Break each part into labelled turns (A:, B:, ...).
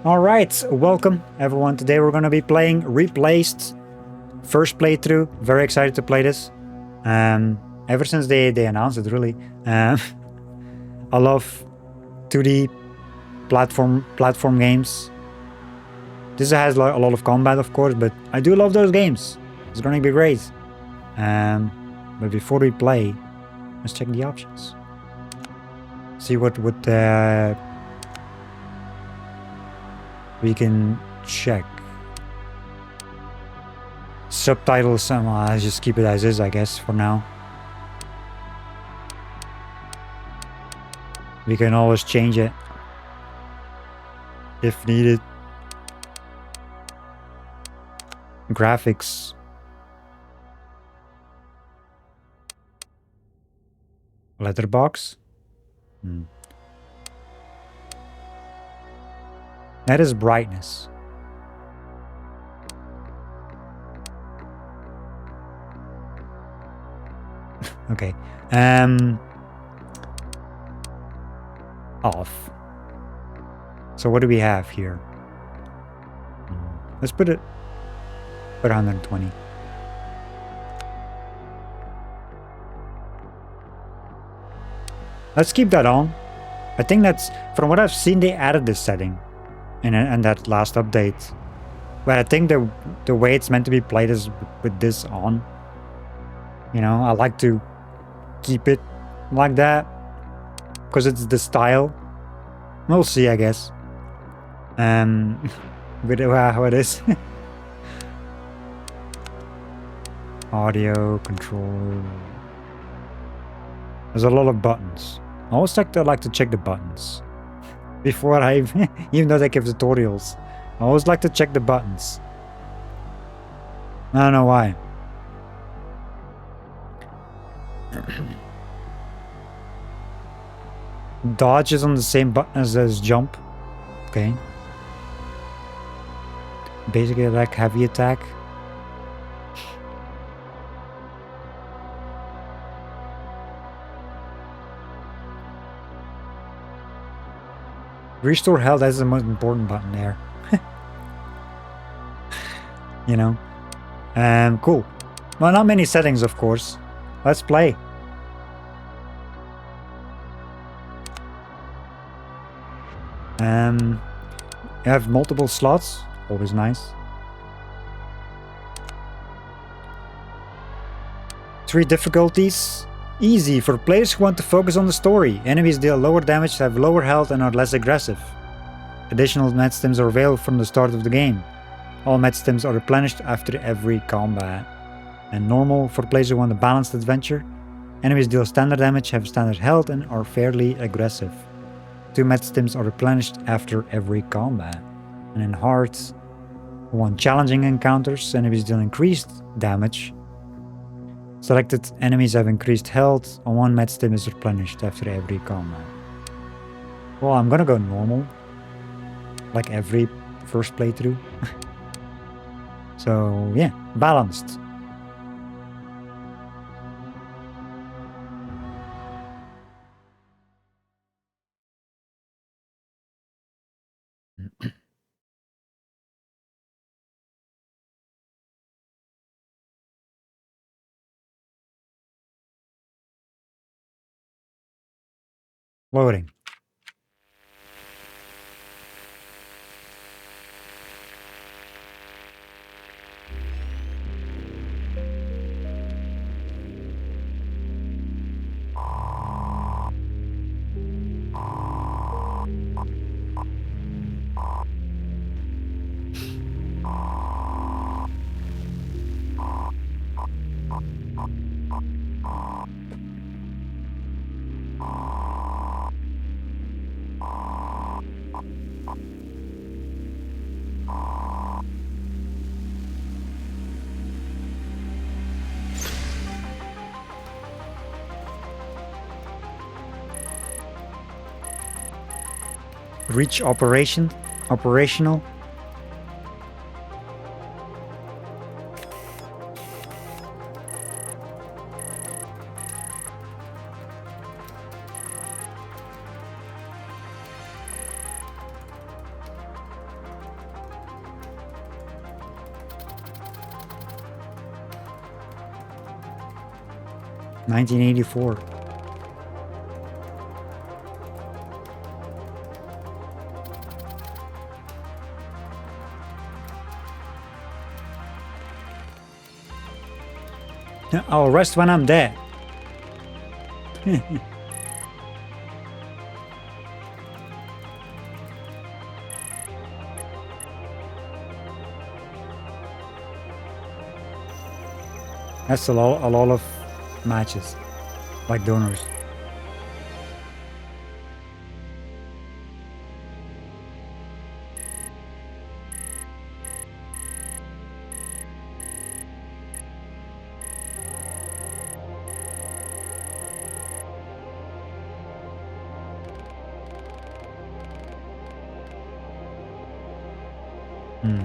A: Alright, welcome everyone. Today we're going to be playing Replaced. First playthrough. Very excited to play this. Ever since they announced it, really. I love 2D platform games. This has a lot of combat, of course, but I do love those games. It's going to be great. But before we play, let's check the options. See what we can check. Subtitles, I'll just keep it as is, I guess, for now. We can always change it if needed. Graphics. Letterbox. That is brightness. Okay. Off. So what do we have here? Let's put 120. Let's keep that on. I think that's, from what I've seen, they added this setting in that last update. But I think the way it's meant to be played is with this on. You know, I like to keep it like that because it's the style. We'll see, I guess. With how it is. Audio control. There's a lot of buttons. I always like to check the buttons before I even though they give tutorials. I always like to check the buttons. I don't know why. Dodge is on the same button as jump. Okay. Basically like heavy attack. Restore health, that's the most important button there. You know. Cool. Well, not many settings, of course. Let's play. You have multiple slots, always nice. 3 difficulties. Easy, for players who want to focus on the story. Enemies deal lower damage, have lower health and are less aggressive. Additional med stims are available from the start of the game. All med stims are replenished after every combat. And normal, for players who want a balanced adventure. Enemies deal standard damage, have standard health and are fairly aggressive. 2 med stims are replenished after every combat. And in hard, who want challenging encounters, enemies deal increased damage. Selected enemies have increased health, and 1 med stim is replenished after every combat. Well, I'm gonna go normal. Like every first playthrough. So, yeah, balanced. Loading. Reach operational. 1984. I'll rest when I'm dead. That's a lot of matches, like donors. Hmm.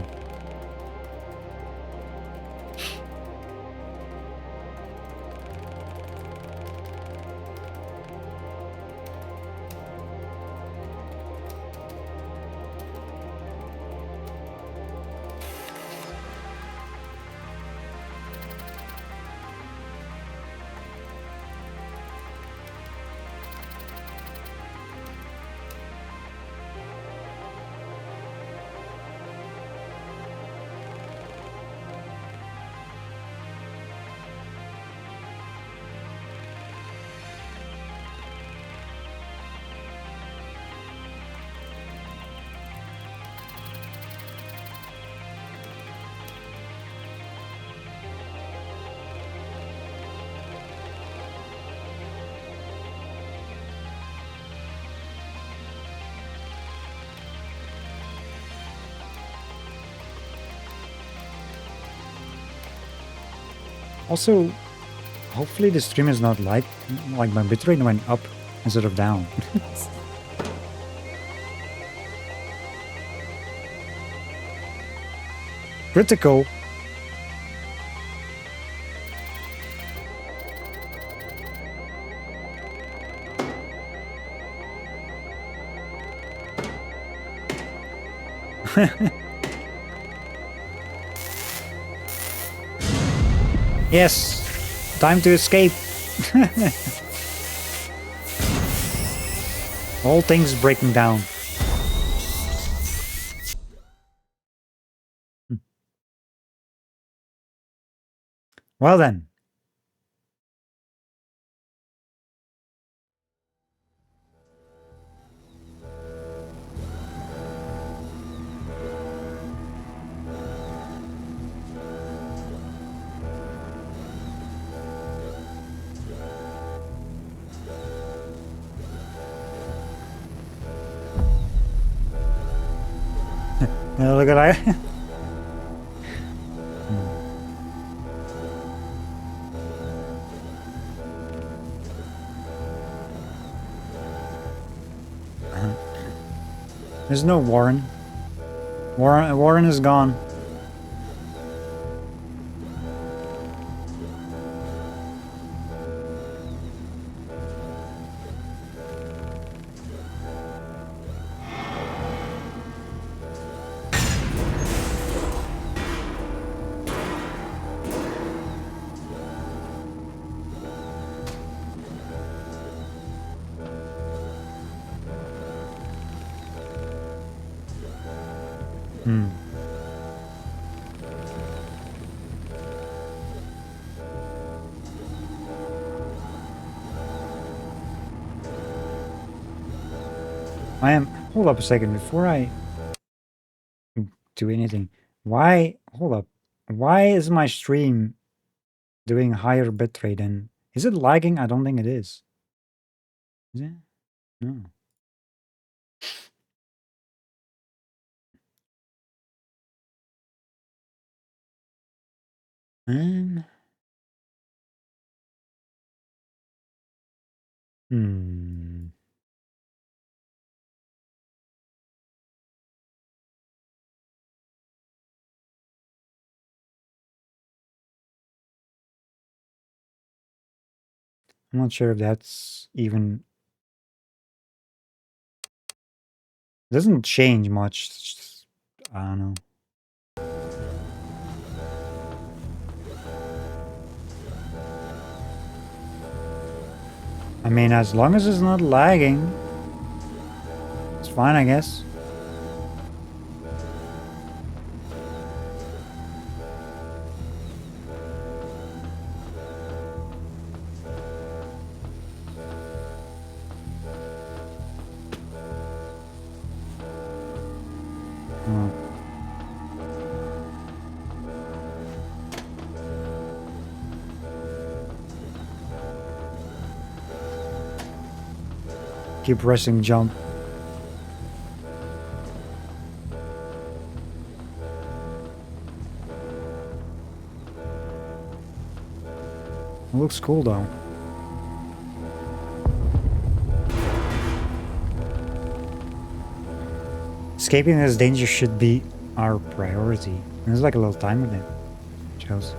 A: Also, hopefully the stream is not like my bitrate went up instead of down. Critical. Yes, time to escape. All things breaking down. Well then. Look at that. There's no Warren. Warren is gone. Hold up a second before I do anything. Hold up. Why is my stream doing higher bitrate and is it lagging? I don't think it is. Is it? No. Hmm. I'm not sure if that's even... It doesn't change much. It's just, I don't know. I mean, as long as it's not lagging, it's fine, I guess. Keep pressing jump. It looks cool though. Escaping this danger should be our priority. There's like a little timer there. Shows.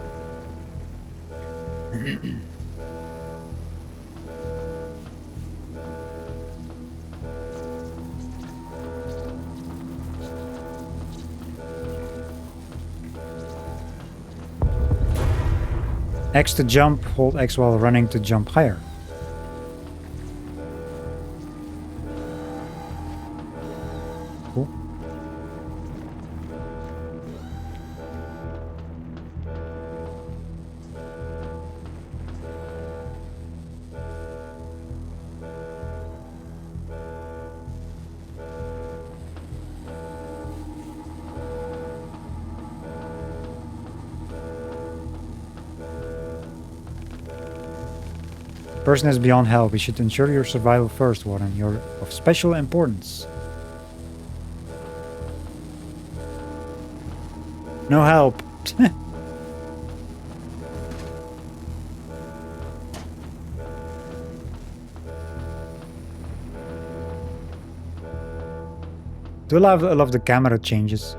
A: X to jump, hold X while running to jump higher. Cool. Person is beyond help. We should ensure your survival first, Warden. You're of special importance. No help. I love the camera changes.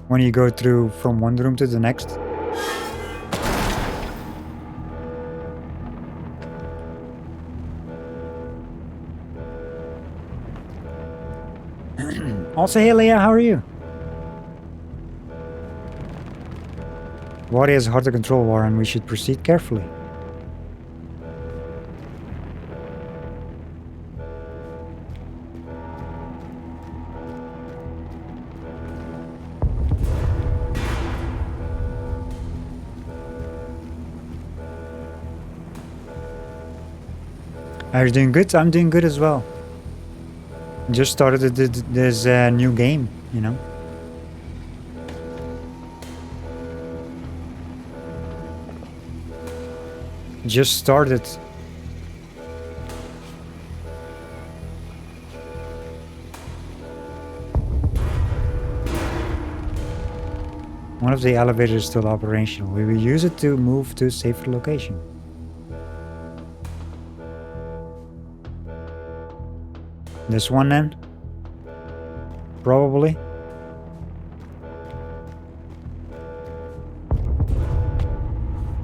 A: When you go through from one room to the next. Also, hey Leah, how are you? Water is hard to control, Warren. We should proceed carefully. Are you doing good? I'm doing good as well. Just started this new game, you know. Just started. One of the elevators is still operational. We will use it to move to a safer location. This one then? Probably.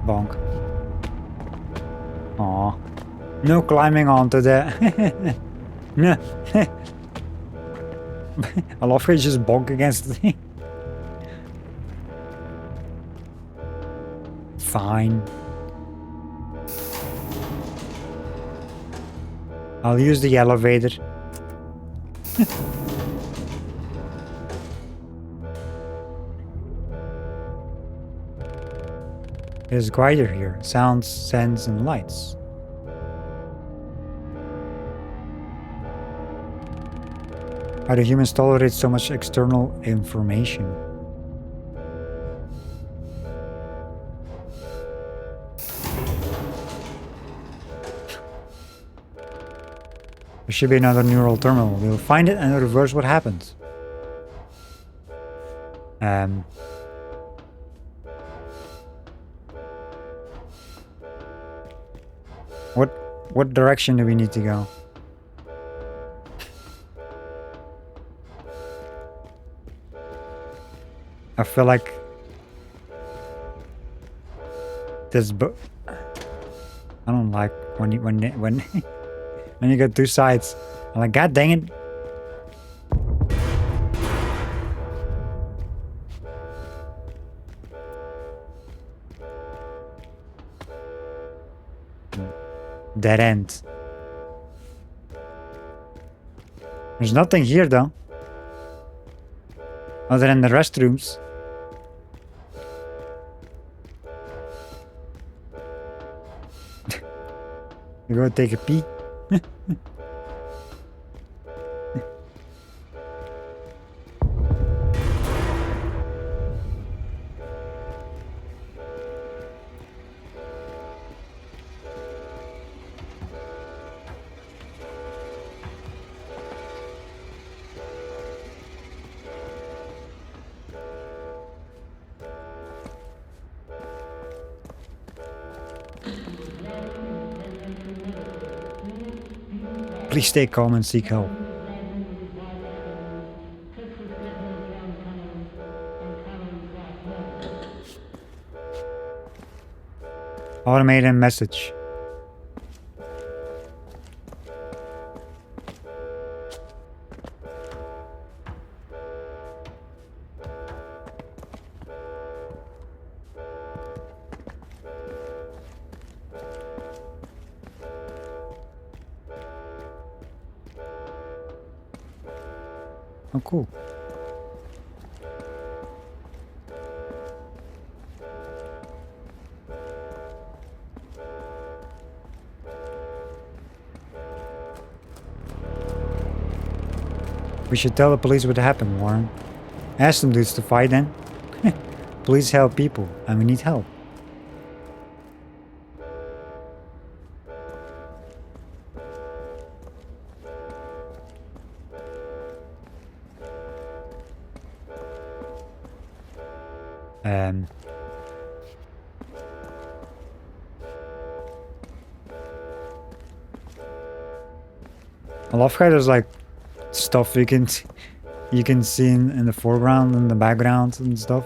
A: Bonk. Aw. No climbing onto that. No. I love how you just bonk against the thing. Fine. I'll use the elevator. There's quieter here. Sounds, scents, and lights. How do humans tolerate so much external information? There should be another neural terminal. We'll find it and reverse what happened. What direction do we need to go? I feel like this book. I don't like when when you got two sides. I'm like, God dang it. Dead end. There's nothing here though. Other than the restrooms. You go take a pee. Please stay calm and seek help. Automated message. Oh, cool. We should tell the police what happened, Warren. Ask them dudes to fight then. Police help people, and we need help. I love how there's like stuff you can see in the foreground and the background and stuff.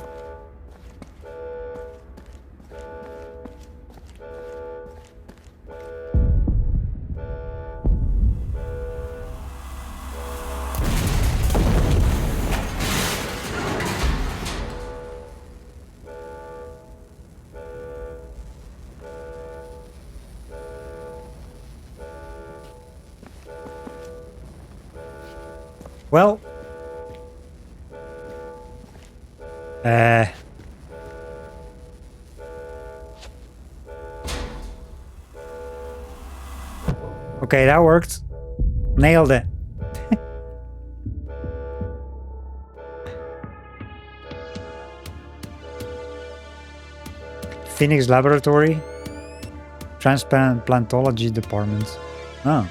A: Well, okay, that worked. Nailed it. Phoenix Laboratory, Transplantology Department. Oh.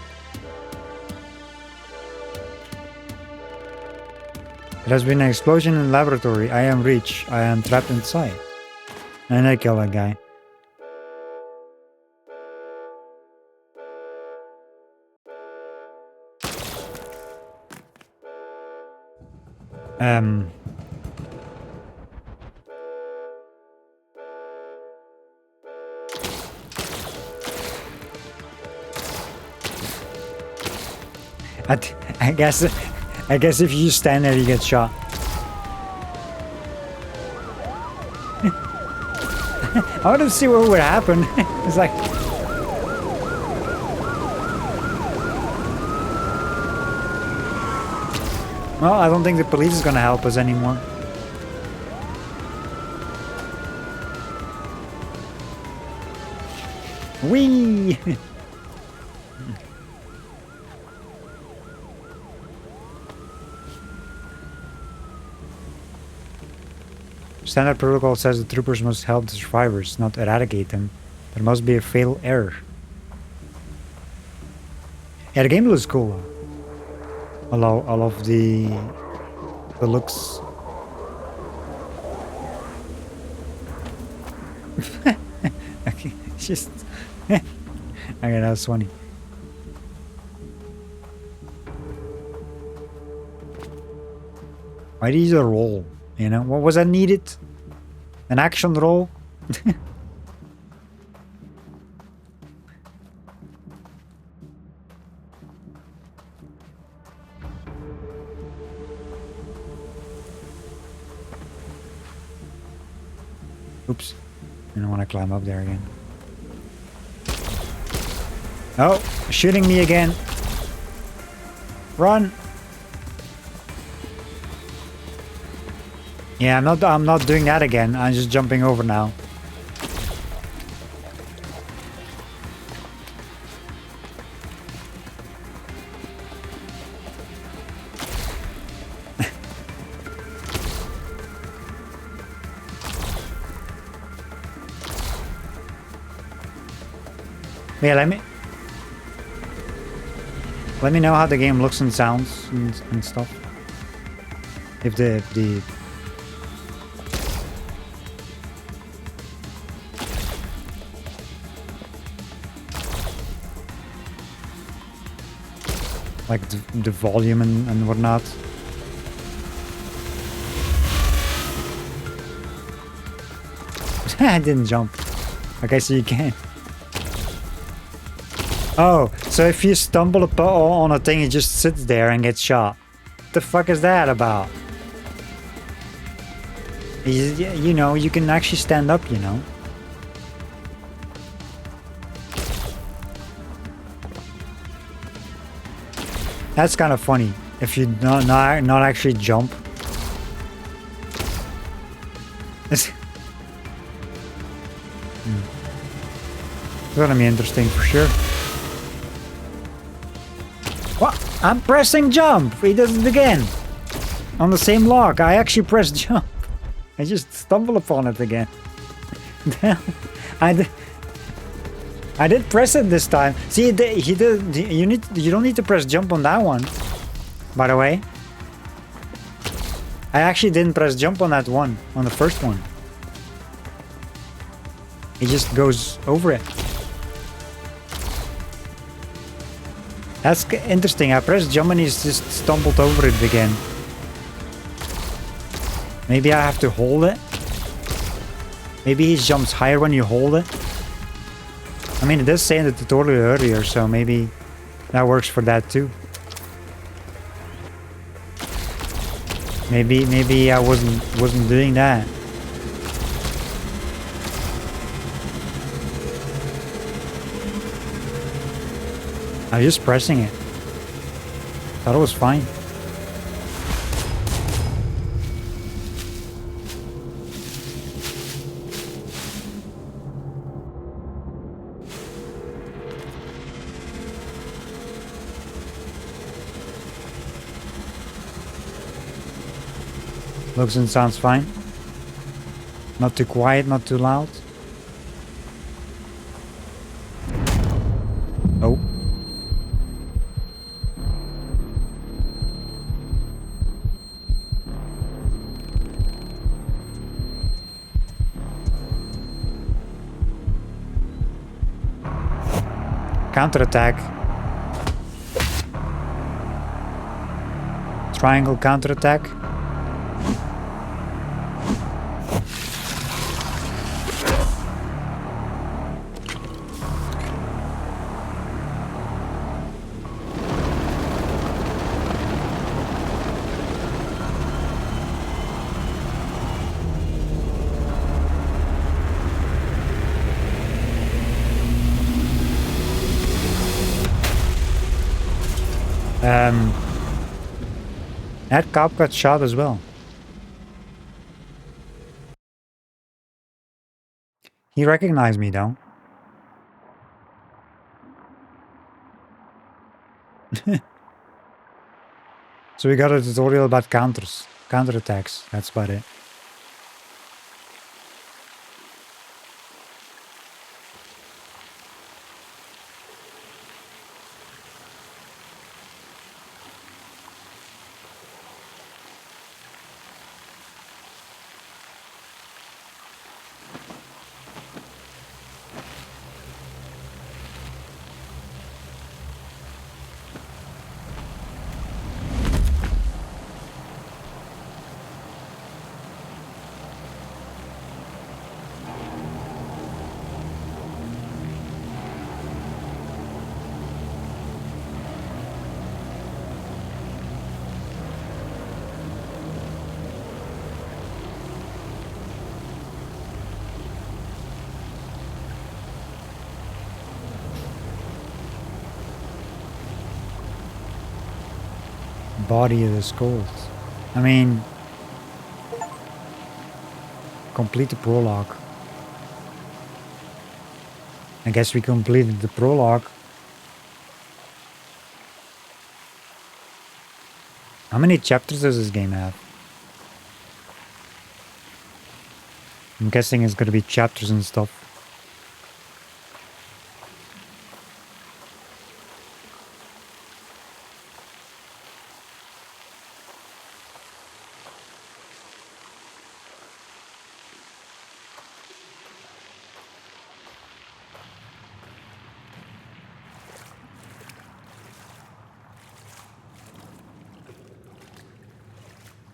A: There has been an explosion in the laboratory. I am R.E.A.H. I am trapped inside. And I kill that guy. I guess if you stand there, you get shot. I want to see what would happen. It's like... Well, I don't think the police is gonna help us anymore. Whee! Standard protocol says the troopers must help the survivors, not eradicate them. There must be a fatal error. Yeah, the game looks cool. I love the looks. Okay, just okay, that was funny. Why did you roll? You know, what was that needed? An action roll? Oops. I don't want to climb up there again. Oh, shooting me again. Run. Yeah, I'm not doing that again. I'm just jumping over now. Yeah, let me know how the game looks and sounds and stuff. If the like the volume and whatnot. I didn't jump. Okay, so you can. Oh, so if you stumble on a thing, it just sits there and gets shot. What the fuck is that about? You know, you can actually stand up, you know. That's kind of funny. If you not actually jump. It's gonna be interesting for sure. What? I'm pressing jump. He does it again. On the same lock. I actually pressed jump. I just stumble upon it again. I did press it this time. See, he did. You don't need to press jump on that one. By the way, I actually didn't press jump on that one, on the first one. He just goes over it. That's interesting. I pressed jump and he's just stumbled over it again. Maybe I have to hold it. Maybe he jumps higher when you hold it. I mean, it does say in the tutorial earlier, so maybe that works for that too. Maybe I wasn't doing that. I was just pressing it. Thought it was fine. Looks and sounds fine. Not too quiet, not too loud. Oh. Counterattack. Triangle counterattack. That cop got shot as well. He recognized me though. So we got a tutorial about counterattacks. That's about it. Body of the skulls. I mean, complete the prologue. I guess we completed the prologue. How many chapters does this game have? I'm guessing it's gonna be chapters and stuff.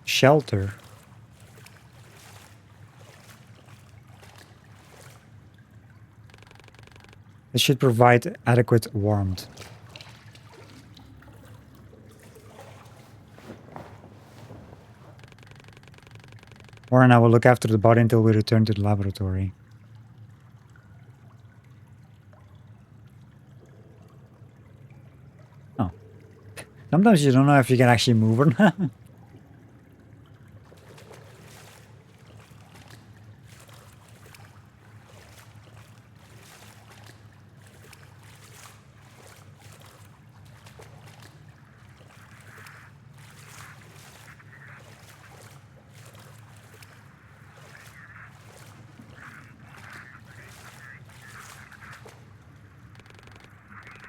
A: Shelter. It should provide adequate warmth. Warren, I will look after the body until we return to the laboratory. Oh. Sometimes you don't know if you can actually move or not.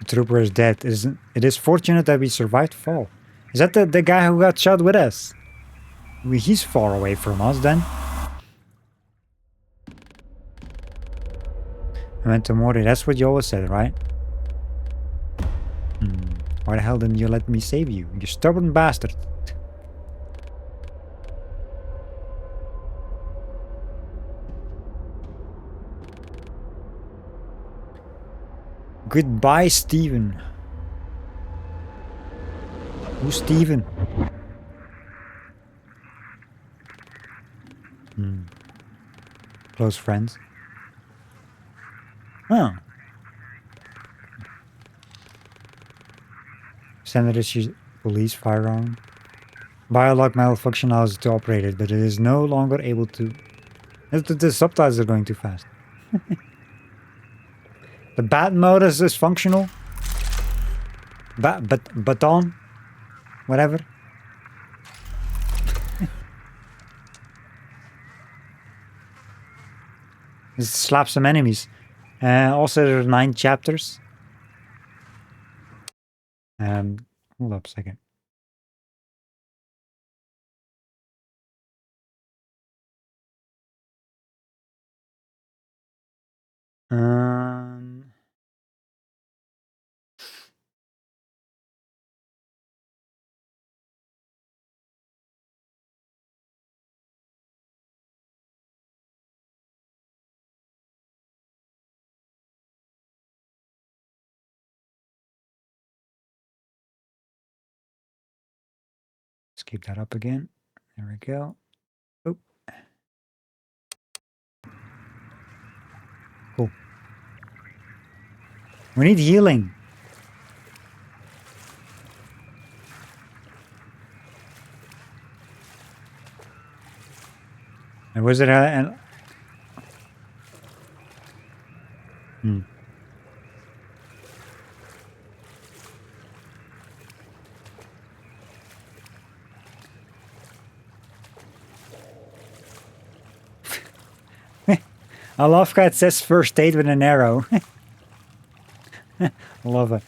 A: Trooper is dead. It is fortunate that we survived fall. Is that the guy who got shot with us? He's far away from us then. Memento Mori, that's what you always said, right? Why the hell didn't you let me save you? You stubborn bastard. Goodbye, Steven. Who's Steven? Close friends. Oh. Senator police firearm. Biolock malfunction allows it to operate it, but it is no longer able to... The subtitles are going too fast. The bat mode is functional. Baton. Whatever. Just slap some enemies. Also, there are 9 chapters. Hold up a second. Let's keep that up again. There we go. Oh. Cool. We need healing. And was it I love how it says first aid with an arrow. I love it.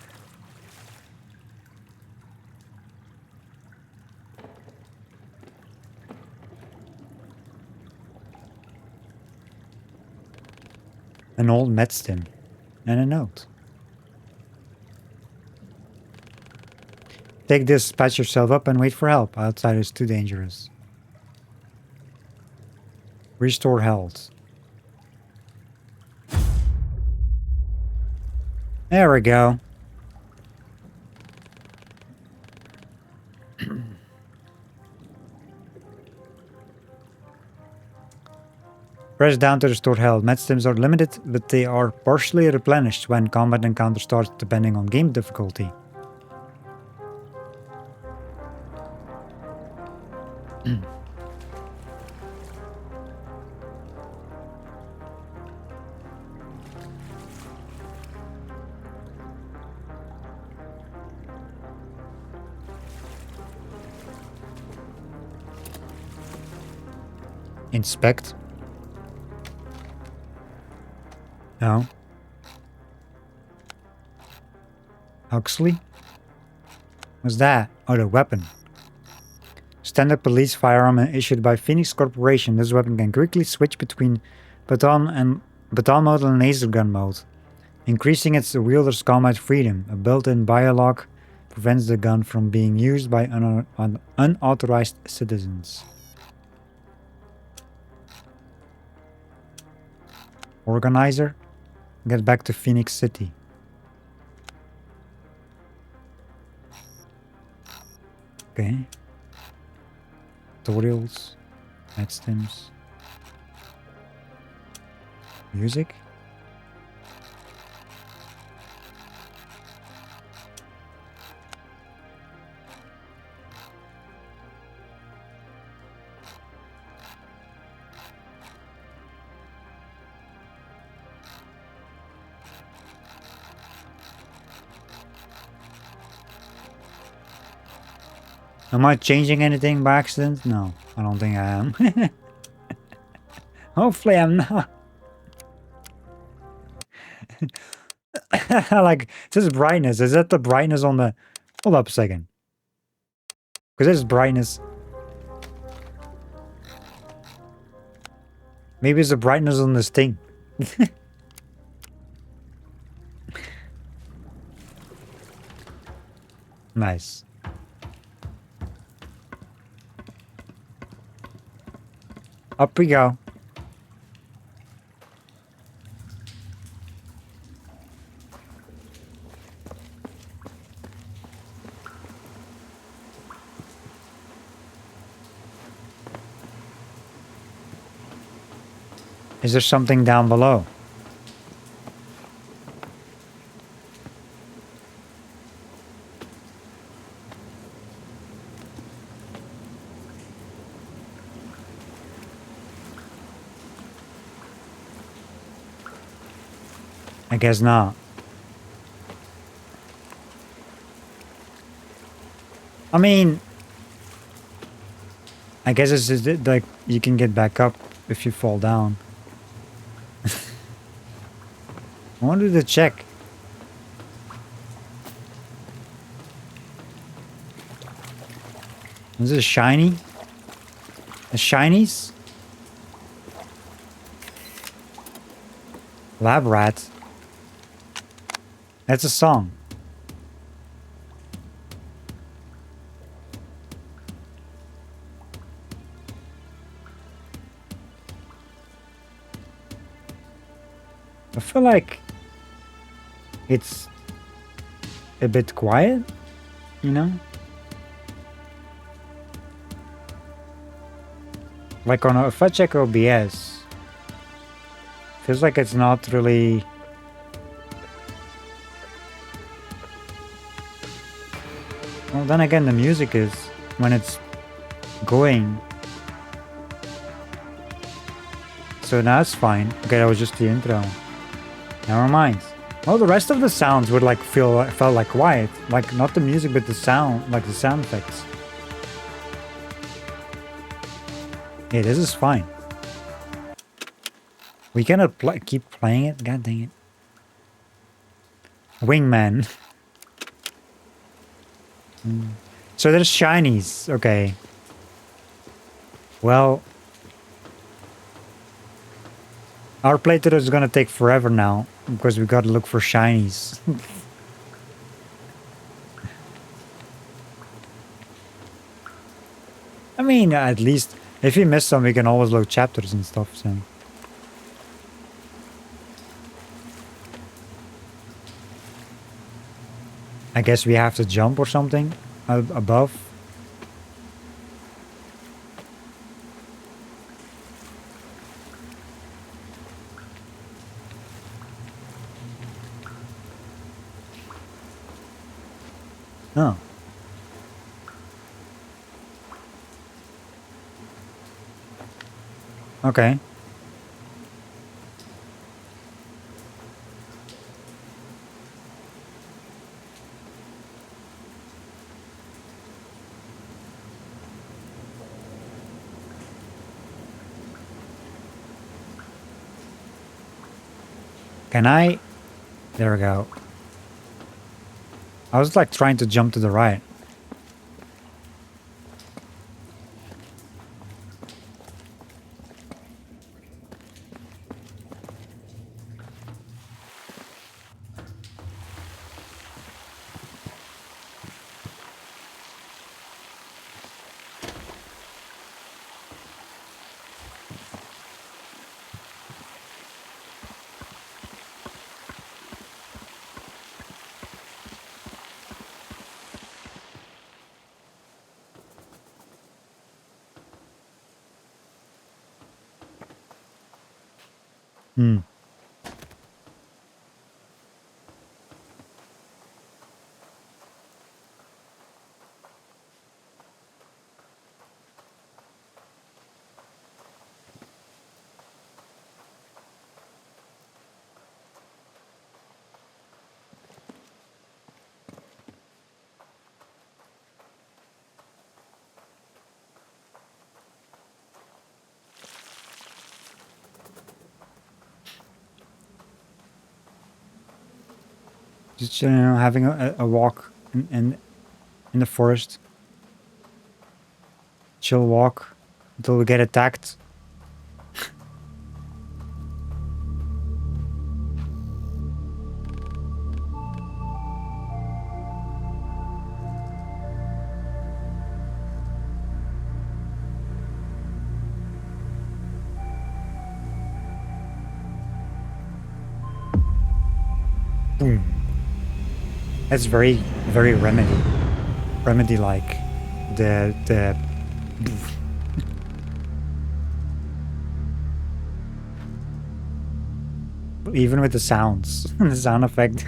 A: An old med stim and a note. Take this, patch yourself up and wait for help. Outside is too dangerous. Restore health. There we go. Press down to restore health. Med stims are limited, but they are partially replenished when combat encounter starts, depending on game difficulty. Inspect. No. Huxley? What's that? Oh, the weapon. Standard police firearm issued by Phoenix Corporation. This weapon can quickly switch between baton mode and laser gun mode, increasing its wielder's combat freedom. A built-in biolock prevents the gun from being used by unauthorized citizens. Organizer? Get back to Phoenix City. Okay. Tutorials. Stims. Music. Am I changing anything by accident? No, I don't think I am. Hopefully I'm not. Like, this brightness. Is that the brightness on the... Hold up a second. Because this brightness... Maybe it's the brightness on this thing. Nice. Up we go. Is there something down below? I guess not. I mean, I guess it's just like you can get back up if you fall down. I wanted to check. Is this shiny? The shinies? Lab rat. That's a song. I feel like it's a bit quiet, you know? Like on if I check OBS, feels like it's not really... Well, then again, the music is when it's going. So now it's fine. Okay, that was just the intro. Never mind. Well, the rest of the sounds would like felt like quiet, like not the music, but the sound, like the sound effects. Yeah, this is fine. We cannot keep playing it. God dang it. Wingman. So there's shinies. Okay. Well, our playthrough is gonna take forever now because we gotta look for shinies. I mean, at least if you miss some, we can always load chapters and stuff. So. I guess we have to jump or something above. Oh. Okay. Can I? There we go. I was like trying to jump to the right. Hmm. Just having a walk in the forest. Chill walk until we get attacked. Boom. That's very, very remedy like. The even with the sounds, the sound effect.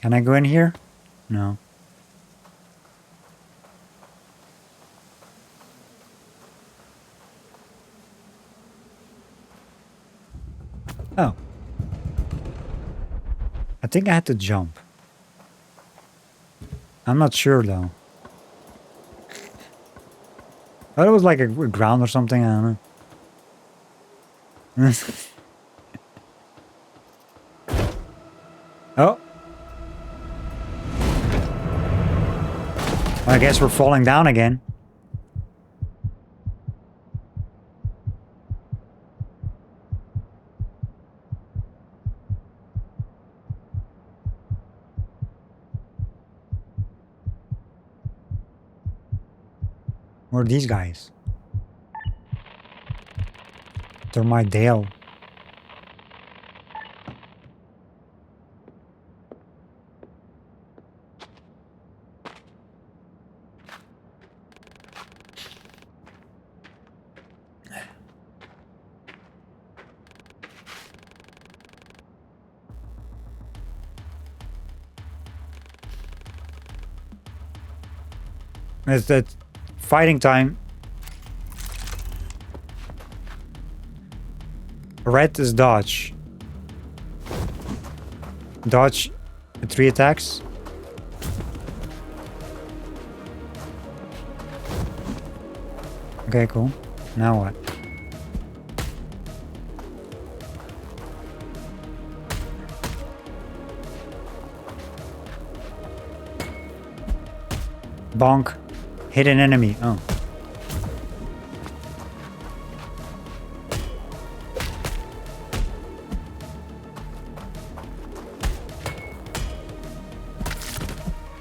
A: Can I go in here? No. Oh. I think I had to jump. I'm not sure though. I thought it was like a ground or something, I don't know. Oh. I guess we're falling down again. Where are these guys? They're my Dale. It's that fighting time. Red is dodge. Dodge 3 attacks. Okay, cool. Now what? Bonk. Hit an enemy. Oh.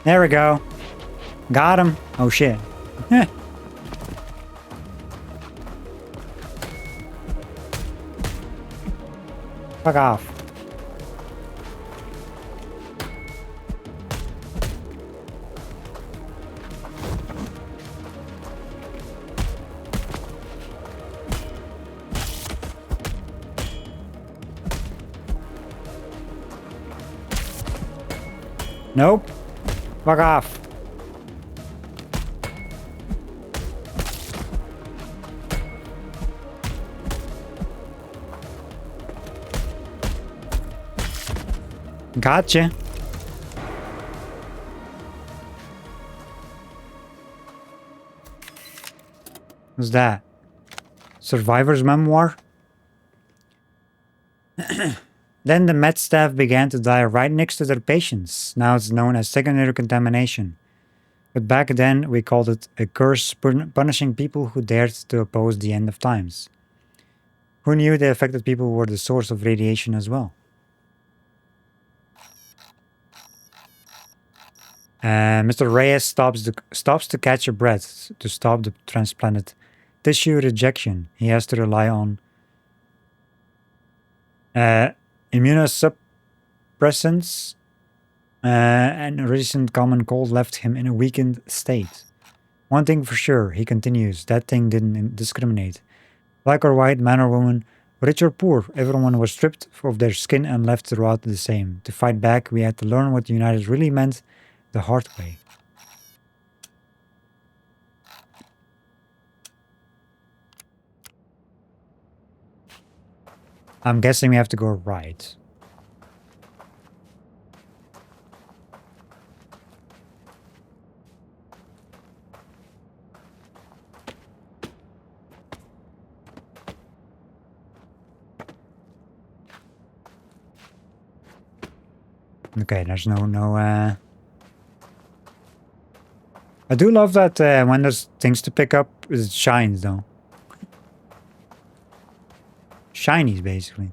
A: There we go. Got him. Oh shit. Fuck off. Nope. Fuck off. Gotcha. What's that? Survivor's memoir? Then the med staff began to die right next to their patients. Now it's known as secondary contamination. But back then we called it a curse punishing people who dared to oppose the end of times. Who knew the affected people were the source of radiation as well? Mr. Reyes stops to catch a breath to stop the transplanted tissue rejection. He has to rely on immunosuppressants, and a recent common cold left him in a weakened state. One thing for sure, he continues, that thing didn't discriminate. Black or white, man or woman, rich or poor, everyone was stripped of their skin and left to rot the same. To fight back, we had to learn what united really meant the hard way. I'm guessing we have to go right. Okay, there's no. I do love that when there's things to pick up, it shines though. Shinies, basically.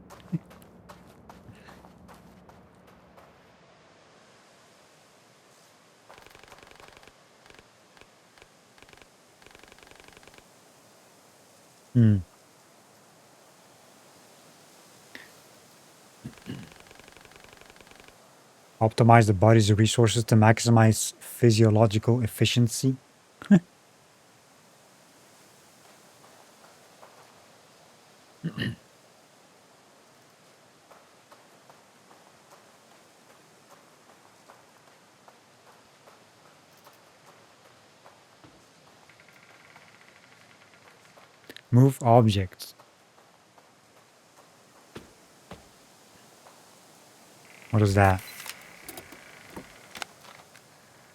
A: Hmm. Optimize the body's resources to maximize physiological efficiency. Move objects. What is that?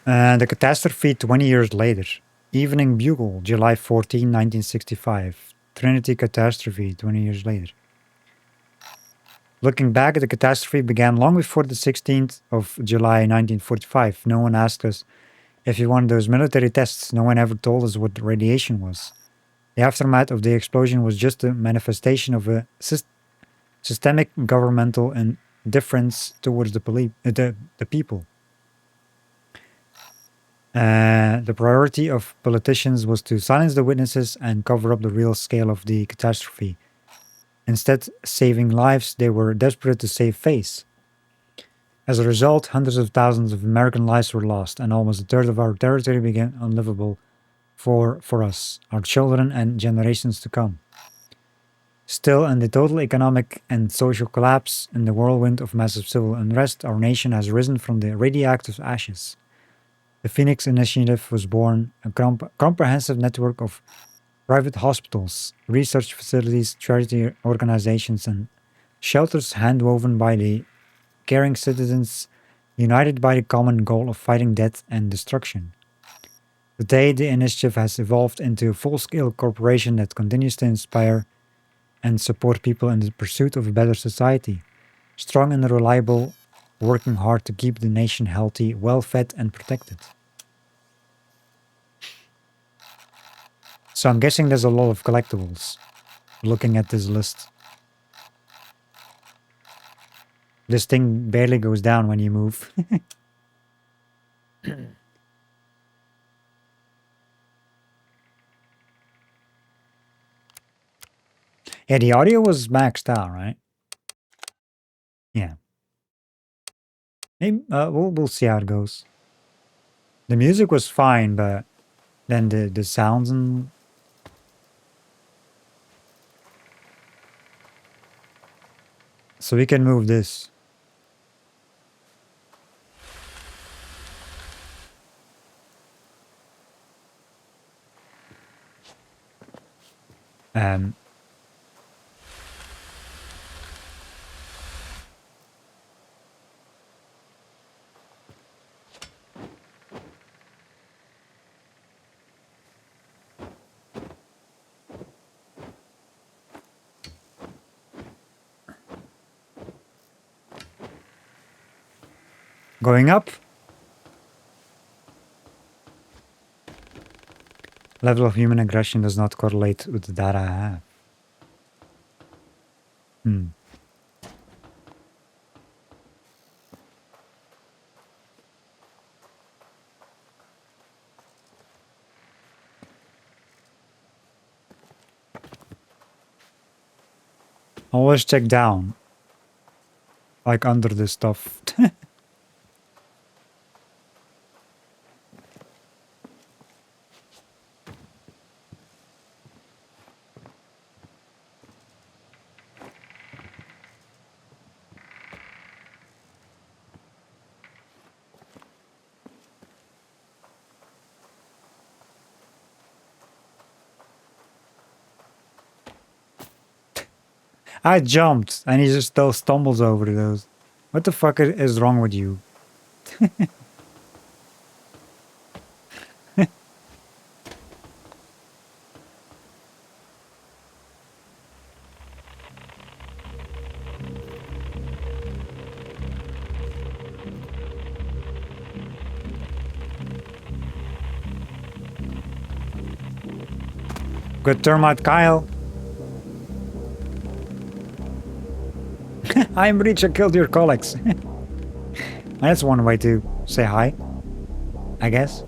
A: The catastrophe 20 years later. Evening Bugle, July 14, 1965. Trinity catastrophe 20 years later. Looking back, the catastrophe began long before the 16th of July 1945. No one asked us if we wanted those military tests. No one ever told us what radiation was. The aftermath of the explosion was just a manifestation of a systemic governmental indifference towards the people. The priority of politicians was to silence the witnesses and cover up the real scale of the catastrophe. Instead, saving lives, they were desperate to save face. As a result, hundreds of thousands of American lives were lost, and almost a third of our territory became unlivable for us, our children, and generations to come. Still, in the total economic and social collapse, in the whirlwind of massive civil unrest, our nation has risen from the radioactive ashes. The Phoenix Initiative was born, a comprehensive network of private hospitals, research facilities, charity organizations, and shelters handwoven by the caring citizens, united by the common goal of fighting death and destruction. Today, the initiative has evolved into a full-scale corporation that continues to inspire and support people in the pursuit of a better society, strong and reliable, working hard to keep the nation healthy, well-fed, and protected. So I'm guessing there's a lot of collectibles, looking at this list. This thing barely goes down when you move. Yeah, the audio was maxed out, right? Yeah. Maybe, we'll see how it goes. The music was fine, but then the sounds and... So we can move this. Um, Going up. Level of human aggression does not correlate with the data I have. Hmm. Always check down. Like under this stuff. I jumped and he just still stumbles over those. What the fuck is wrong with you? Good termite Kyle. I'm rich, I killed your colleagues. That's one way to say hi, I guess.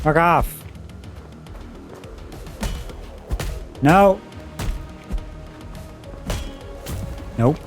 A: Fuck off. No. Nope.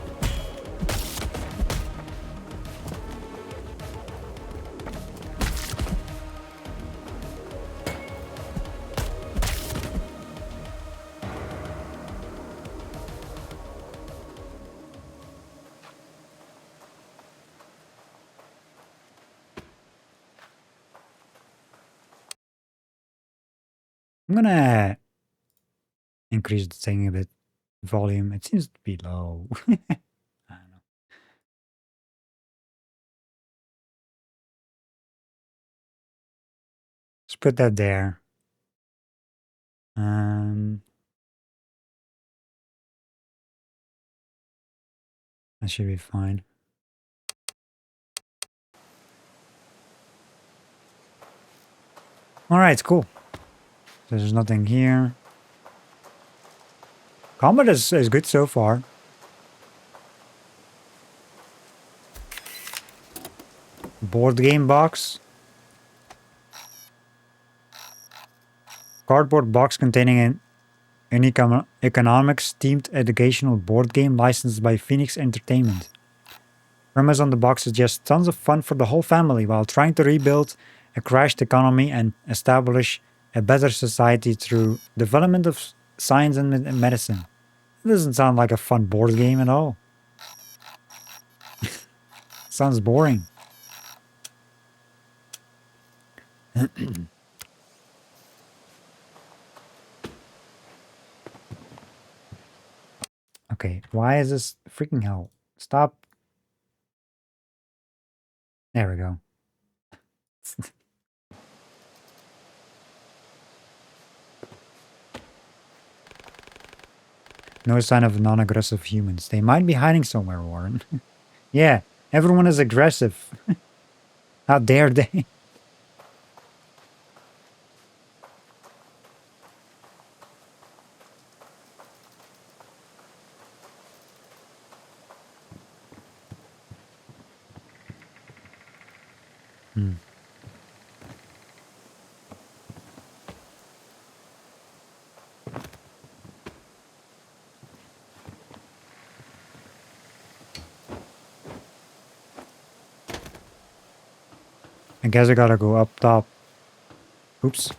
A: I'm gonna increase the thing a bit. Volume. It seems to be low. I don't know. Let's put that there. That should be fine. Alright, cool. There's nothing here. Combat is good so far. Board game box. Cardboard box containing an economics themed educational board game licensed by Phoenix Entertainment. Premise on the box suggests tons of fun for the whole family while trying to rebuild a crashed economy and establish a better society through development of science and medicine. It doesn't sound like a fun board game at all. Sounds boring. Okay, why is this freaking hell? Stop. There we go. No sign of non-aggressive humans. They might be hiding somewhere, Warren. Yeah, everyone is aggressive. How dare they? Hmm. I guess I gotta go up top. Oops.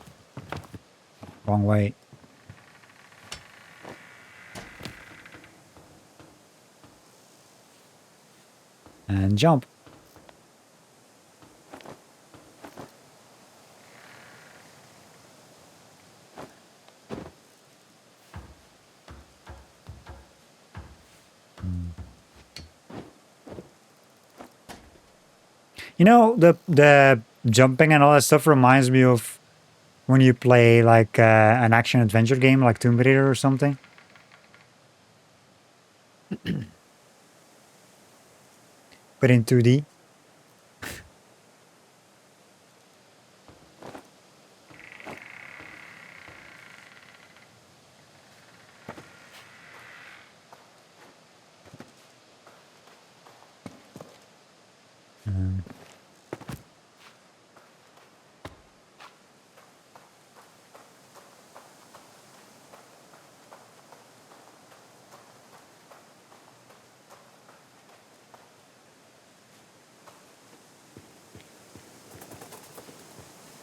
A: Wrong way. And jump. You know, the jumping and all that stuff reminds me of when you play like an action adventure game like Tomb Raider or something. But in 2D.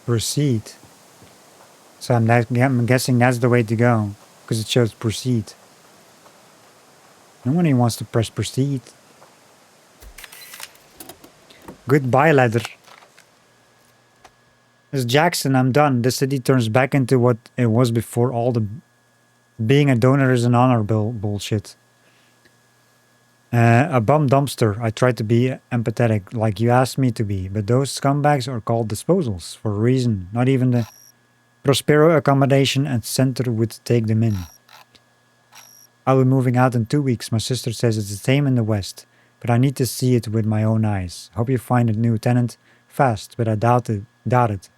A: Proceed. So I'm guessing that's the way to go. Because it shows proceed. No one even wants to press proceed. Goodbye, ladder. As Jackson, I'm done. The city turns back into what it was before all the being a donor is an honor bullshit. A bum dumpster. I tried to be empathetic, like you asked me to be, but those scumbags are called disposals for a reason. Not even the Prospero accommodation and center would take them in. I'll be moving out in 2 weeks. My sister says it's the same in the West, but I need to see it with my own eyes. Hope you find a new tenant fast, but I doubt it.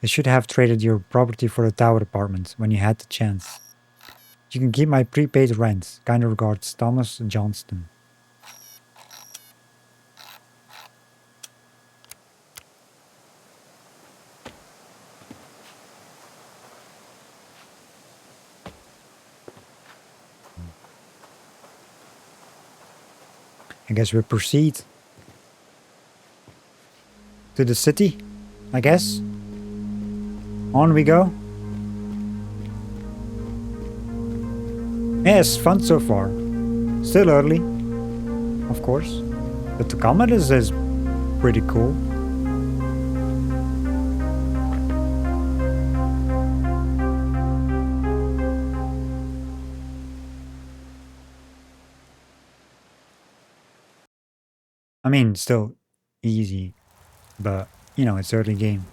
A: You should have traded your property for a tower apartment when you had the chance. You can keep my prepaid rent. Kind regards, Thomas Johnston. I guess we proceed to the city, I guess. On we go. Yeah, it's fun so far. Still early, of course. But the comet is pretty cool. I mean, still easy, but, you know, it's early game.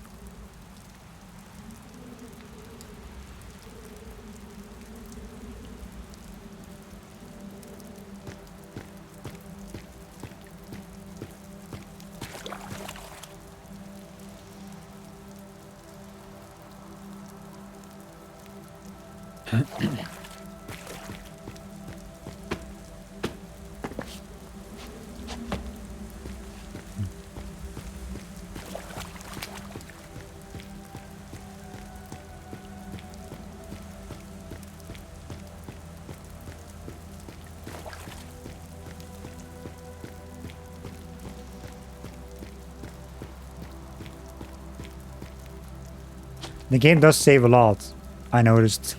A: The game does save a lot, I noticed.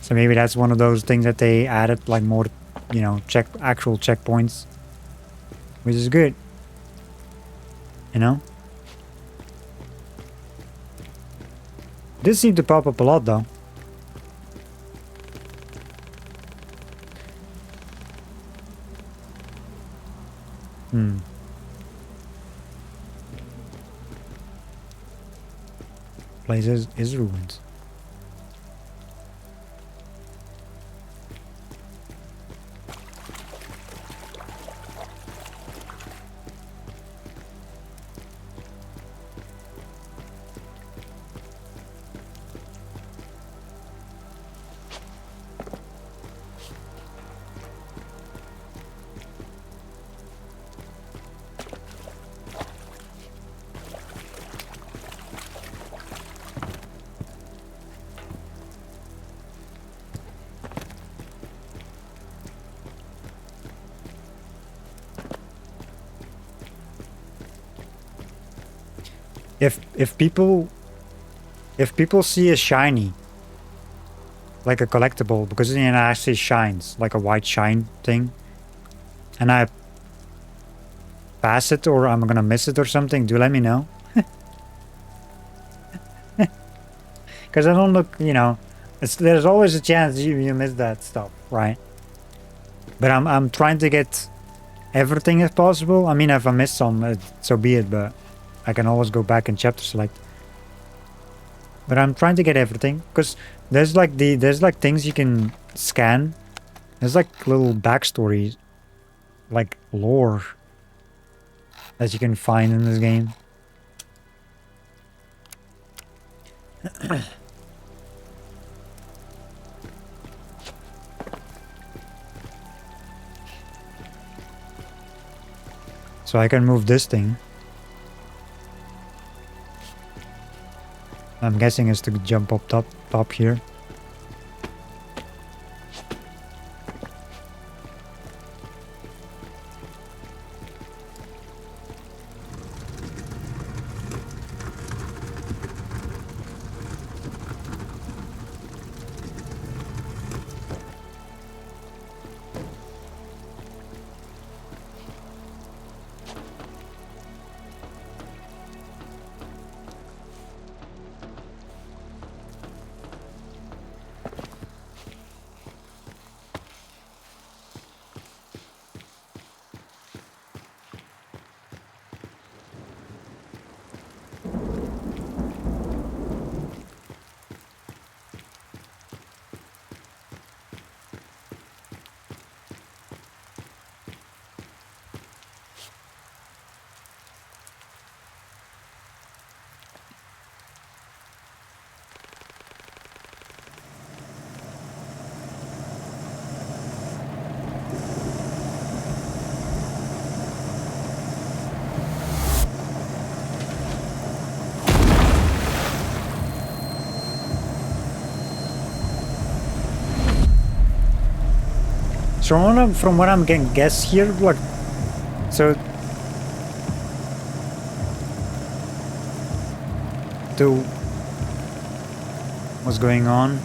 A: So maybe that's one of those things that they added, like more, you know, actual checkpoints. Which is good. You know? This seemed to pop up a lot though. Place is ruined. If people see a shiny, like a collectible, because it actually shines, like a white shine thing, and I pass it or I'm gonna miss it or something, do let me know. Because I don't look, there's always a chance you miss that stuff, right? But I'm trying to get everything if possible. I mean, if I miss some, so be it, but I can always go back and chapter select. But I'm trying to get everything, because there's like things you can scan. There's like little backstories, like lore that you can find in this game. So I can move this thing. I'm guessing it's to jump up top here. So from what I'm getting guess here, like, so to what's going on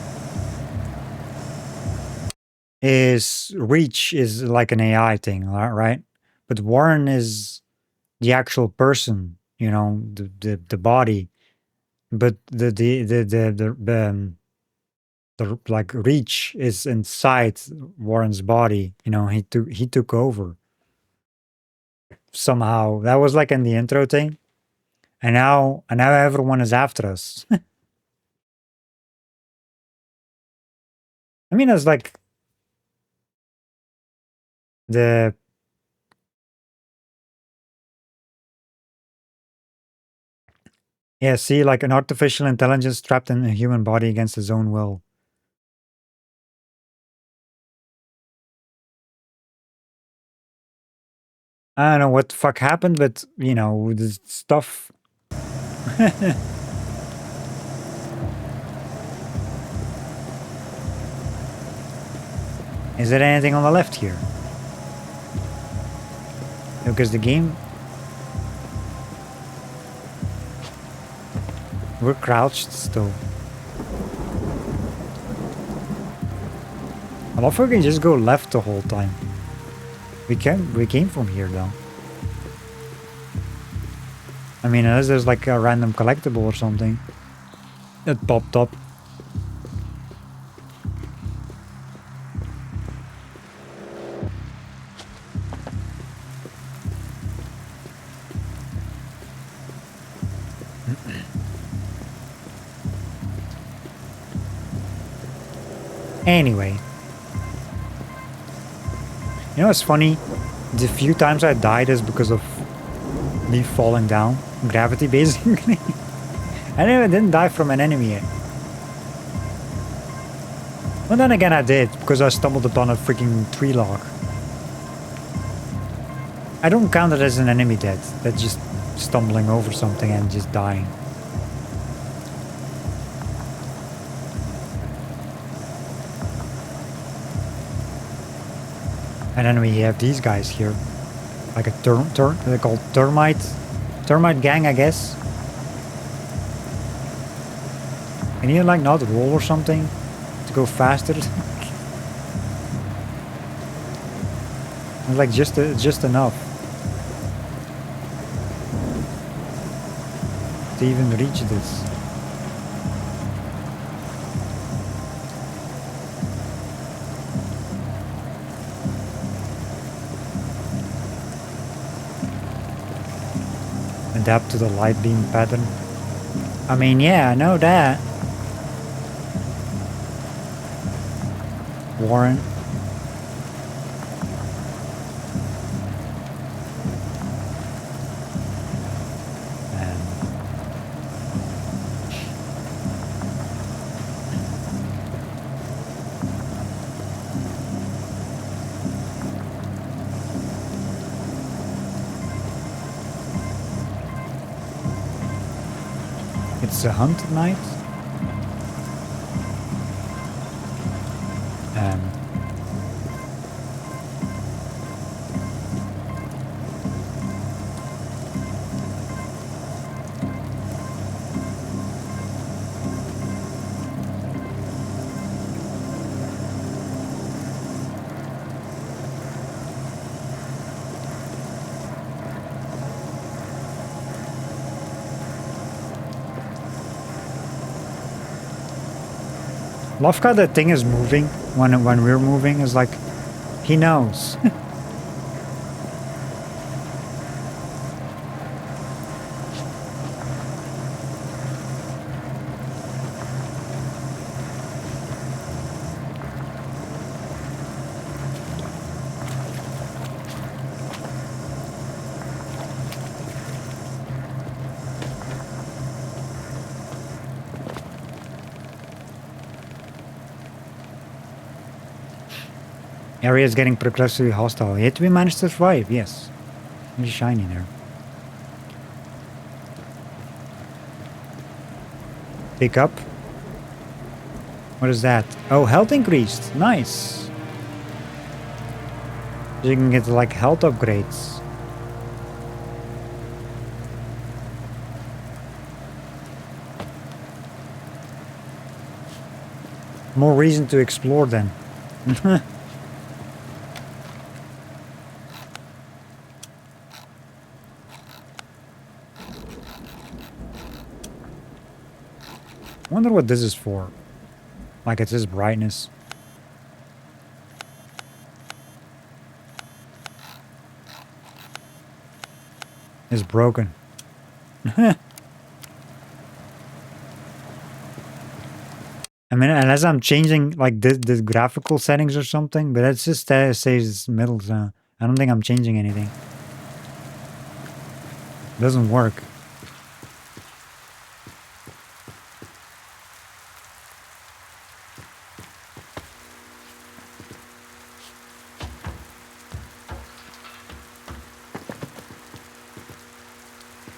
A: is R.E.A.H is like an AI thing, right? But Warren is the actual person, the body. But the like R.E.A.H is inside Warren's body. He took over somehow. That was like in the intro thing, and now everyone is after us. I mean, it's like the yeah, see, like an artificial intelligence trapped in a human body against his own will. I don't know what the fuck happened, but the stuff. Is there anything on the left here? Because the game. We're crouched still. I love how we can just go left the whole time. We came from here though. I mean, unless there's like a random collectible or something that popped up. Anyway. It's funny? The few times I died is because of me falling down. Gravity, basically. I didn't die from an enemy yet. Well, then again I did, because I stumbled upon a freaking tree log. I don't count it as an enemy death. That's just stumbling over something and just dying. And then we have these guys here. Like a they're called termite gang, I guess. Can you like not roll or something to go faster? It's like just enough to even reach this. Adapt to the light beam pattern. I mean, yeah, I know that. Warren. It's a hunt at night. Love how that thing is moving when we're moving. Is like he knows. Area is getting progressively hostile. Yet we managed to survive, yes. It's shiny there. Pick up. What is that? Oh, health increased. Nice. So you can get like health upgrades. More reason to explore then. Wonder what this is for. Like it's his brightness. It's broken. I mean, unless I'm changing like the graphical settings or something, but it just says middle. So I don't think I'm changing anything. Doesn't work.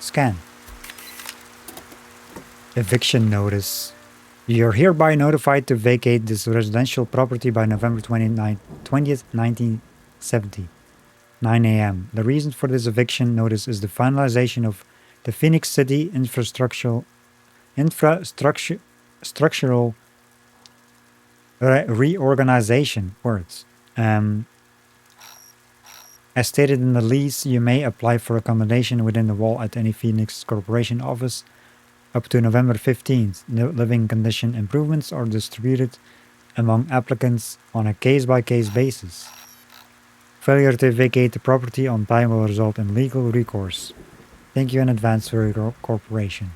A: Scan. Eviction notice. You're hereby notified to vacate this residential property by November 20th, 1970, 9 a.m. The reason for this eviction notice is the finalization of the Phoenix City structural reorganization. Words. As stated in the lease, you may apply for accommodation within the wall at any Phoenix Corporation office up to November 15th. Living condition improvements are distributed among applicants on a case-by-case basis. Failure to vacate the property on time will result in legal recourse. Thank you in advance for your cooperation.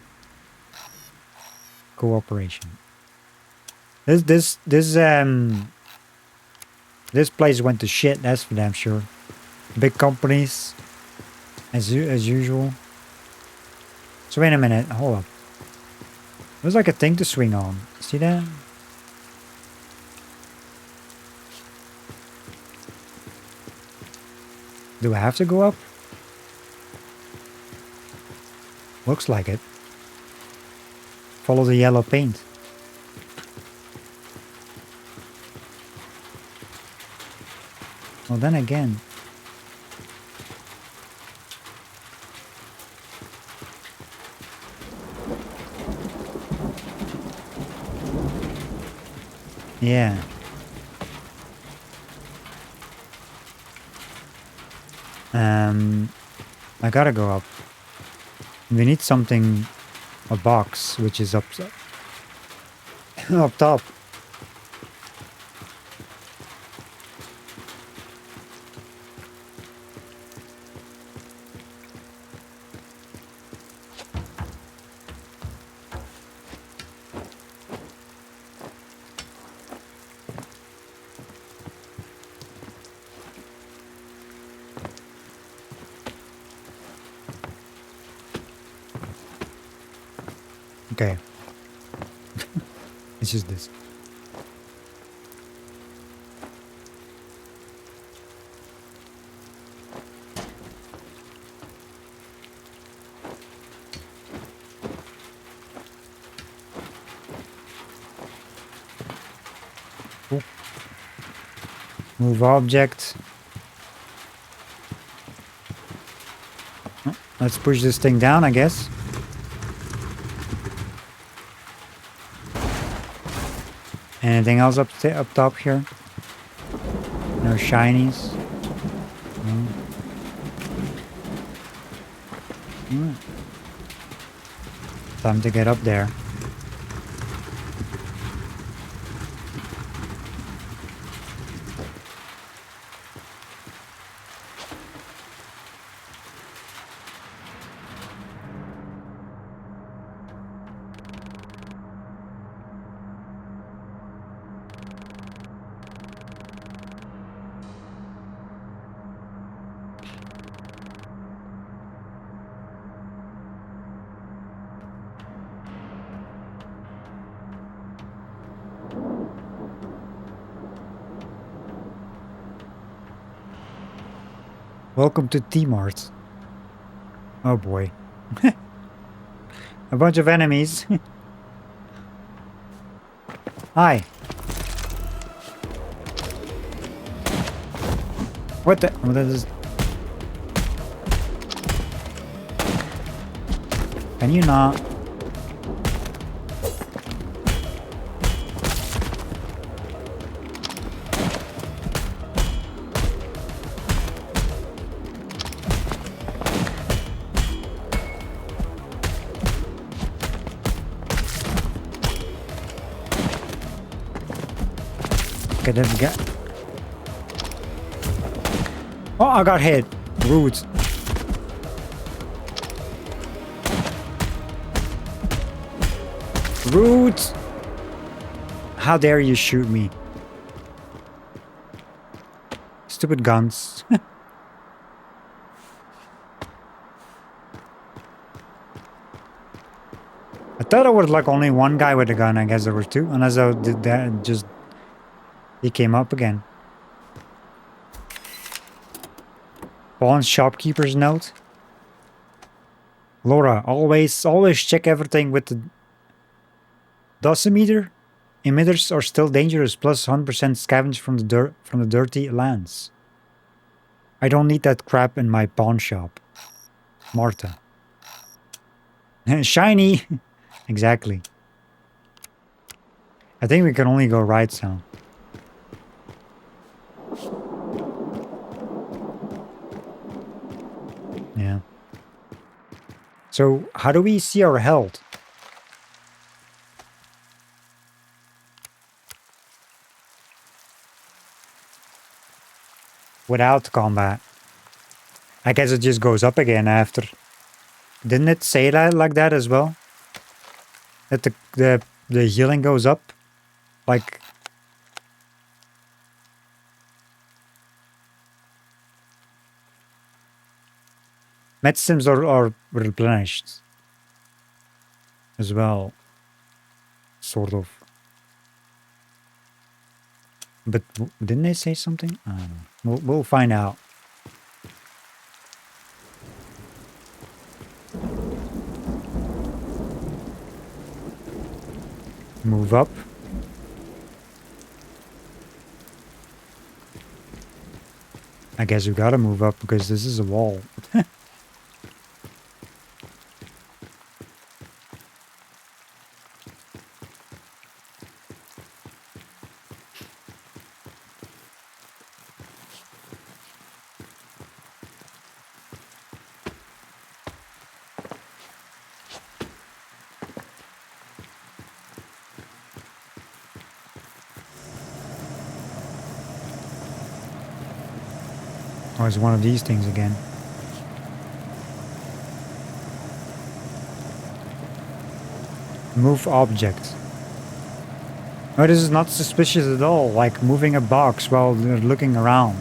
A: This place went to shit, that's for damn sure. Big companies, as usual. So wait a minute, hold up. There's like a thing to swing on. See that? Do I have to go up? Looks like it. Follow the yellow paint. Well, then again. Yeah. I gotta go up. We need something, a box, which is up, up top. Okay. It's just this. Ooh. Move object. Oh, let's push this thing down, I guess. Anything else up top here? No shinies. No. Time to get up there. Welcome to T-Mart. Oh boy. A bunch of enemies. Hi. What the? What is? Can you not? Okay, let's get. Oh, I got hit. Rude. Rude. How dare you shoot me? Stupid guns. I thought there was like only one guy with a gun. I guess there were two. Unless I did that, just he came up again. Pawn shopkeeper's note. Laura, always check everything with the dosimeter. Emitters are still dangerous. Plus 100% scavenge from the dirty lands. I don't need that crap in my pawn shop. Martha. Shiny. Exactly. I think we can only go right now. Yeah. So, how do we see our health? Without combat. I guess it just goes up again after. Didn't it say that like that as well? That the healing goes up? Like... Medicines are replenished. As well. Sort of. But didn't they say something? I don't know. We'll find out. Move up. I guess we gotta move up because this is a wall. Oh, it's one of these things again. Move object. Oh, this is not suspicious at all, like moving a box while you're looking around.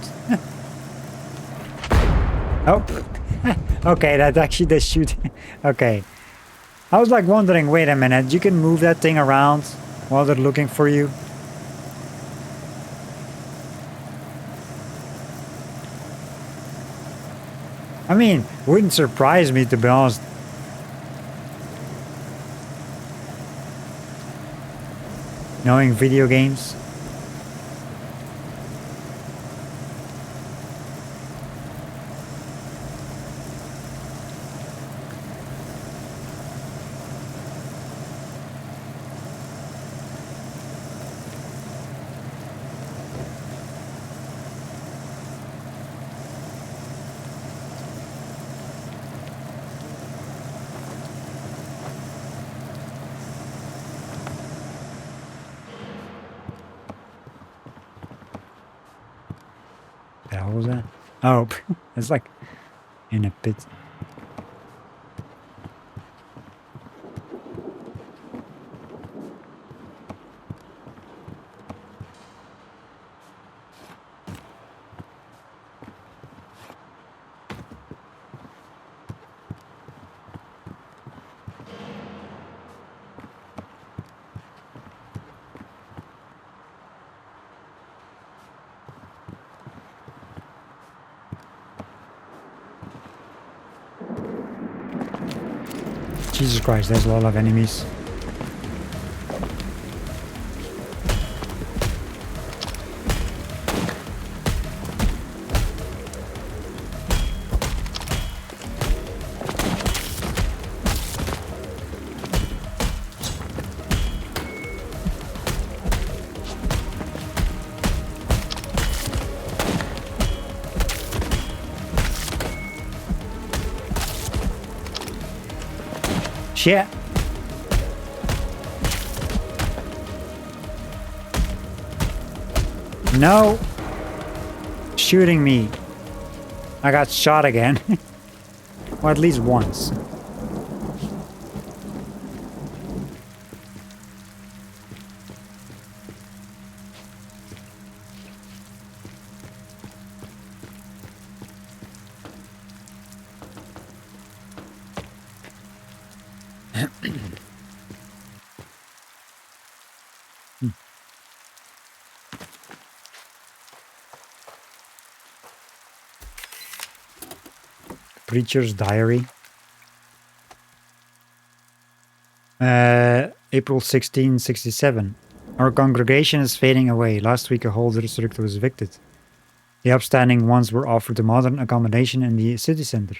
A: Oh, okay, that actually does shoot. Okay. I was like wondering, wait a minute, you can move that thing around while they're looking for you? I mean, wouldn't surprise me, to be honest. Knowing video games. The hell was that? Oh, it's like in a pit. Jesus Christ, there's a lot of enemies. Shit. No. Shooting me. I got shot again. Or at least once. Preacher's Diary. April 1667. Our congregation is fading away. Last week a whole district was evicted. The upstanding ones were offered a modern accommodation in the city center.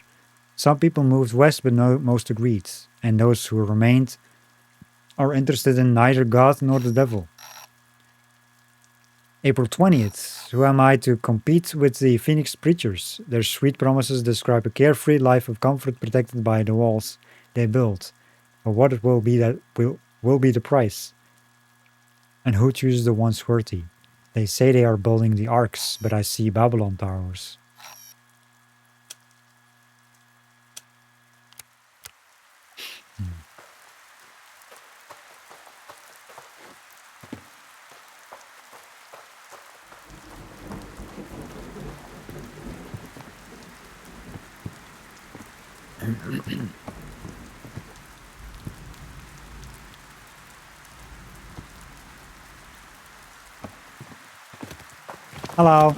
A: Some people moved west, but most agreed. And those who remained are interested in neither God nor the devil. April 20th. Who am I to compete with the Phoenix preachers? Their sweet promises describe a carefree life of comfort protected by the walls they built. But what it will be that will be the price? And who chooses the ones worthy? They say they are building the arcs, but I see Babylon towers. Hello.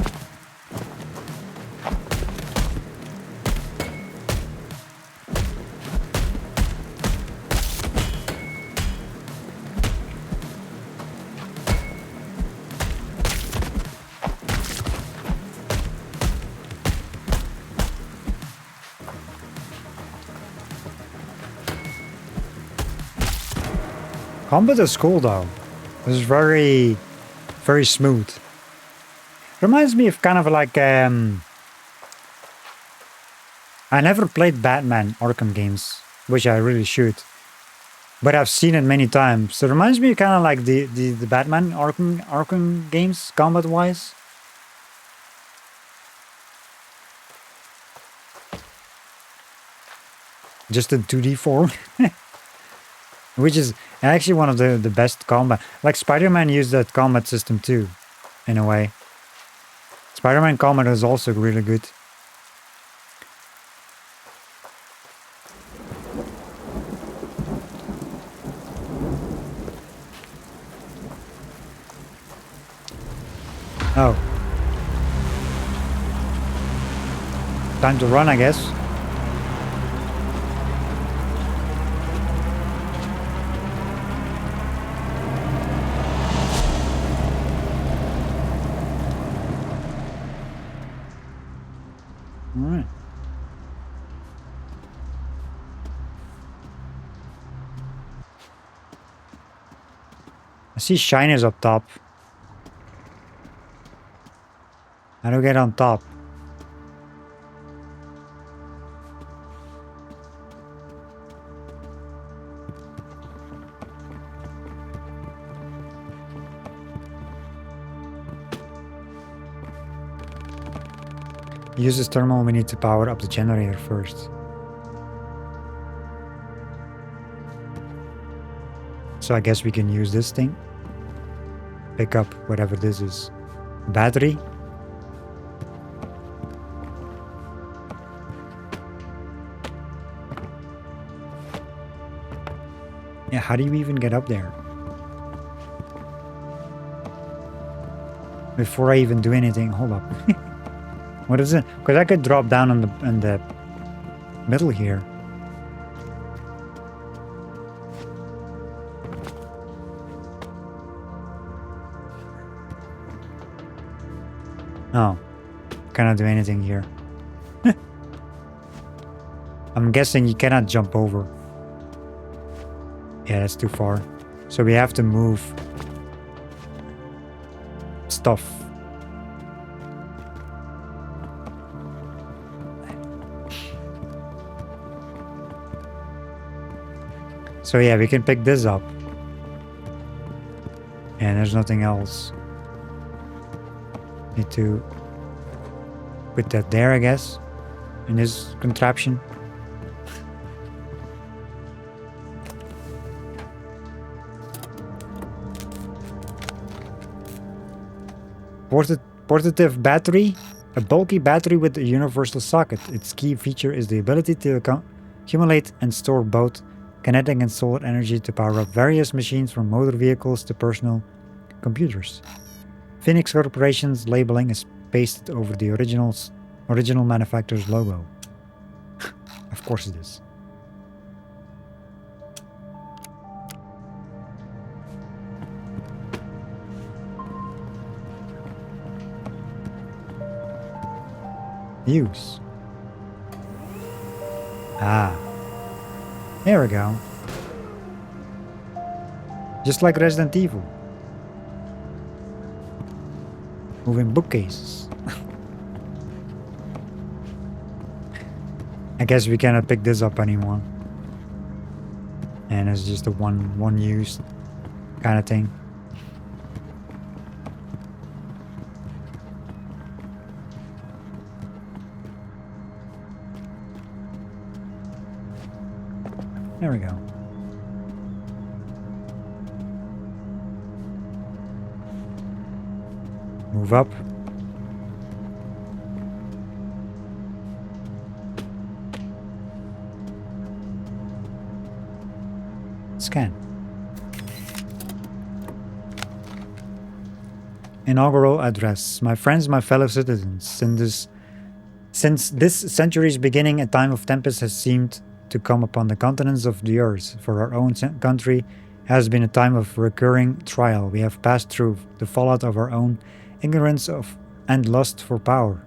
A: Combat is cool though. It's very, very smooth. Reminds me of kind of like I never played Batman Arkham games, which I really should, but I've seen it many times. It reminds me kind of like the Batman Arkham games, combat wise. Just in 2D form. Which is actually one of the best combat. Like Spider-Man used that combat system too, in a way. Spider-Man combat is also really good. Oh. Time to run, I guess. Alright. I see shiners up top. How do I get on top? Use this terminal, we need to power up the generator first. So I guess we can use this thing. Pick up whatever this is. Battery. Yeah, how do you even get up there? Before I even do anything, hold up. What is it? Because I could drop down in the middle here. Oh, cannot do anything here. I'm guessing you cannot jump over. Yeah, that's too far. So we have to move stuff. So yeah, we can pick this up. And there's nothing else. Need to put that there, I guess, in this contraption. Portative battery, a bulky battery with a universal socket. Its key feature is the ability to accumulate and store both kinetic and solar energy to power up various machines from motor vehicles to personal computers. Phoenix Corporation's labeling is pasted over the original manufacturer's logo. Of course it is. Use. Ah. There we go. Just like Resident Evil. Moving bookcases. I guess we cannot pick this up anymore. And it's just a one use kind of thing. There we go. Move up. Scan. Inaugural address. My friends, my fellow citizens, since this century's beginning, a time of tempest has seemed to come upon the continents of the earth. For our own country has been a time of recurring trial. We have passed through the fallout of our own ignorance of and lust for power.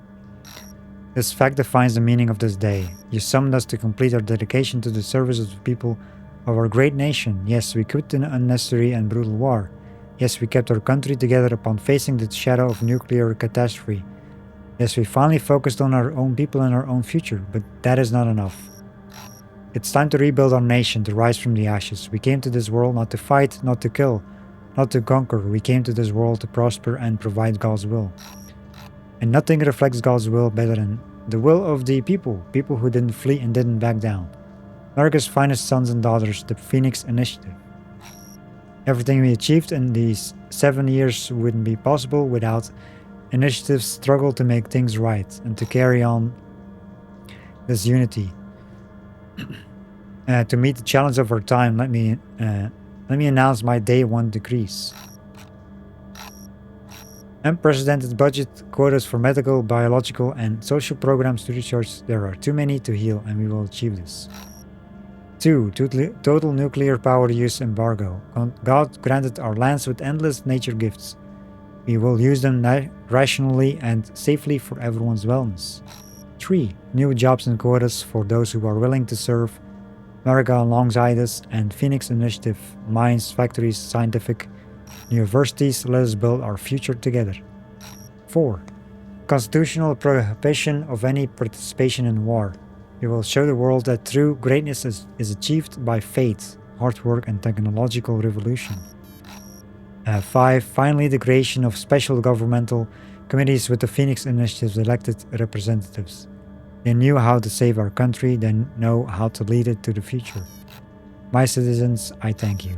A: This fact defines the meaning of this day. You summoned us to complete our dedication to the service of the people of our great nation. Yes, we quit an unnecessary and brutal war. Yes, we kept our country together upon facing the shadow of nuclear catastrophe. Yes, we finally focused on our own people and our own future, but that is not enough. It's time to rebuild our nation, to rise from the ashes. We came to this world not to fight, not to kill, not to conquer. We came to this world to prosper and provide God's will. And nothing reflects God's will better than The will of the people. People who didn't flee and didn't back down. America's finest sons and daughters, the Phoenix Initiative. Everything we achieved in these 7 years wouldn't be possible without Initiative's struggle to make things right and to carry on this unity. To meet the challenge of our time, let me announce my day one decrees. Unprecedented budget quotas for medical, biological, and social programs to research. There are too many to heal, and we will achieve this. 2. Total nuclear power use embargo. God granted our lands with endless nature gifts. We will use them rationally and safely for everyone's wellness. 3. New jobs and quotas for those who are willing to serve America alongside us, and Phoenix Initiative, mines, factories, scientific universities. Let us build our future together. 4. Constitutional prohibition of any participation in war. We will show the world that true greatness is achieved by faith, hard work, and technological revolution. 5. Finally, the creation of special governmental committees with the Phoenix Initiative's elected representatives. They knew how to save our country, they know how to lead it to the future. My citizens, I thank you.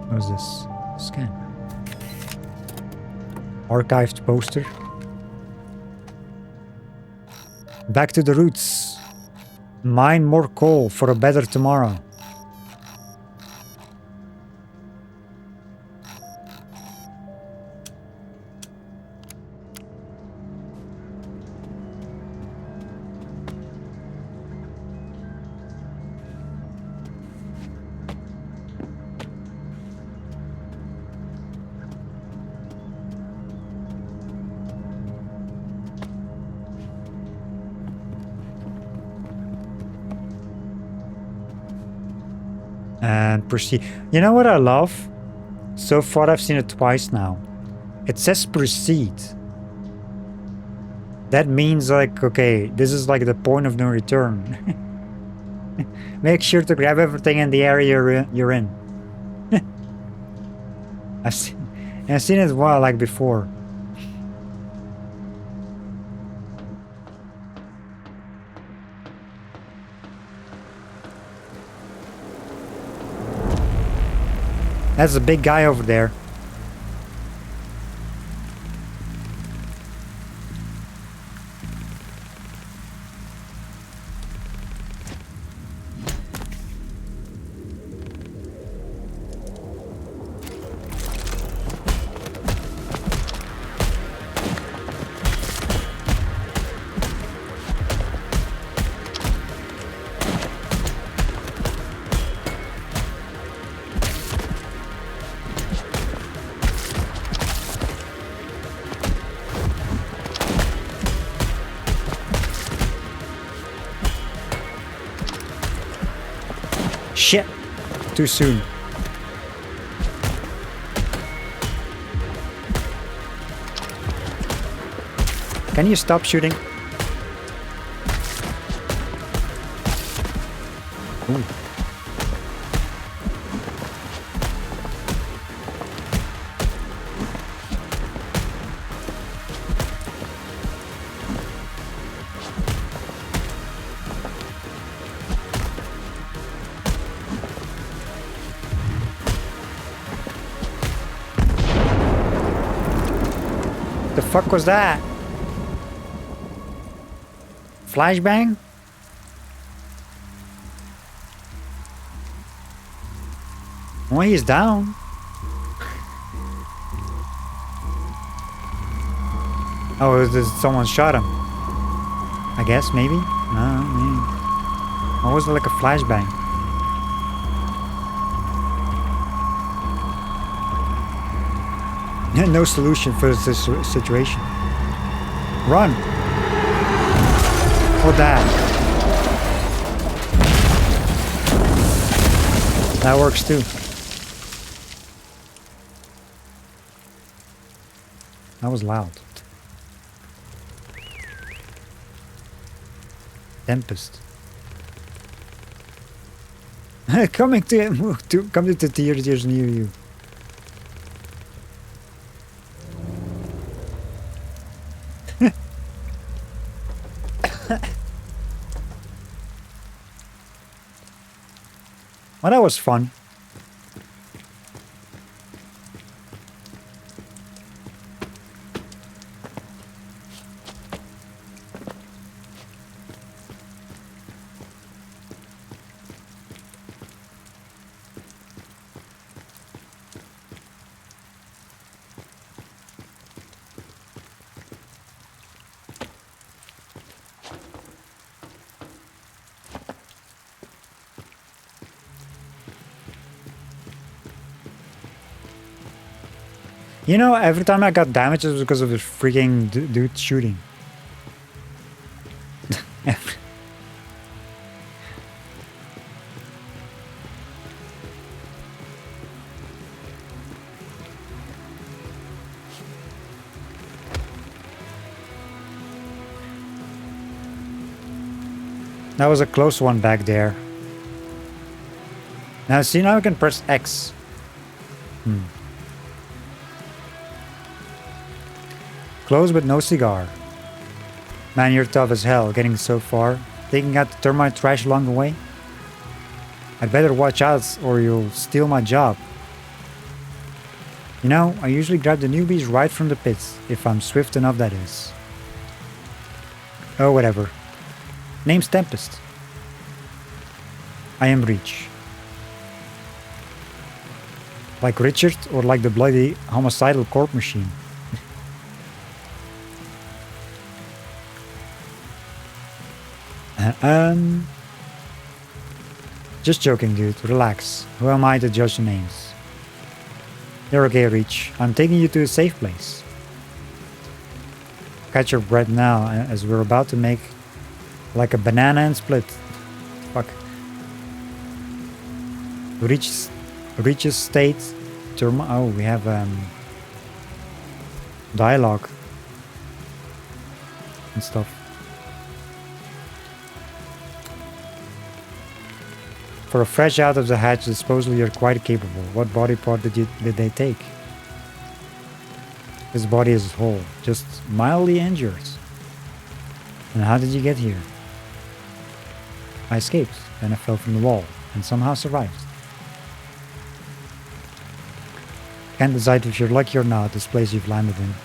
A: What is this? Scan. Archived poster. Back to the roots. Mine more coal for a better tomorrow. And proceed. You know what I love? So far I've seen it twice now. It says proceed. That means like, okay, this is like the point of no return. Make sure to grab everything in the area you're in. I've seen it like before. That's a big guy over there. Shit! Too soon. Can you stop shooting? Ooh. The fuck was that? Flashbang? Well, he's down. Oh, someone shot him. I guess, maybe? No, maybe. Or was it like a flashbang? No solution for this situation. Run! Or that. That works too. That was loud. Tempest. Coming to come to the tears near you. Well, that was fun. You know, every time I got damaged, it was because of the freaking dude shooting. That was a close one back there. Now, see, now I can press X. Close but no cigar. Man, you're tough as hell, getting so far. Taking out the termite trash along the way. I'd better watch out or you'll steal my job. You know, I usually grab the newbies right from the pits, if I'm swift enough, that is. Oh, whatever. Name's Tempest. I am R.E.A.H. Like Richard or like the bloody homicidal corp machine? Just joking, dude. Relax. Who am I to judge the names? You're okay, R.E.A.H. I'm taking you to a safe place. Catch your breath now, as we're about to make like a banana and split. Fuck. R.E.A.H.'s state. Oh, we have dialogue and stuff. For a fresh out of the hatch, supposedly you're quite capable. What body part did they take? His body is whole, just mildly injured. And how did you get here? I escaped, then I fell from the wall, and somehow survived. Can't decide if you're lucky or not, this place you've landed in.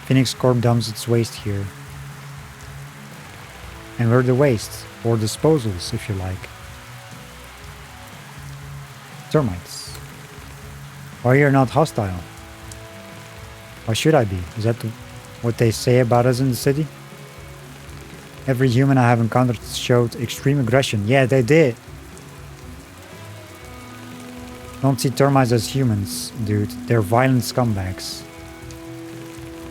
A: Phoenix Corp dumps its waste here. And we're the waste, or disposals if you like. Termites. Why you're not hostile? Why should I be? Is that what they say about us in the city? Every human I have encountered showed extreme aggression. Yeah, they did. Don't see termites as humans, dude. They're violent scumbags.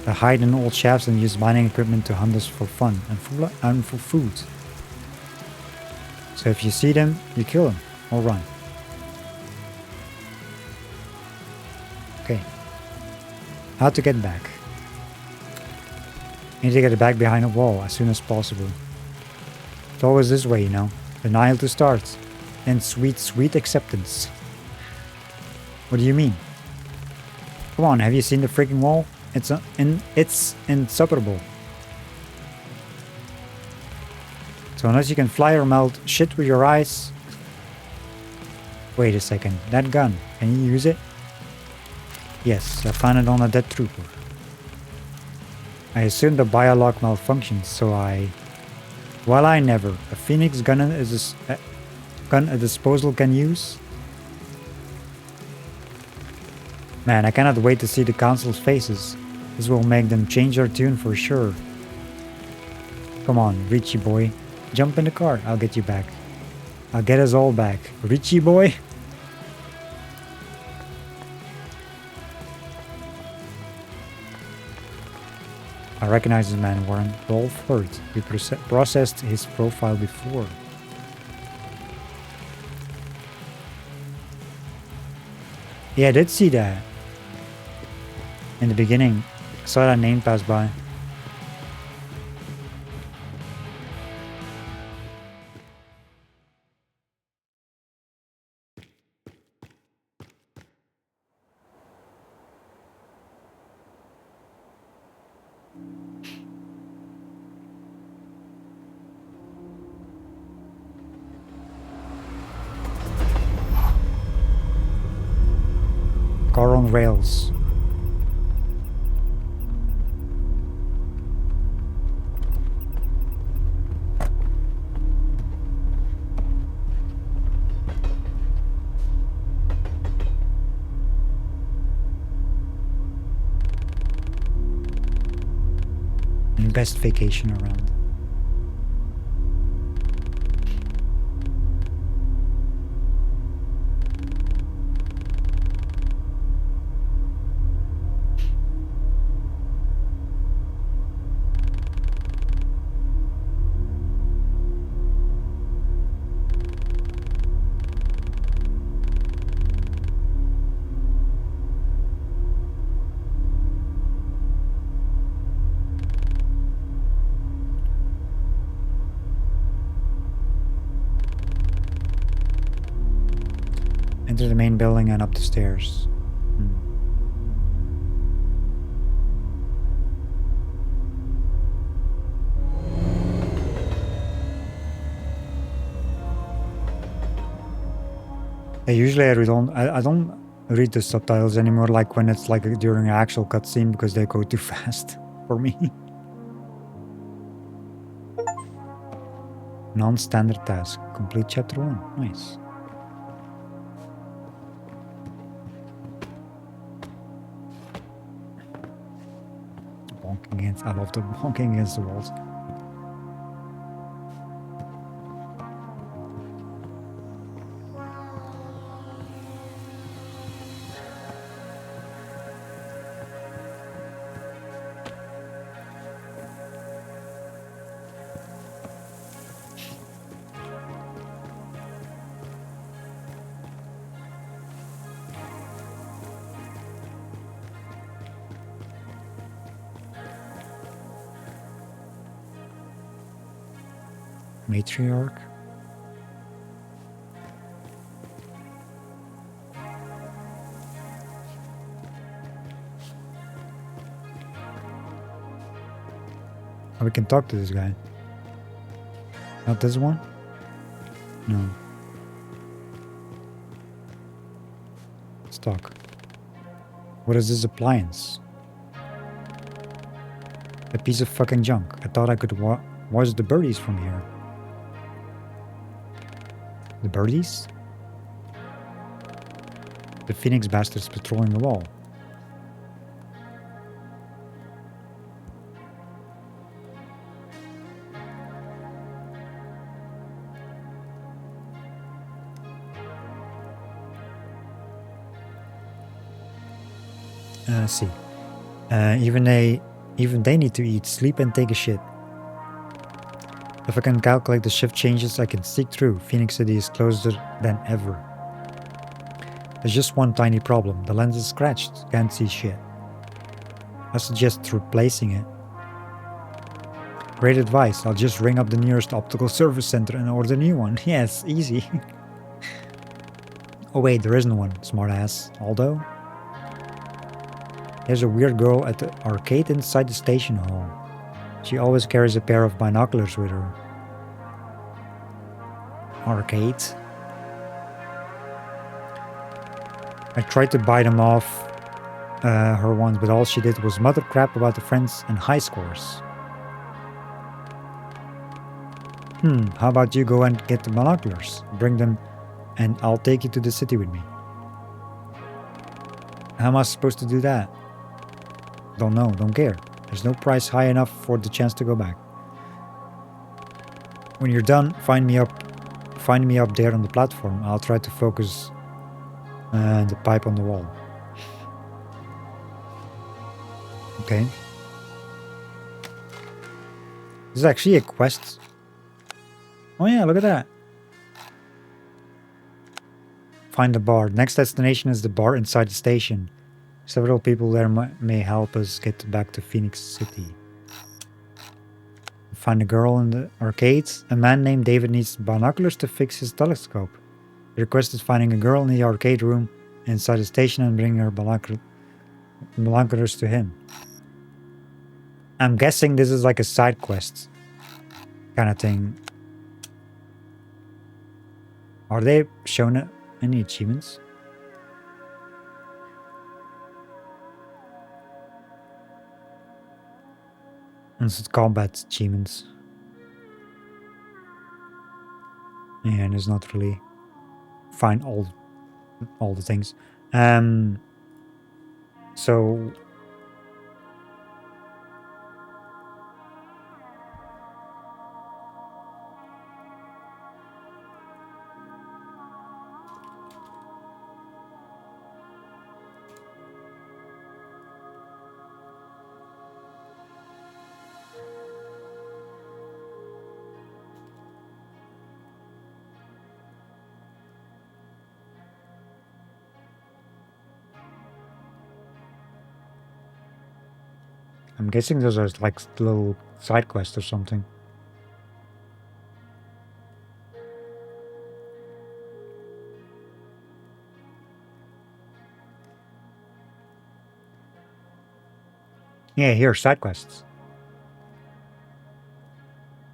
A: They hide in old shafts and use mining equipment to hunt us for fun and for food. So if you see them, you kill them or run. Okay. How to get back? Need to get back behind a wall as soon as possible. It's always this way, you know. Denial to start. And sweet, sweet acceptance. What do you mean? Come on, have you seen the freaking wall? It's insupportable. So unless you can fly or melt shit with your eyes... Wait a second, that gun, can you use it? Yes, I found it on a dead trooper. I assume the biolock malfunctions, so Well, I never. A Phoenix gun is a disposal can use? Man, I cannot wait to see the council's faces. This will make them change their tune for sure. Come on, R.E.A.H.y boy. Jump in the car, I'll get you back. I'll get us all back. R.E.A.H.y boy? I recognize this man, Warren. Rolf Hurt. We processed his profile before. Yeah, I did see that. In the beginning. I saw that name pass by. Car on rails. Best vacation around. Enter the main building and up the stairs. Usually I don't read the subtitles anymore, like when it's like during an actual cutscene, because they go too fast for me. Non-standard task. Complete chapter 1. Nice. Bonking against. I love the bonking against the walls. Matriarch. Oh, we can talk to this guy. Not this one? No. Let's talk. What is this appliance? A piece of fucking junk. I thought I could watch the birdies from here. The birdies? The Phoenix bastards patrolling the wall. Let's see. Even they need to eat, sleep, and take a shit. If I can calculate the shift changes, I can sneak through. Phoenix City is closer than ever. There's just one tiny problem. The lens is scratched. Can't see shit. I suggest replacing it. Great advice. I'll just ring up the nearest optical service center and order a new one. Yes, easy. Oh wait, there isn't one, smartass. Although, there's a weird girl at the arcade inside the station hall. She always carries a pair of binoculars with her. Arcade. I tried to buy them off her once, but all she did was mutter crap about the friends and high scores. How about you go and get the binoculars? Bring them and I'll take you to the city with me. How am I supposed to do that? Don't know, don't care. There's no price high enough for the chance to go back. When you're done, find me up there on the platform. I'll try to focus the pipe on the wall. Okay. This is actually a quest. Oh yeah, look at that. Find the bar. Next destination is the bar inside the station. Several people there may help us get back to Phoenix City. Find a girl in the arcade. A man named David needs binoculars to fix his telescope. The request is finding a girl in the arcade room inside the station and bringing her binoculars to him. I'm guessing this is like a side quest kind of thing. Are they shown any achievements? And some combat achievements. And it's not really find all the things. So I'm guessing those are like little side quests or something. Yeah, here, side quests.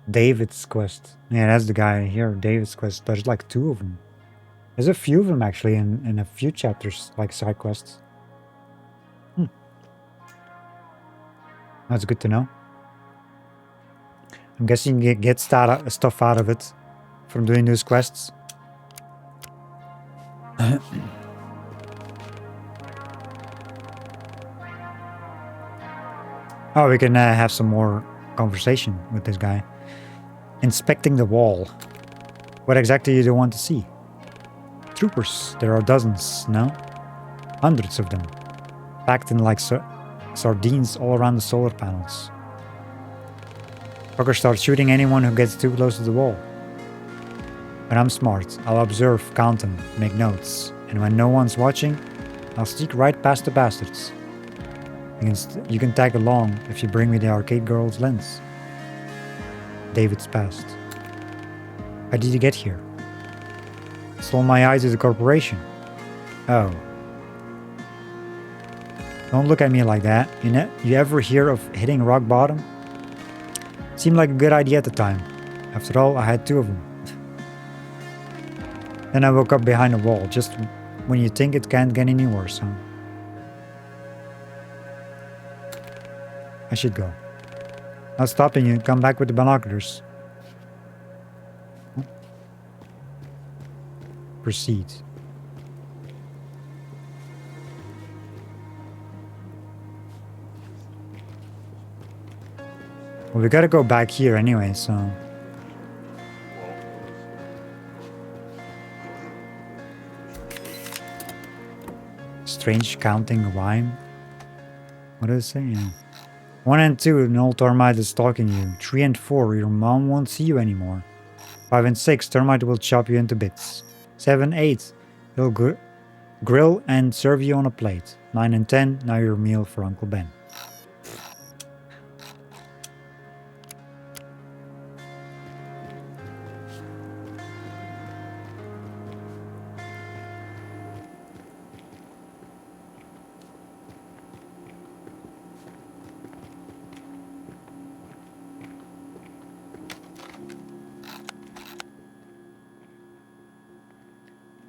A: David's quest. Yeah, that's the guy here, David's quest. There's like 2 of them. There's a few of them actually in a few chapters, like side quests. That's good to know. I'm guessing you get stuff out of it from doing those quests. Oh, we can have some more conversation with this guy. Inspecting the wall. What exactly do you want to see? Troopers. There are dozens, no? Hundreds of them. Packed in like sardines all around the solar panels. Fuckers start shooting anyone who gets too close to the wall. But I'm smart. I'll observe, count them, make notes. And when no one's watching, I'll sneak right past the bastards. You can tag along if you bring me the arcade girl's lens. David's past. How did you get here? Stole my eyes to the corporation. Oh. Don't look at me like that. You ever hear of hitting rock bottom? Seemed like a good idea at the time. After all, I had 2 of them. Then I woke up behind a wall, just when you think it can't get any worse, huh? I should go. Not stopping you, come back with the binoculars. Proceed. Well, we gotta go back here anyway, so... Strange counting rhyme? What does it say? Yeah. 1 and 2, an old termite is stalking you. 3 and 4, your mom won't see you anymore. 5 and 6, termite will chop you into bits. 7, 8, he'll grill and serve you on a plate. 9 and 10, now your meal for Uncle Ben.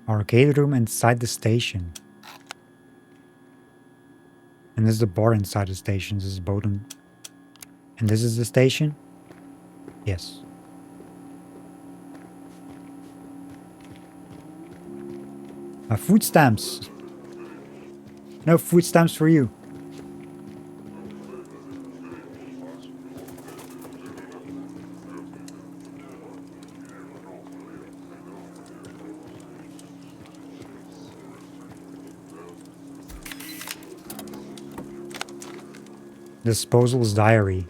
A: Arcade room inside the station. And this is the bar inside the station. This is Bowden. And this is the station? Yes. Food stamps. No food stamps for you. Disposal's diary.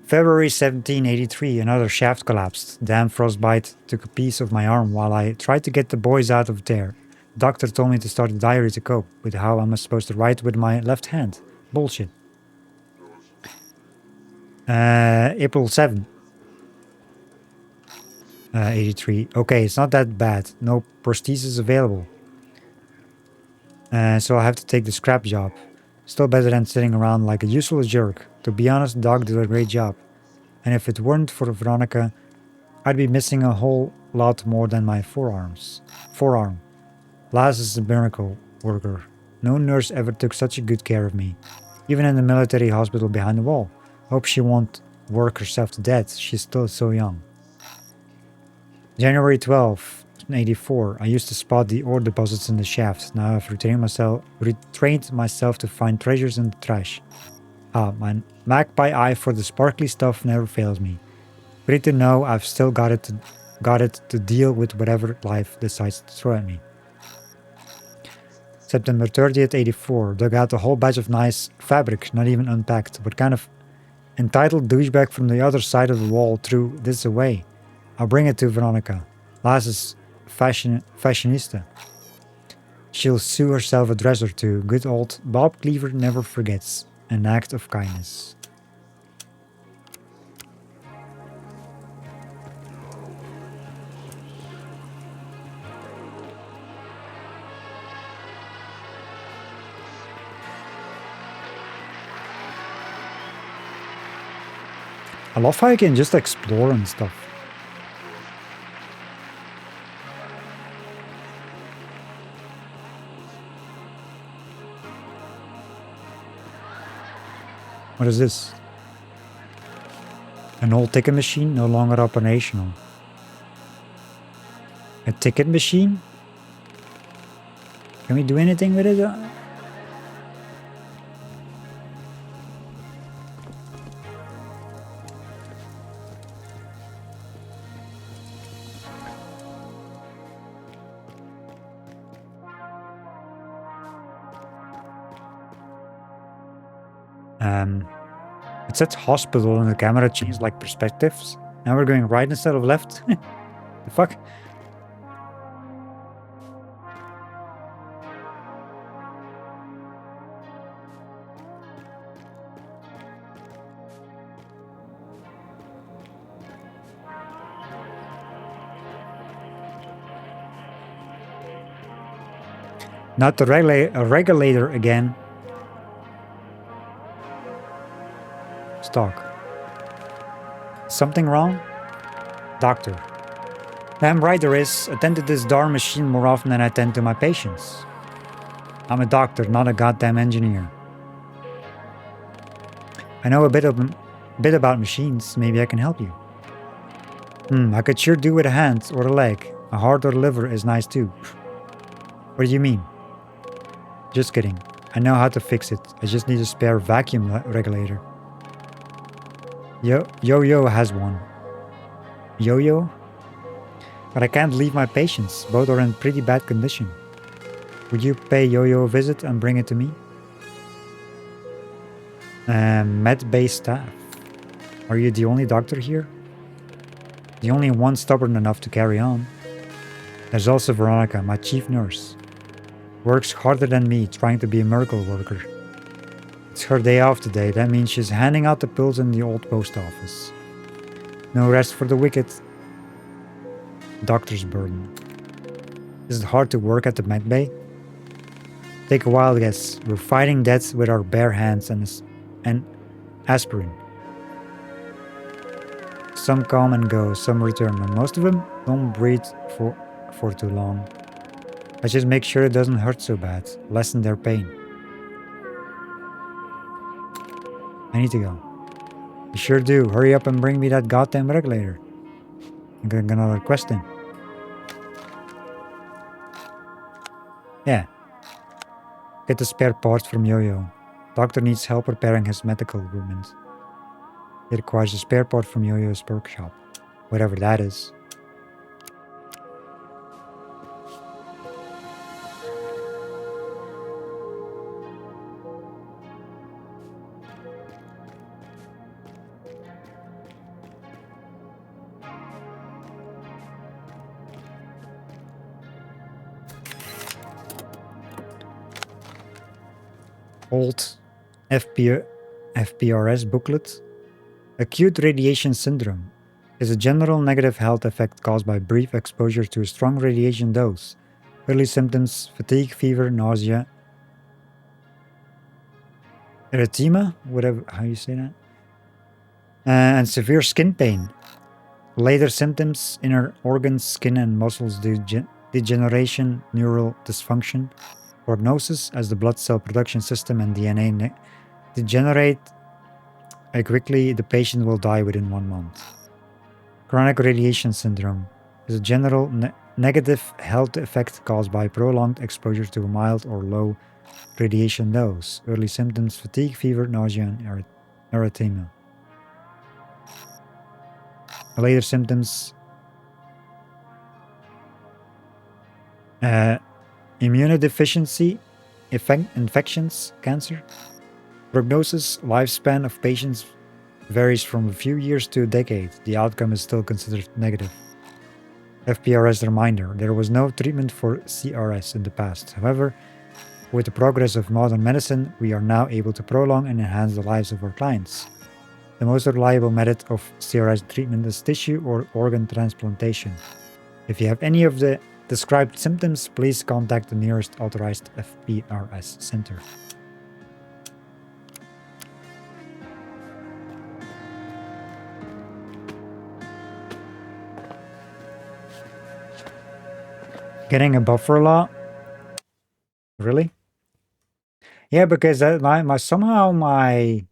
A: February 1783, another shaft collapsed. Damn frostbite took a piece of my arm while I tried to get the boys out of there. The doctor told me to start a diary to cope with how I'm supposed to write with my left hand. Bullshit. April 7. 83. Okay, it's not that bad. No prosthesis available. So I have to take the scrap job. Still better than sitting around like a useless jerk. To be honest, Doc did a great job. And if it weren't for Veronica, I'd be missing a whole lot more than my forearm. Laz is a miracle worker. No nurse ever took such a good care of me. Even in the military hospital behind the wall. Hope she won't work herself to death. She's still so young. January 12th, 84. I used to spot the ore deposits in the shafts. Now I've retrained myself to find treasures in the trash. Ah, my magpie eye for the sparkly stuff never fails me. Great to know I've still got it to deal with whatever life decides to throw at me. September 30th, 84. Dug out a whole batch of nice fabric, not even unpacked. What kind of entitled douchebag from the other side of the wall threw this away? I'll bring it to Veronica. Lass is fashionista. She'll sew herself a dress or two. Good old Bob Cleaver never forgets an act of kindness. I love how you can just explore and stuff. What is this? An old ticket machine, no longer operational. A ticket machine? Can we do anything with it? It said hospital and the camera changed like perspectives. Now we're going right instead of left. The fuck? Not the regulator again. Stock. Something wrong? Doctor. Damn right there is. Attend to this darn machine more often than I attend to my patients. I'm a doctor, not a goddamn engineer. I know a bit about machines. Maybe I can help you. I could sure do with a hand or a leg. A heart or a liver is nice too. What do you mean? Just kidding. I know how to fix it. I just need a spare vacuum regulator. Yo-Yo has one. Yo-Yo? But I can't leave my patients. Both are in pretty bad condition. Would you pay Yo-Yo a visit and bring it to me? Med-Bay staff. Are you the only doctor here? The only one stubborn enough to carry on. There's also Veronica, my chief nurse. Works harder than me, trying to be a miracle worker. It's her day off today. That means she's handing out the pills in the old post office. No rest for the wicked. Doctor's burden. Is it hard to work at the med bay? Take a wild guess. We're fighting death with our bare hands and aspirin. Some come and go, some return, and most of them don't breathe for too long. Let's just make sure it doesn't hurt so bad. Lessen their pain. I need to go. You sure do. Hurry up and bring me that goddamn regulator. I got another question. Yeah. Get the spare parts from Yo-Yo. Doctor needs help repairing his medical equipment. It requires a spare part from Yo-Yo's workshop. Whatever that is. Old FPRS booklet. Acute radiation syndrome is a general negative health effect caused by brief exposure to a strong radiation dose. Early symptoms: fatigue, fever, nausea, erythema, whatever, how you say that, and severe skin pain. Later symptoms: inner organs, skin and muscles degeneration, neural dysfunction. Prognosis: as the blood cell production system and DNA degenerate, quickly the patient will die within 1 month. Chronic radiation syndrome is a general negative health effect caused by prolonged exposure to a mild or low radiation dose. Early symptoms: fatigue, fever, nausea, and erythema. Later symptoms: immunodeficiency, infections, cancer. Prognosis: lifespan of patients varies from a few years to a decade. The outcome is still considered negative. FPRS reminder: there was no treatment for CRS in the past. However, with the progress of modern medicine, we are now able to prolong and enhance the lives of our clients. The most reliable method of CRS treatment is tissue or organ transplantation. If you have any of the described symptoms, please contact the nearest authorized FPRS center. Getting a buffer law? Really? Yeah, because somehow my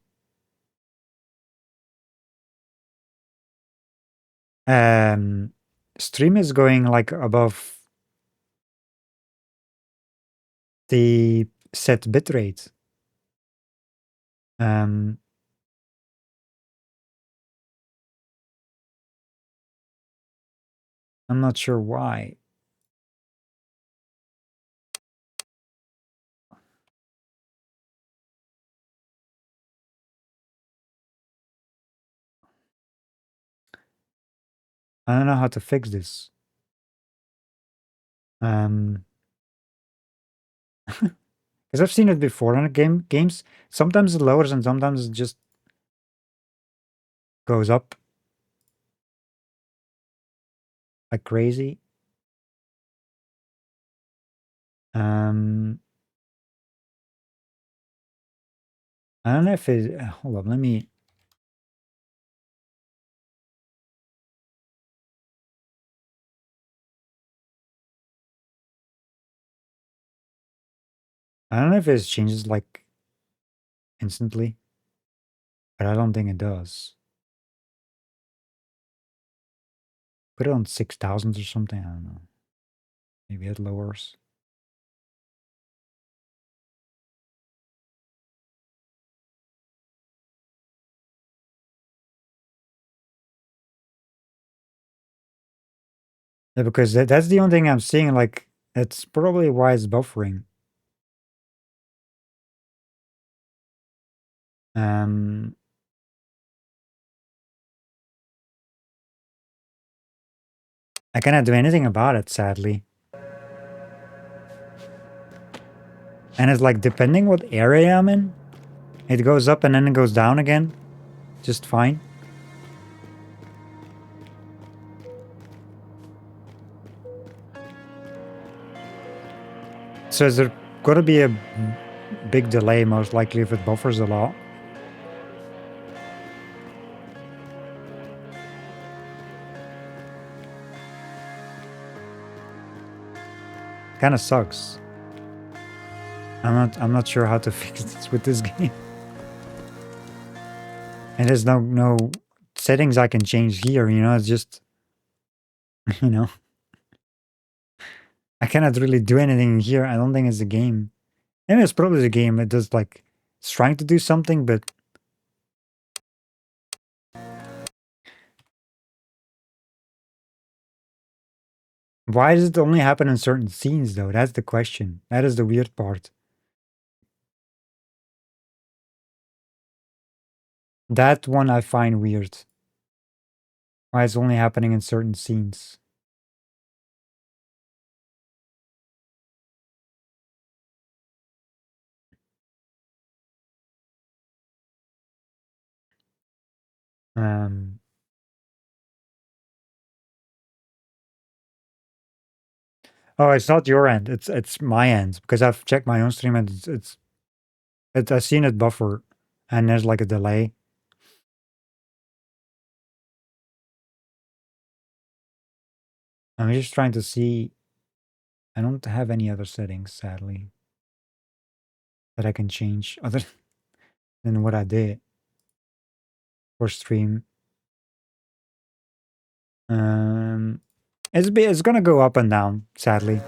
A: stream is going like above the set bitrate. I'm not sure why. I don't know how to fix this. Because I've seen it before in games. Sometimes it lowers and sometimes it just goes up like crazy. I don't know if it. Hold up, let me. I don't know if it changes like instantly, but I don't think it does. Put it on 6,000 or something. I don't know. Maybe it lowers. Yeah, because that's the only thing I'm seeing. Like, it's probably why it's buffering. Um, I cannot do anything about it, sadly. And it's like, depending what area I'm in, it goes up and then it goes down again. Just fine. So is there got to be a big delay, most likely, if it buffers a lot? Kind of sucks. I'm not sure how to fix this with this game. And there's no settings I can change here, you know, it's just you know. I cannot really do anything here. I don't think it's a game. Maybe it's probably the game. It does like it's trying to do something, but why does it only happen in certain scenes though? That's the question. That is the weird part. That one I find weird. Why it's only happening in certain scenes. Um Oh, it's not your end. It's my end because I've checked my own stream and I've seen it buffer and there's like a delay. I'm just trying to see. I don't have any other settings, sadly, that I can change other than what I did. for stream. It's gonna go up and down, sadly.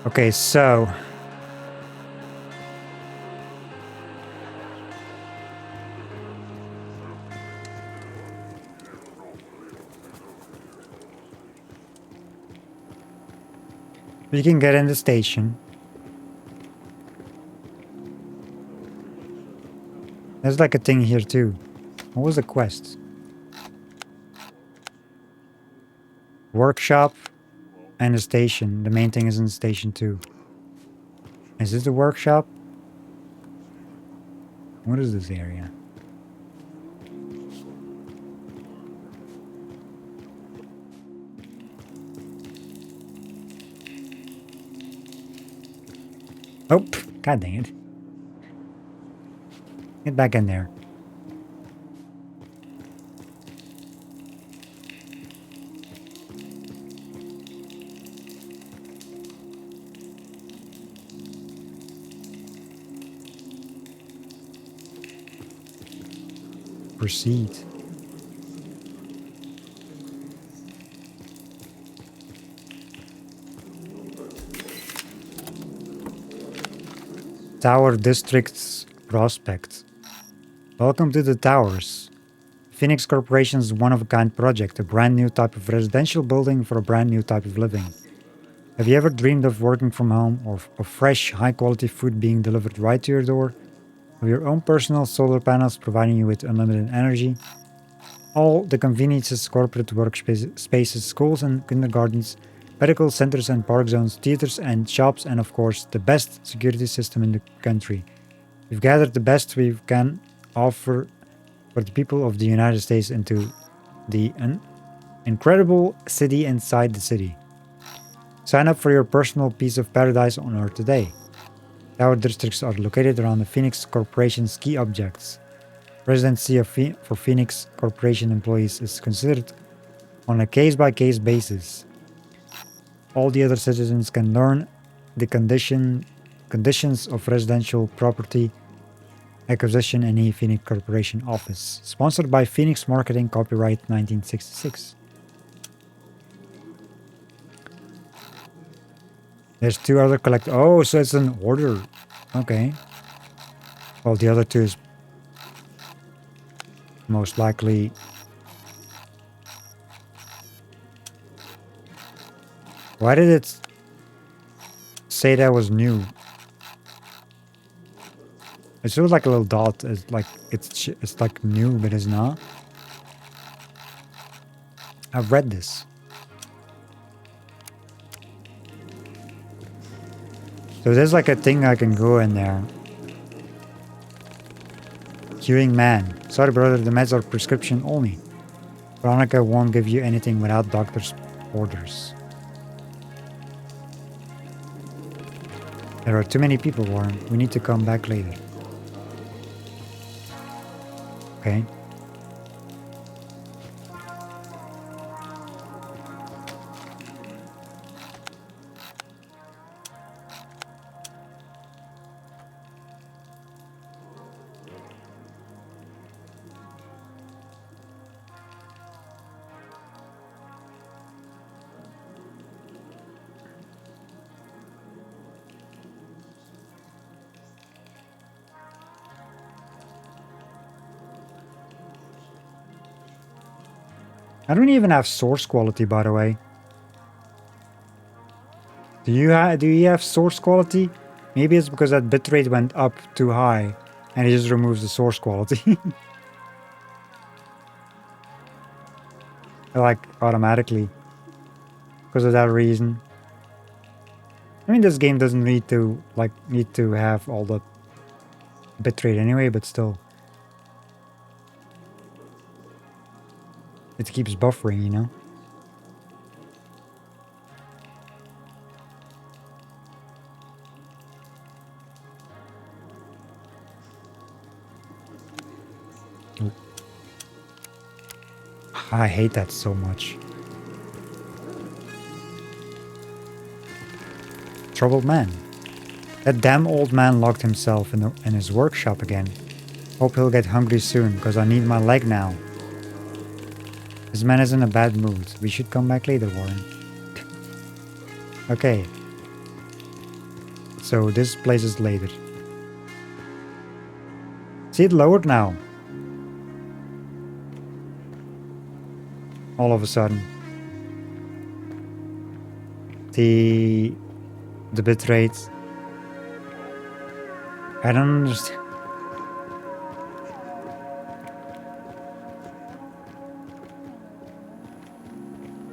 A: Okay, so we can get in the station. There's like a thing here too. What was the quest? Workshop and the station. The main thing is in the station too. Is this the workshop? What is this area? Oh, god dang it. Get back in there. Proceed. Tower District's Prospect. Welcome to the Towers. Phoenix Corporation's one-of-a-kind project, a brand new type of residential building for a brand new type of living. Have you ever dreamed of working from home or of fresh, high-quality food being delivered right to your door? Of your own personal solar panels providing you with unlimited energy? All the conveniences, corporate workspaces, schools and kindergartens, medical centers and park zones, theaters and shops, and of course, the best security system in the country. We've gathered the best we can offer for the people of the United States into the incredible city inside the city. Sign up for your personal piece of paradise on Earth today. Tower districts are located around the Phoenix Corporation's key objects. Residency for Phoenix Corporation employees is considered on a case-by-case basis. All the other citizens can learn the conditions of residential property acquisition in a Phoenix Corporation office. Sponsored by Phoenix Marketing, copyright 1966. There's two other oh, so it's an order. Okay. Well, the other two is most likely... Why did it say that was new? It feels like a little dot. It's like it's like new, but it's not. I've read this. So there's like a thing I can go in there. Queuing man. Sorry brother, the meds are prescription only. Veronica won't give you anything without doctor's orders. There are too many people, Warren. We need to come back later. Okay. I don't even have source quality, by the way. Do you have source quality? Maybe it's because that bitrate went up too high and it just removes the source quality. Like automatically. Because of that reason. I mean, this game doesn't need to have all the bitrate anyway, but still. It keeps buffering, you know? Oh. I hate that so much. Troubled man. That damn old man locked himself in his workshop again. Hope he'll get hungry soon, because I need my leg now. This man is in a bad mood. We should come back later, Warren. Okay. So this place is later. See it lowered now. All of a sudden. The bitrate. I don't understand.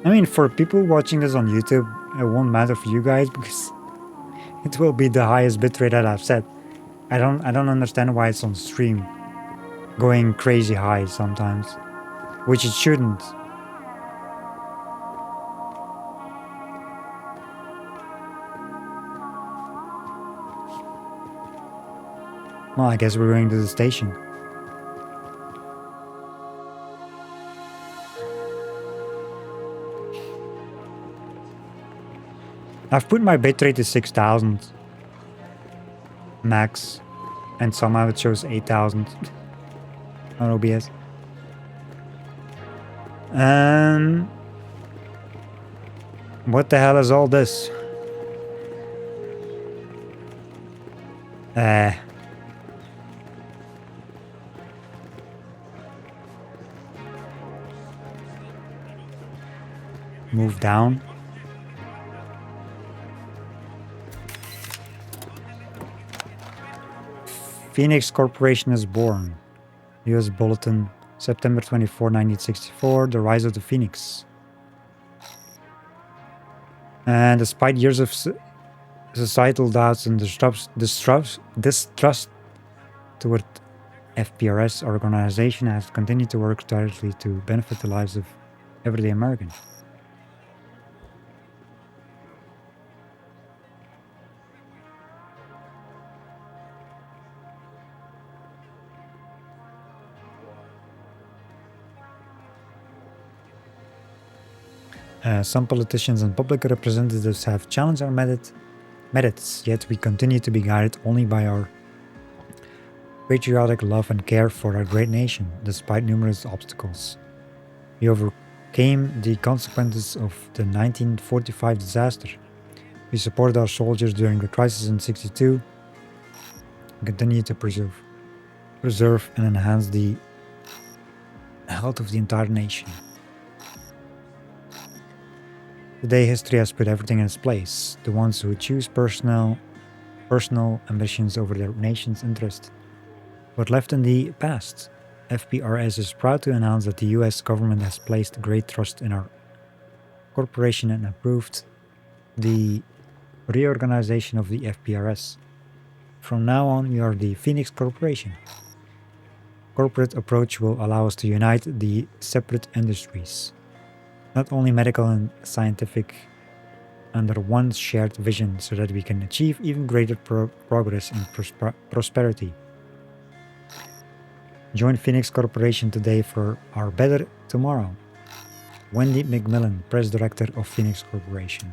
A: I mean, for people watching this on YouTube, it won't matter for you guys because it will be the highest bitrate that I've set. I don't understand why it's on stream going crazy high sometimes, which it shouldn't. Well, I guess we're going to the station. I've put my bitrate to 6000 max, and somehow it shows 8000 on OBS. What the hell is all this? Move down. Phoenix Corporation is born. U.S. Bulletin, September 24, 1964, The Rise of the Phoenix. And despite years of societal doubts and distrust toward FPRS, our organization has continued to work tirelessly to benefit the lives of everyday Americans. Some politicians and public representatives have challenged our methods, yet we continue to be guided only by our patriotic love and care for our great nation, despite numerous obstacles. We overcame the consequences of the 1945 disaster. We supported our soldiers during the crisis in '62 and continue to preserve and enhance the health of the entire nation. Today, history has put everything in its place. The ones who choose personal ambitions over their nation's interest. But left in the past, FPRS is proud to announce that the US government has placed great trust in our corporation and approved the reorganization of the FPRS. From now on, we are the Phoenix Corporation. Corporate approach will allow us to unite the separate industries. Not only medical and scientific, under one shared vision so that we can achieve even greater progress and prosperity. Join Phoenix Corporation today for our better tomorrow. Wendy McMillan, Press Director of Phoenix Corporation.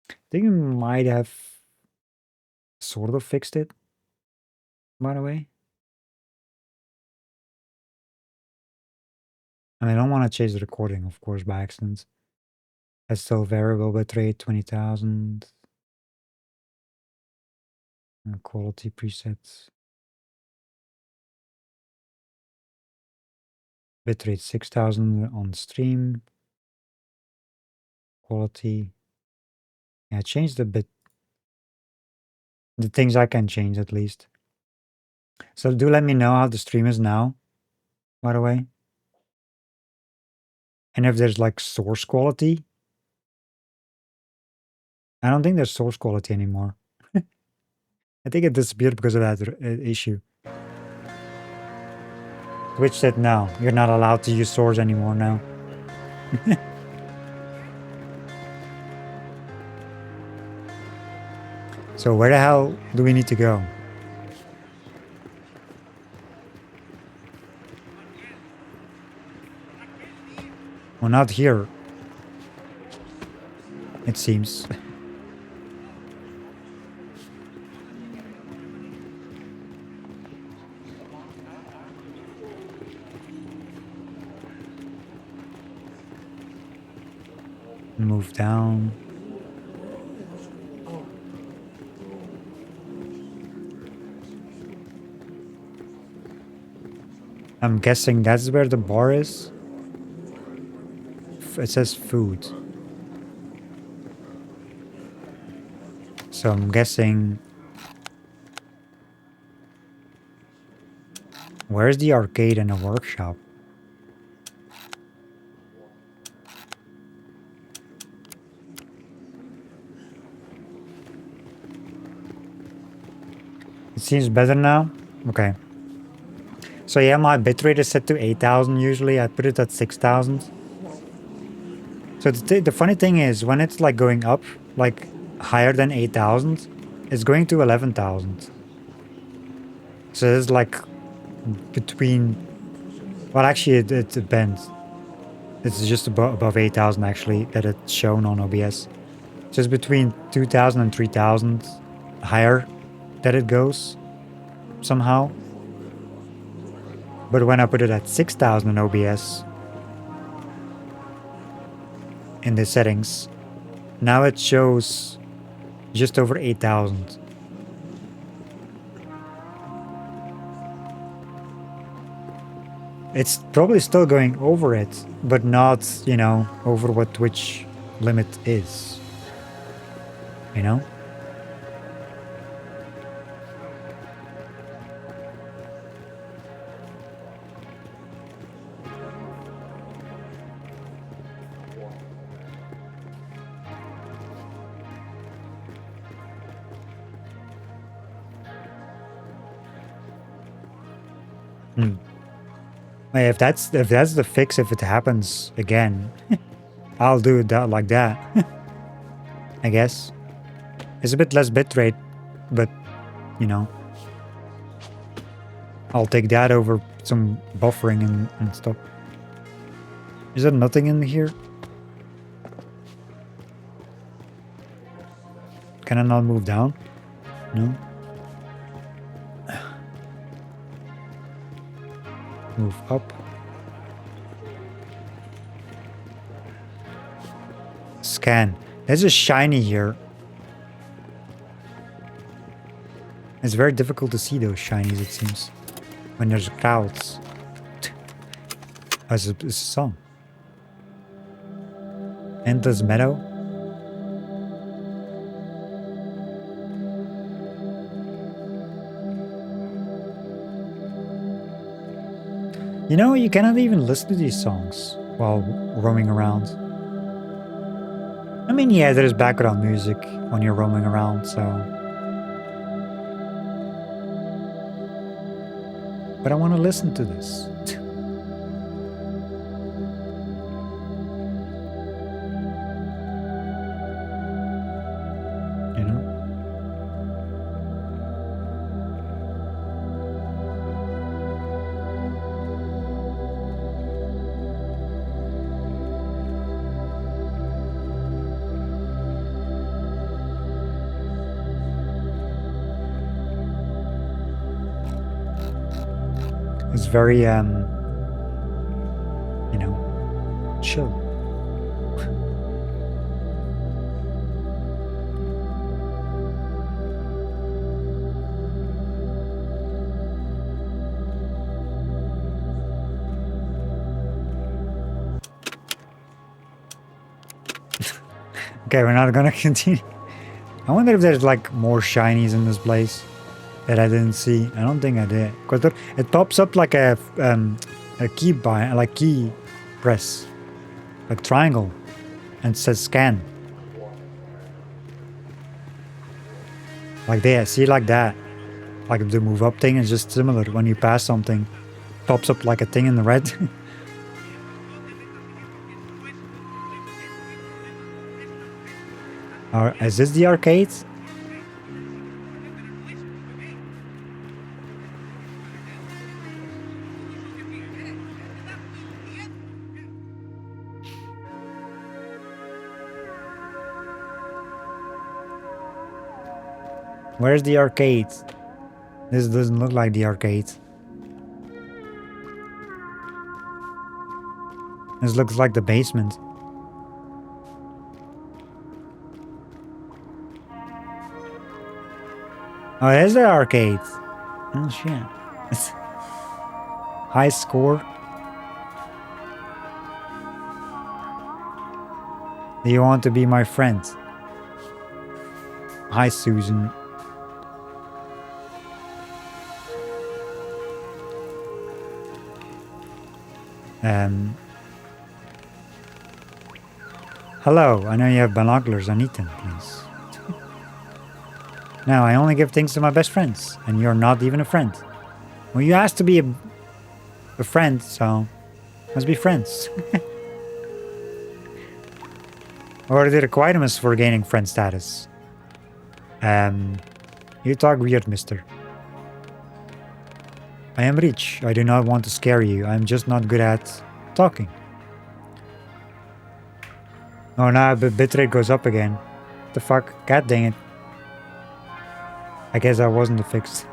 A: I think we might have sort of fixed it, by the way. And I don't want to change the recording, of course, by accident. That's still variable bitrate, 20,000. Quality presets. Bitrate 6000 on stream. Quality. Yeah, change the bit. The things I can change at least. So do let me know how the stream is now, by the way. And if there's like source quality. I don't think there's source quality anymore. I think it disappeared because of that issue. Twitch said no, you're not allowed to use source anymore now. So where the hell do we need to go? Well, not here. it seems. Move down. I'm guessing that's where the bar is. It says food. So I'm guessing... Where's the arcade and the workshop? It seems better now? Okay. So yeah, my bitrate is set to 8,000 usually. I put it at 6,000. So the funny thing is, when it's like going up, like higher than 8,000, it's going to 11,000. So it's like between... Well, actually, it depends. It's just above 8,000 actually that it's shown on OBS. Just between 2,000 and 3,000 higher that it goes somehow. But when I put it at 6,000 in OBS in the settings, now it shows just over 8,000. It's probably still going over it, but not, you know, over what Twitch limit is. You know? If that's the fix, if it happens again, I'll do it like that. I guess. It's a bit less bitrate, but you know, I'll take that over some buffering and stuff. Is there nothing in here? Can I not move down? No. Move up. Scan. There's a shiny here. It's very difficult to see those shinies, it seems, when there's clouds. Oh, it's a song. Endless Meadow. You know, you cannot even listen to these songs while roaming around. I mean, yeah, there's background music when you're roaming around, so... But I want to listen to this. You know? It's very, you know, chill. Okay, we're not gonna continue. I wonder if there's like more shinies in this place that I didn't see. I don't think I did, because it pops up like a key key press, like triangle, and it says scan. Like there, see, like that. Like the move up thing is just similar. When you pass something, it pops up like a thing in the red. Or is this the arcade? Where's the arcade? This doesn't look like the arcade. This looks like the basement. Oh, there's the arcade. Oh, shit. High score. Do you want to be my friend? Hi, Susan. Hello, I know you have binoculars. I need them, please. Now, I only give things to my best friends, and you're not even a friend. Well, you asked to be a friend, so must be friends. What are the requirements for gaining friend status? You talk weird, mister. I am rich. I do not want to scare you. I am just not good at talking. Oh, now the bitrate goes up again. What the fuck? God dang it. I guess that wasn't the fix.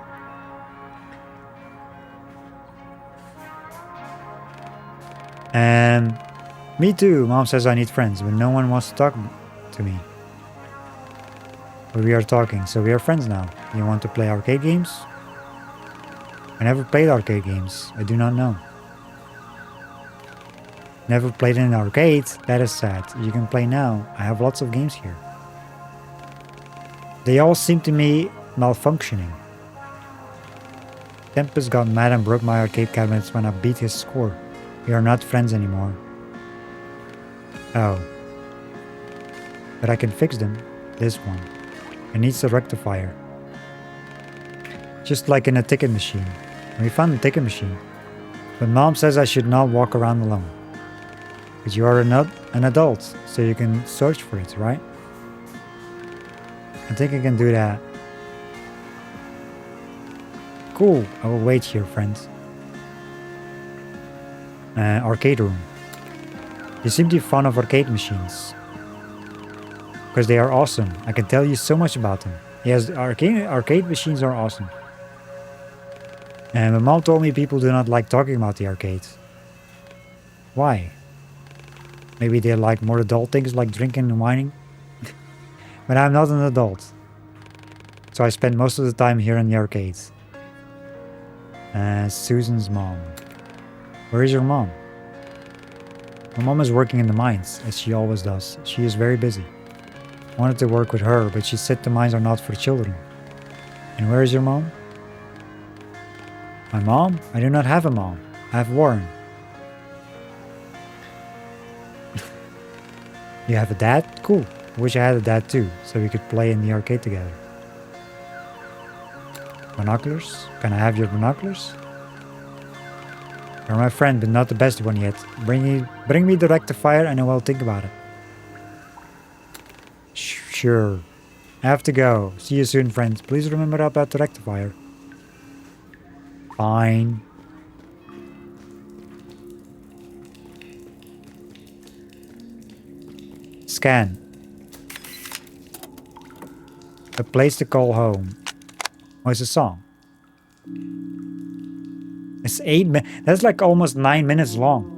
A: Me too. Mom says I need friends, but no one wants to talk to me. But we are talking, so we are friends now. You want to play arcade games? I never played arcade games. I do not know. Never played in an arcade? That is sad. You can play now. I have lots of games here. They all seem to me malfunctioning. Tempest got mad and broke my arcade cabinets when I beat his score. We are not friends anymore. Oh. But I can fix them. This one. It needs a rectifier. Just like in a ticket machine. We found a ticket machine. But Mom says I should not walk around alone. But you are an adult, so you can search for it, right? I think I can do that. Cool. I will wait here, friends. Arcade room. You seem to be fond of arcade machines. Because they are awesome. I can tell you so much about them. Yes, arcade machines are awesome. And my mom told me people do not like talking about the arcades. Why? Maybe they like more adult things like drinking and whining. But I'm not an adult. So I spend most of the time here in the arcades. Susan's mom. Where is your mom? My mom is working in the mines, as she always does. She is very busy. I wanted to work with her, but she said the mines are not for children. And where is your mom? My mom? I do not have a mom. I have Warren. You have a dad? Cool. I wish I had a dad too, so we could play in the arcade together. Binoculars? Can I have your binoculars? You're my friend, but not the best one yet. Bring me the rectifier and I will think about it. Sure. I have to go. See you soon, friends. Please remember about the rectifier. Fine. Scan. A place to call home. Oh, it's a song. It's 8 minutes. That's like almost 9 minutes long.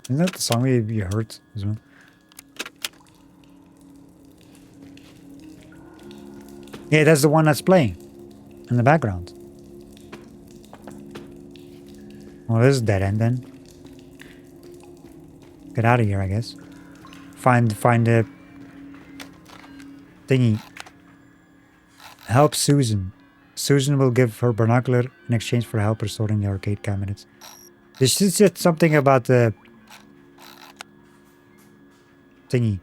A: Isn't that the song we heard as well? Yeah, that's the one that's playing in the background. Well, this is dead end then. Get out of here, I guess. Find the thingy. Help Susan. Susan will give her binocular in exchange for help restoring the arcade cabinets. This said something about the thingy.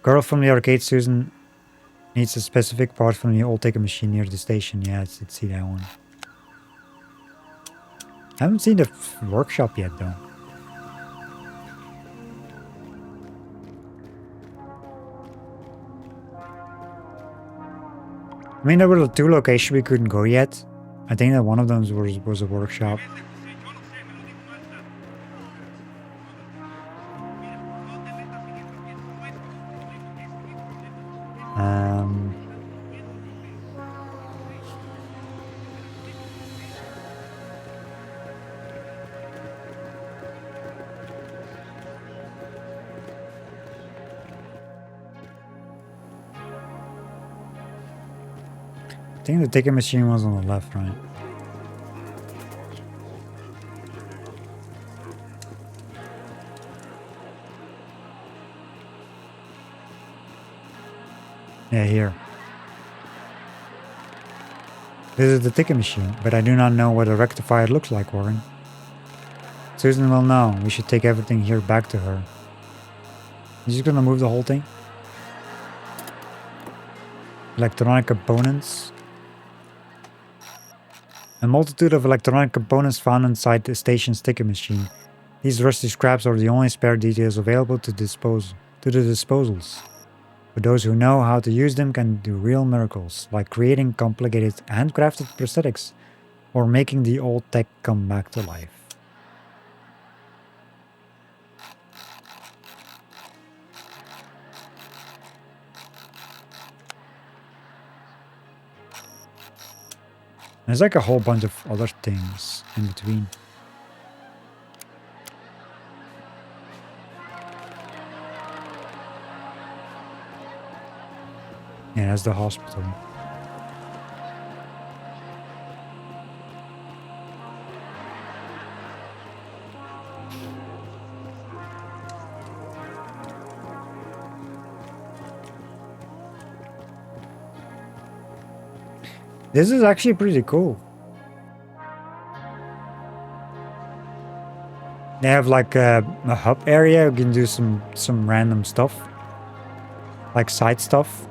A: Girl from the arcade, Susan needs a specific part from the old ticket machine near the station. Yeah, I did see that one. I haven't seen the workshop yet, though. I mean, there were 2 locations we couldn't go yet. I think that one of them was a workshop. I think the ticket machine was on the left, right? Yeah, here. This is the ticket machine, but I do not know what a rectifier looks like, Warren. Susan will know. We should take everything here back to her. You're just gonna move the whole thing? Electronic components. A multitude of electronic components found inside the station's ticket machine. These rusty scraps are the only spare details available to the disposals. But those who know how to use them can do real miracles, like creating complicated handcrafted prosthetics or making the old tech come back to life. There's like a whole bunch of other things in between. Yeah, that's the hospital. This is actually pretty cool. They have like a hub area. You can do some random stuff, like side stuff.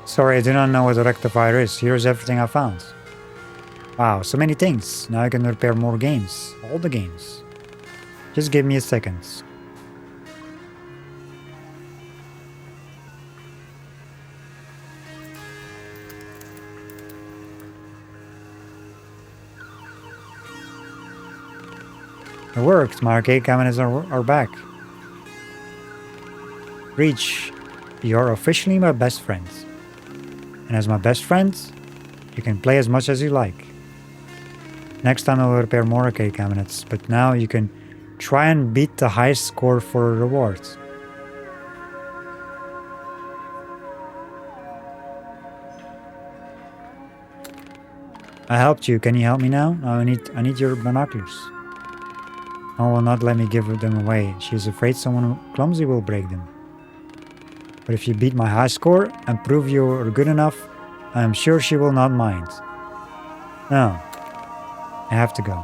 A: Sorry, I do not know what a rectifier is. Here's everything I found. Wow, so many things. Now I can repair more games. All the games. Just give me a second. It worked. My arcade cabinets are back. R.E.A.H, you're officially my best friend. And as my best friend, you can play as much as you like. Next time I will repair more arcade cabinets, but now you can try and beat the highest score for a reward. I helped you. Can you help me now? Now I need your binoculars. Mom will not let me give them away. She is afraid someone clumsy will break them. But if you beat my high score and prove you are good enough, I am sure she will not mind. No, I have to go.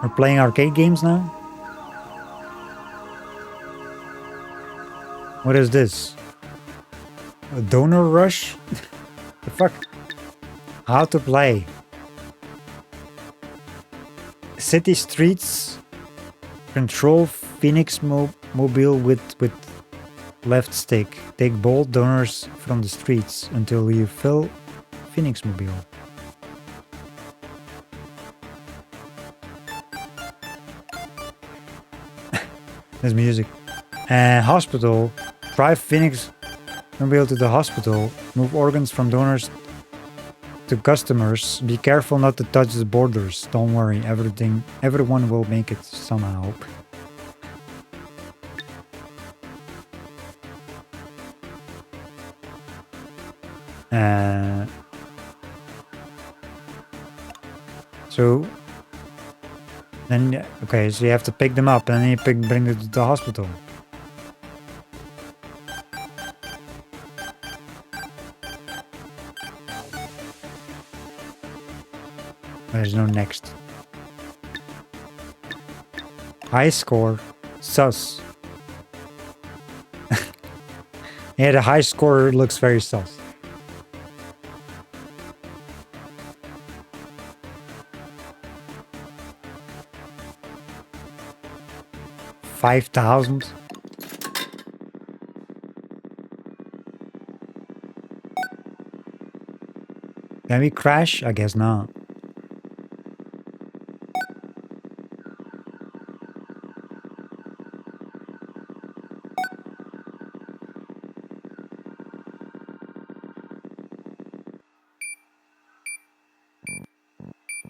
A: We're playing arcade games now? What is this? A donor rush? The fuck? How to play? City streets. Control Phoenix mobile with left stick. Take bold donors from the streets until you fill Phoenix mobile. There's music. Hospital. Drive Phoenix mobile to the hospital. Move organs from donors to customers. Be careful not to touch the borders. Don't worry, everyone will make it somehow. So Then, okay, so you have to pick them up and then you bring them to the hospital. There's no next. High score. Sus. Yeah, the high score looks very sus. $5,000. Can we crash? I guess not.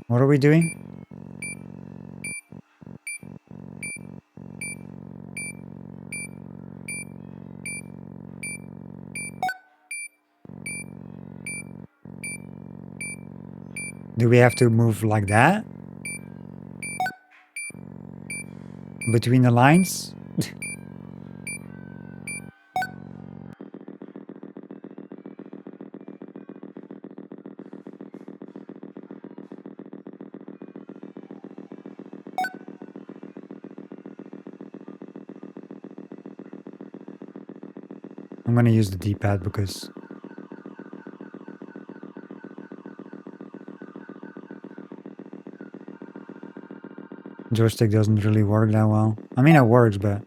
A: What are we doing? Do we have to move like that? Between the lines? I'm gonna use the D-pad because joystick doesn't really work that well. I mean, it works, but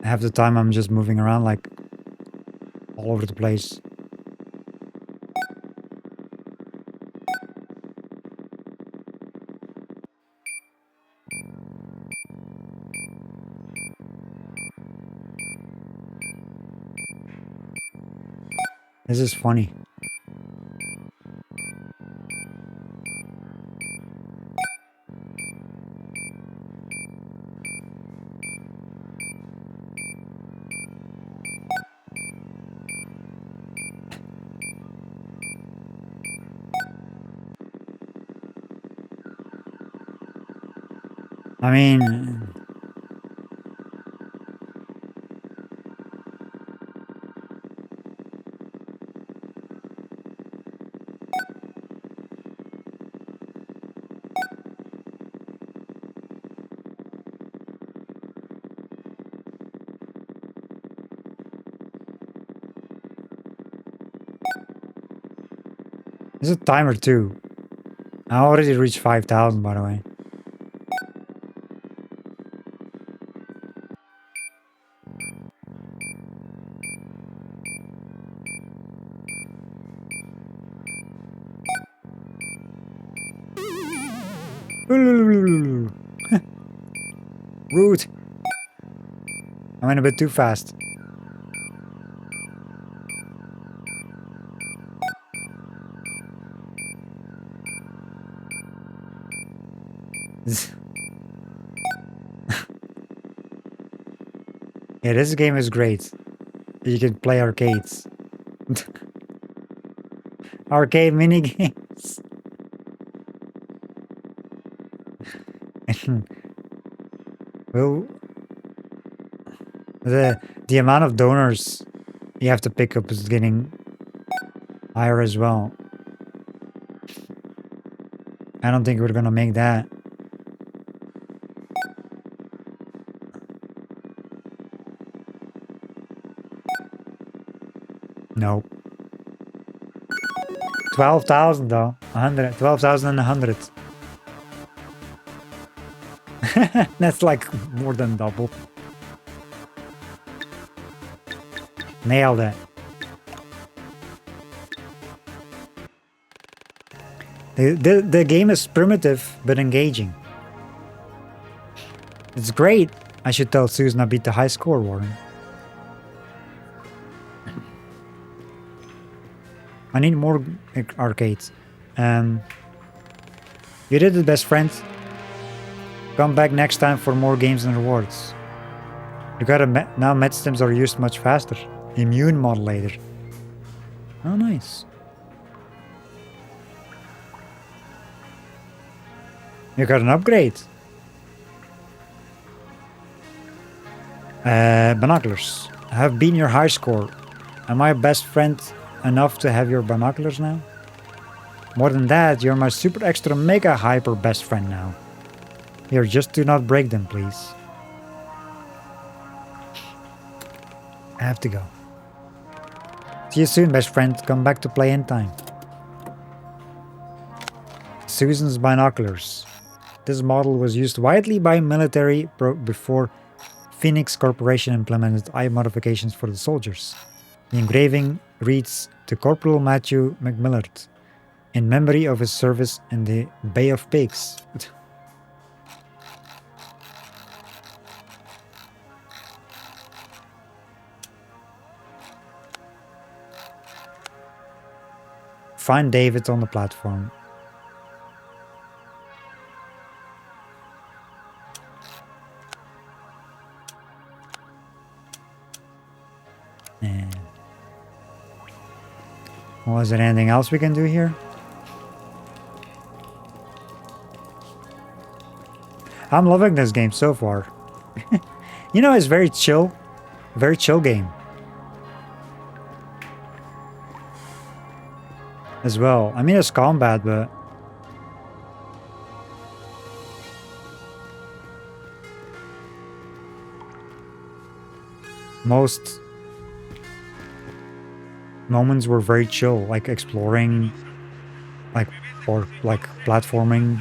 A: half the time I'm just moving around like all over the place. This is funny. I mean, there's a timer too. I already reached 5,000, by the way. Rude. I went a bit too fast. Yeah, this game is great. You can play arcades. Arcade mini games. Well, the amount of donors you have to pick up is getting higher as well. I don't think we're gonna make that. Nope. 12,000 though. 100. 12,100. That's like more than double. Nailed it. The game is primitive but engaging. It's great. I should tell Susan I beat the high score, Warren. I need more arcades. You did it, best friend. Come back next time for more games and rewards. You gotta now medstems are used much faster. Immune modulator. Oh, nice. You got an upgrade. Binoculars. Have been your high score. Am I best friend enough to have your binoculars now? More than that, you're my super extra mega hyper best friend now. Here, just do not break them, please. I have to go. See you soon, best friend. Come back to play in time. Susan's binoculars. This model was used widely by military before Phoenix Corporation implemented eye modifications for the soldiers. The engraving reads to Corporal Matthew McMillard, in memory of his service in the Bay of Pigs. Find David on the platform. Well, is there anything else we can do here? I'm loving this game so far. You know, it's very chill game. As well. I mean, it's combat, but most moments were very chill, like exploring, or platforming.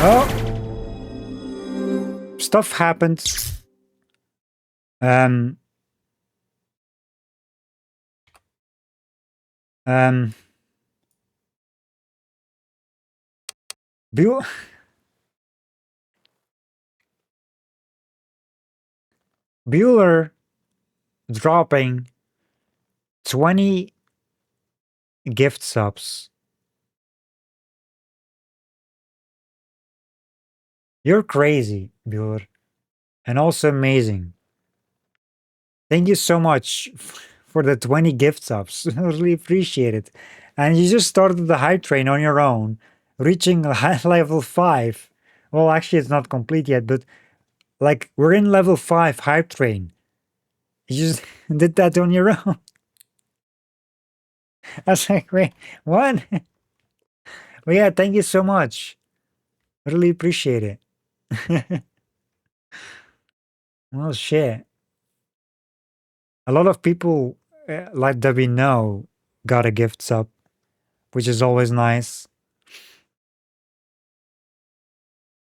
A: Oh, stuff happened. Bueller dropping 20 gift subs. You're crazy, Bueller. And also amazing. Thank you so much for the 20 gift subs. I really appreciate it. And you just started the hype train on your own, reaching level 5. Well, actually, it's not complete yet, but like we're in level 5 hype train. You just did that on your own. I was like, wait, what? Well, yeah, thank you so much. I really appreciate it. Well, shit. A lot of people like that we know got a gift sub, which is always nice.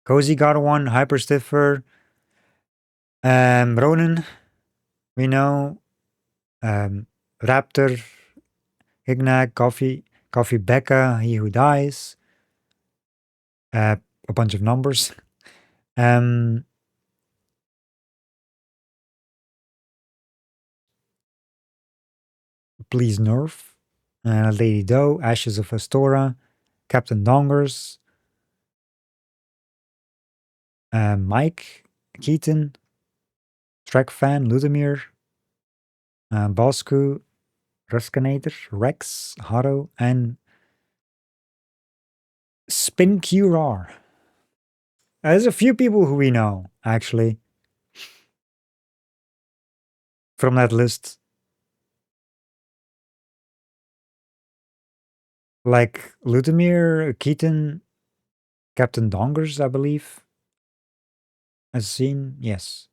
A: Cozy got one, Hyper Stiffer, Ronan, we know, Raptor, Ignag, Coffee Becca, He Who Dies, a bunch of numbers. Please Nerf, Lady Doe, Ashes of Astora, Captain Dongers, Mike, Keaton, Trek Fan, Ludimir, Bosku, Ruskinator, Rex, Haro, and SpinQR. There's a few people who we know, actually, from that list. Like Ludimir, Keaton, Captain Dongers, I believe. As seen, yes.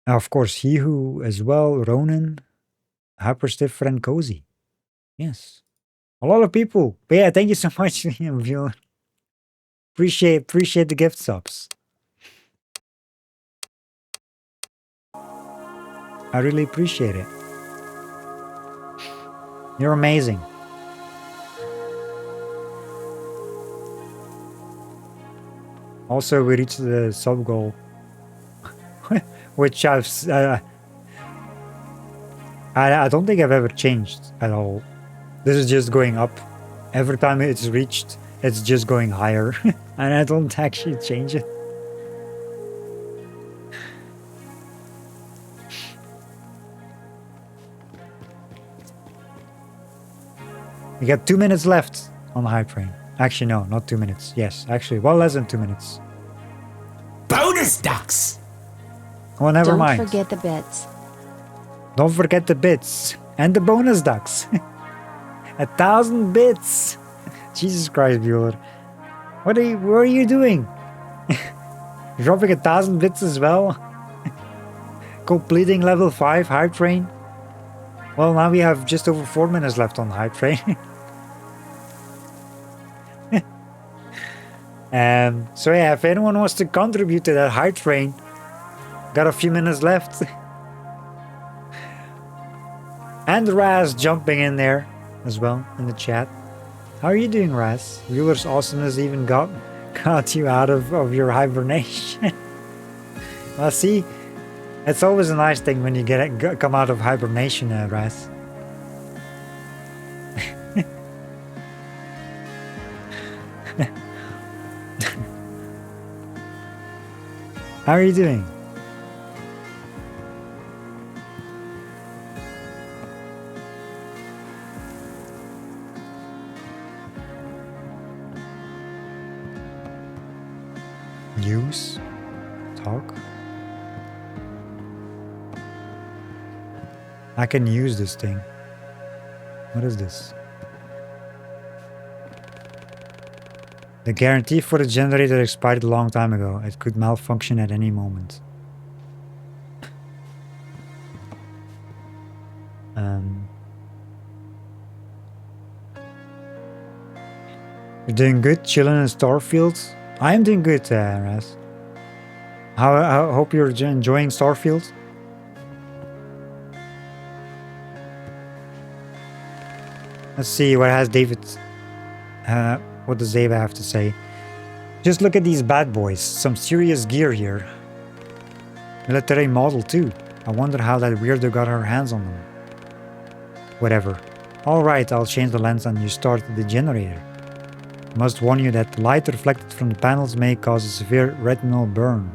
A: Now, of course, he who as well, Ronan, Hyperstiff, Friend Cozy. Yes. A lot of people. But yeah, thank you so much, Liam. Appreciate the gift subs. I really appreciate it. You're amazing. Also, we reached the sub goal, which I don't think I've ever changed at all. This is just going up. Every time it's reached, it's just going higher, and I don't actually change it. We got 2 minutes left on the hype train. Actually, no, not 2 minutes. Yes, actually, well less than 2 minutes.
B: Bonus ducks!
A: Oh, never mind.
C: Don't forget the bits.
A: Don't forget the bits. And the bonus ducks. 1,000 bits. Jesus Christ, Bueller. What are you doing? You're dropping 1,000 bits as well? Completing level 5 hype train? Well, now we have just over 4 minutes left on the hype train. So yeah, if anyone wants to contribute to that hype train, got a few minutes left. And Raz jumping in there as well in the chat. How are you doing, Raz? Viewer's awesomeness even got you out of your hibernation. Well, see, it's always a nice thing when you come out of hibernation, Raz. How are you doing? Use? Talk? I can use this thing. What is this? The guarantee for the generator expired a long time ago. It could malfunction at any moment. You're doing good, chilling in Starfield. I am doing good, Raz. I hope you're enjoying Starfield. Let's see what has David. What does David have to say? Just look at these bad boys. Some serious gear here. Military model too. I wonder how that weirdo got her hands on them. Whatever. Alright, I'll change the lens and you start the generator. I must warn you that the light reflected from the panels may cause a severe retinal burn.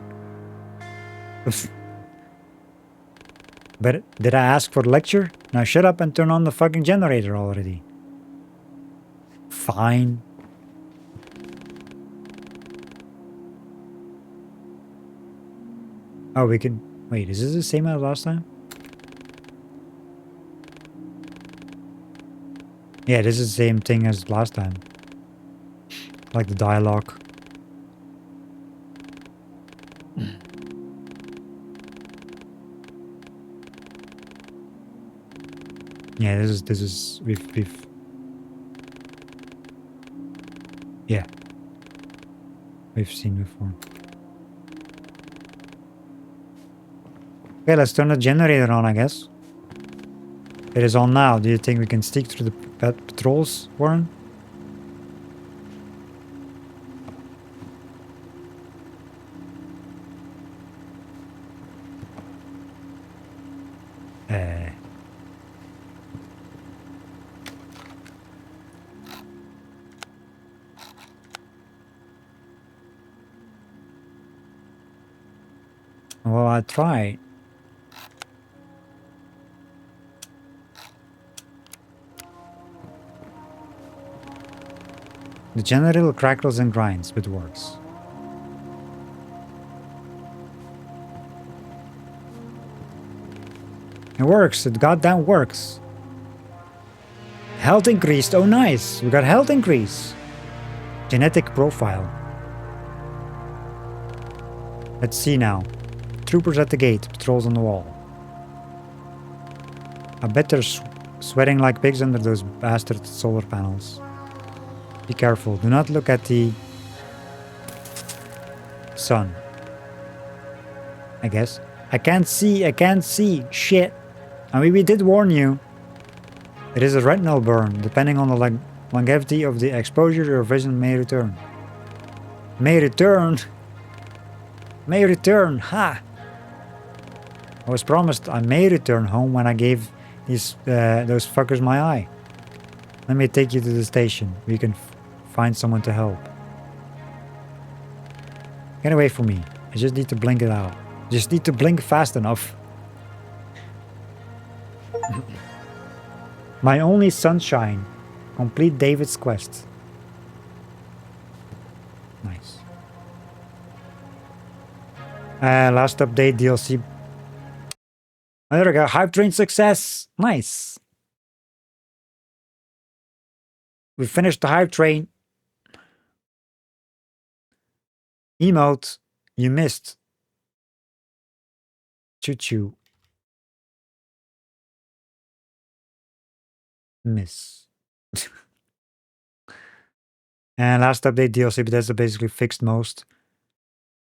A: But did I ask for a lecture? Now shut up and turn on the fucking generator already. Fine. Oh, we can... Wait, is this the same as last time? Yeah, this is the same thing as last time. Like the dialogue. Yeah, this is we've yeah. We've seen before. Okay, let's turn the generator on, I guess. It is on now. Do you think we can stick through the patrols, Warren? Well, I try. The generator crackles and grinds, but works. It works. It goddamn works. Health increased. Oh, nice. We got health increase. Genetic profile. Let's see now. Troopers at the gate, patrols on the wall. I bet they're sweating like pigs under those bastard solar panels. Be careful. Do not look at the sun. I guess. I can't see. I can't see. Shit. I mean, we did warn you. It is a retinal burn. Depending on the longevity of the exposure, your vision may return. May return? May return. Ha! I was promised I may return home when I gave those fuckers my eye. Let me take you to the station. We can find someone to help. Get away from me. I just need to blink it out. Just need to blink fast enough. My only sunshine. Complete David's quest. Nice. Last update DLC. Oh, there we go. Hype train success. Nice. We finished the hype train. Emote. You missed. Choo-choo. Miss. And last update DLC Bethesda basically fixed most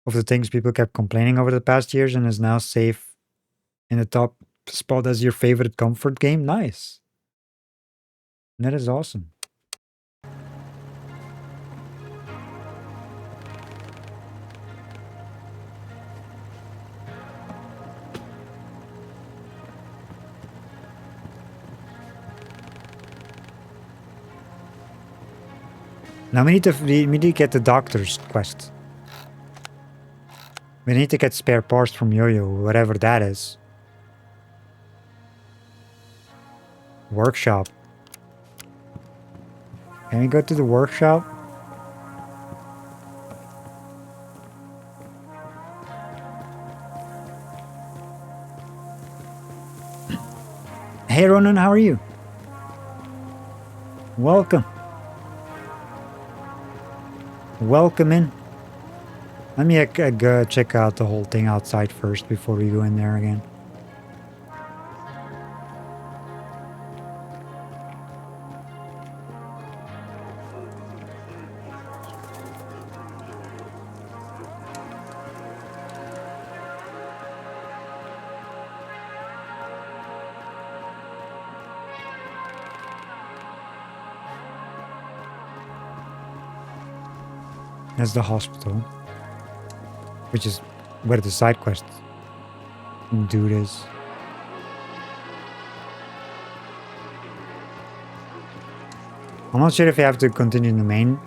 A: of the things people kept complaining over the past years and is now safe in the top spot as your favorite comfort game. Nice. That is awesome. Now we need to get the doctor's quest. We need to get spare parts from Yo-Yo, whatever that is. Workshop. Can we go to the workshop? Hey Ronan, how are you? Welcome. Welcome in. Let me go check out the whole thing outside first before we go in there again. That's the hospital, which is where the side quest dude is. I'm not sure if you have to continue the main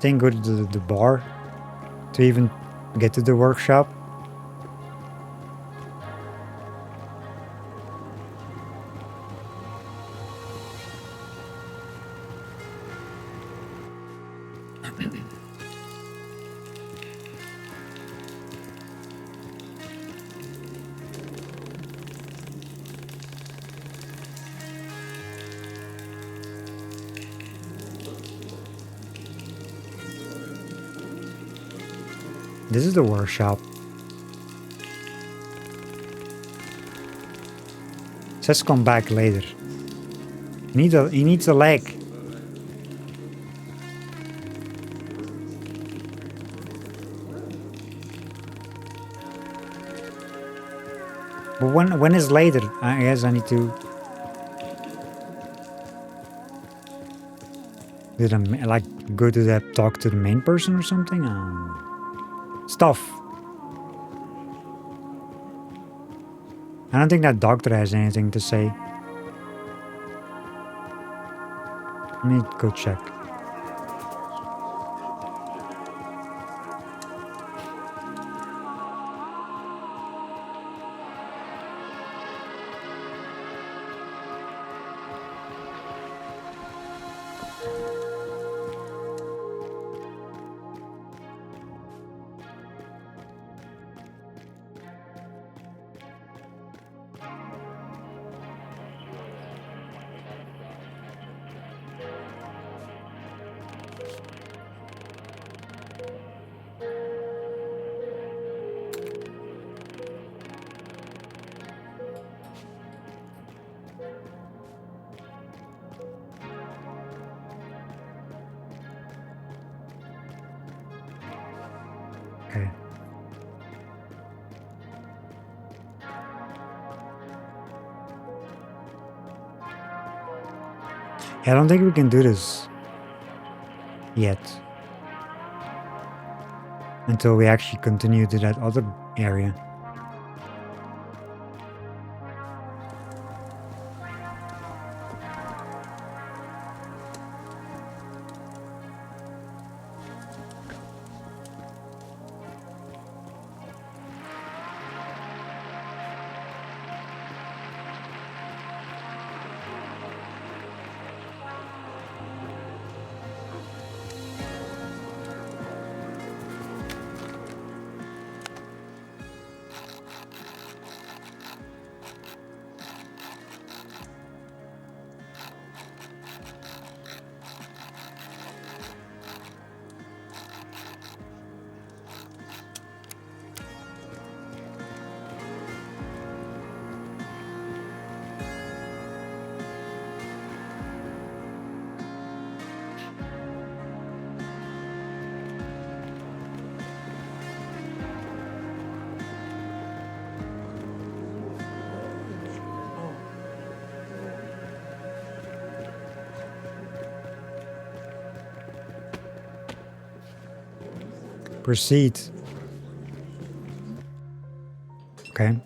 A: thing, go to the bar to even get to the workshop. This is the workshop. Says come back later. He needs a leg. But when is later? I guess I need to. Did I like go to that talk to the main person or something? Stuff. I don't think that doctor has anything to say. Let me go check. Okay. Yeah, I don't think we can do this yet. Until we actually continue to that other area. Proceed. Okay.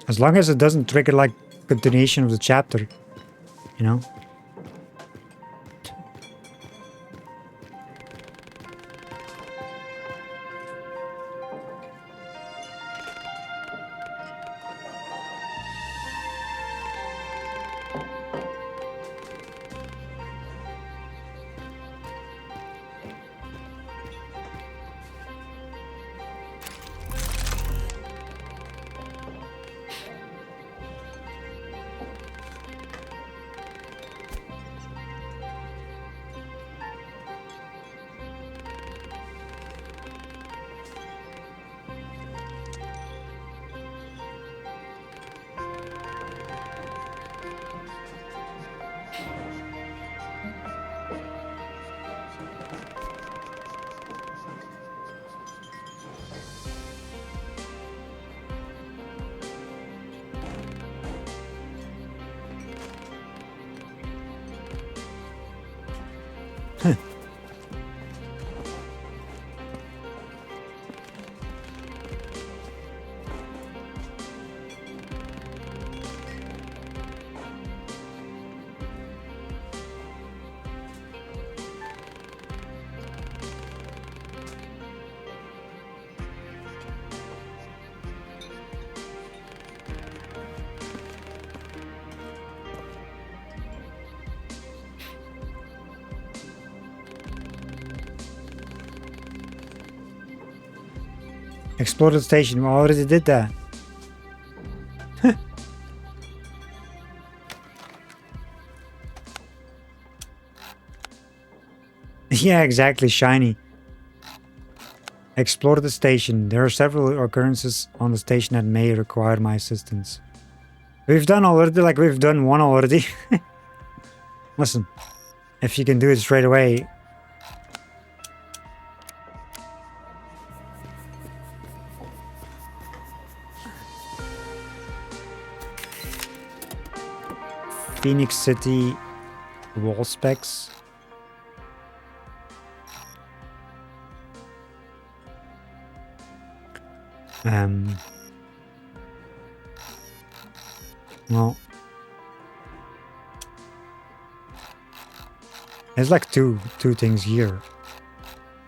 A: As long as it doesn't trigger like continuation of the chapter, you know? Explore the station. We already did that. Yeah, exactly. Shiny. Explore the station. There are several occurrences on the station that may require my assistance. We've done already, like we've done one already. Listen, if you can do it straight away. Phoenix City wall specs. Well, there's like two things here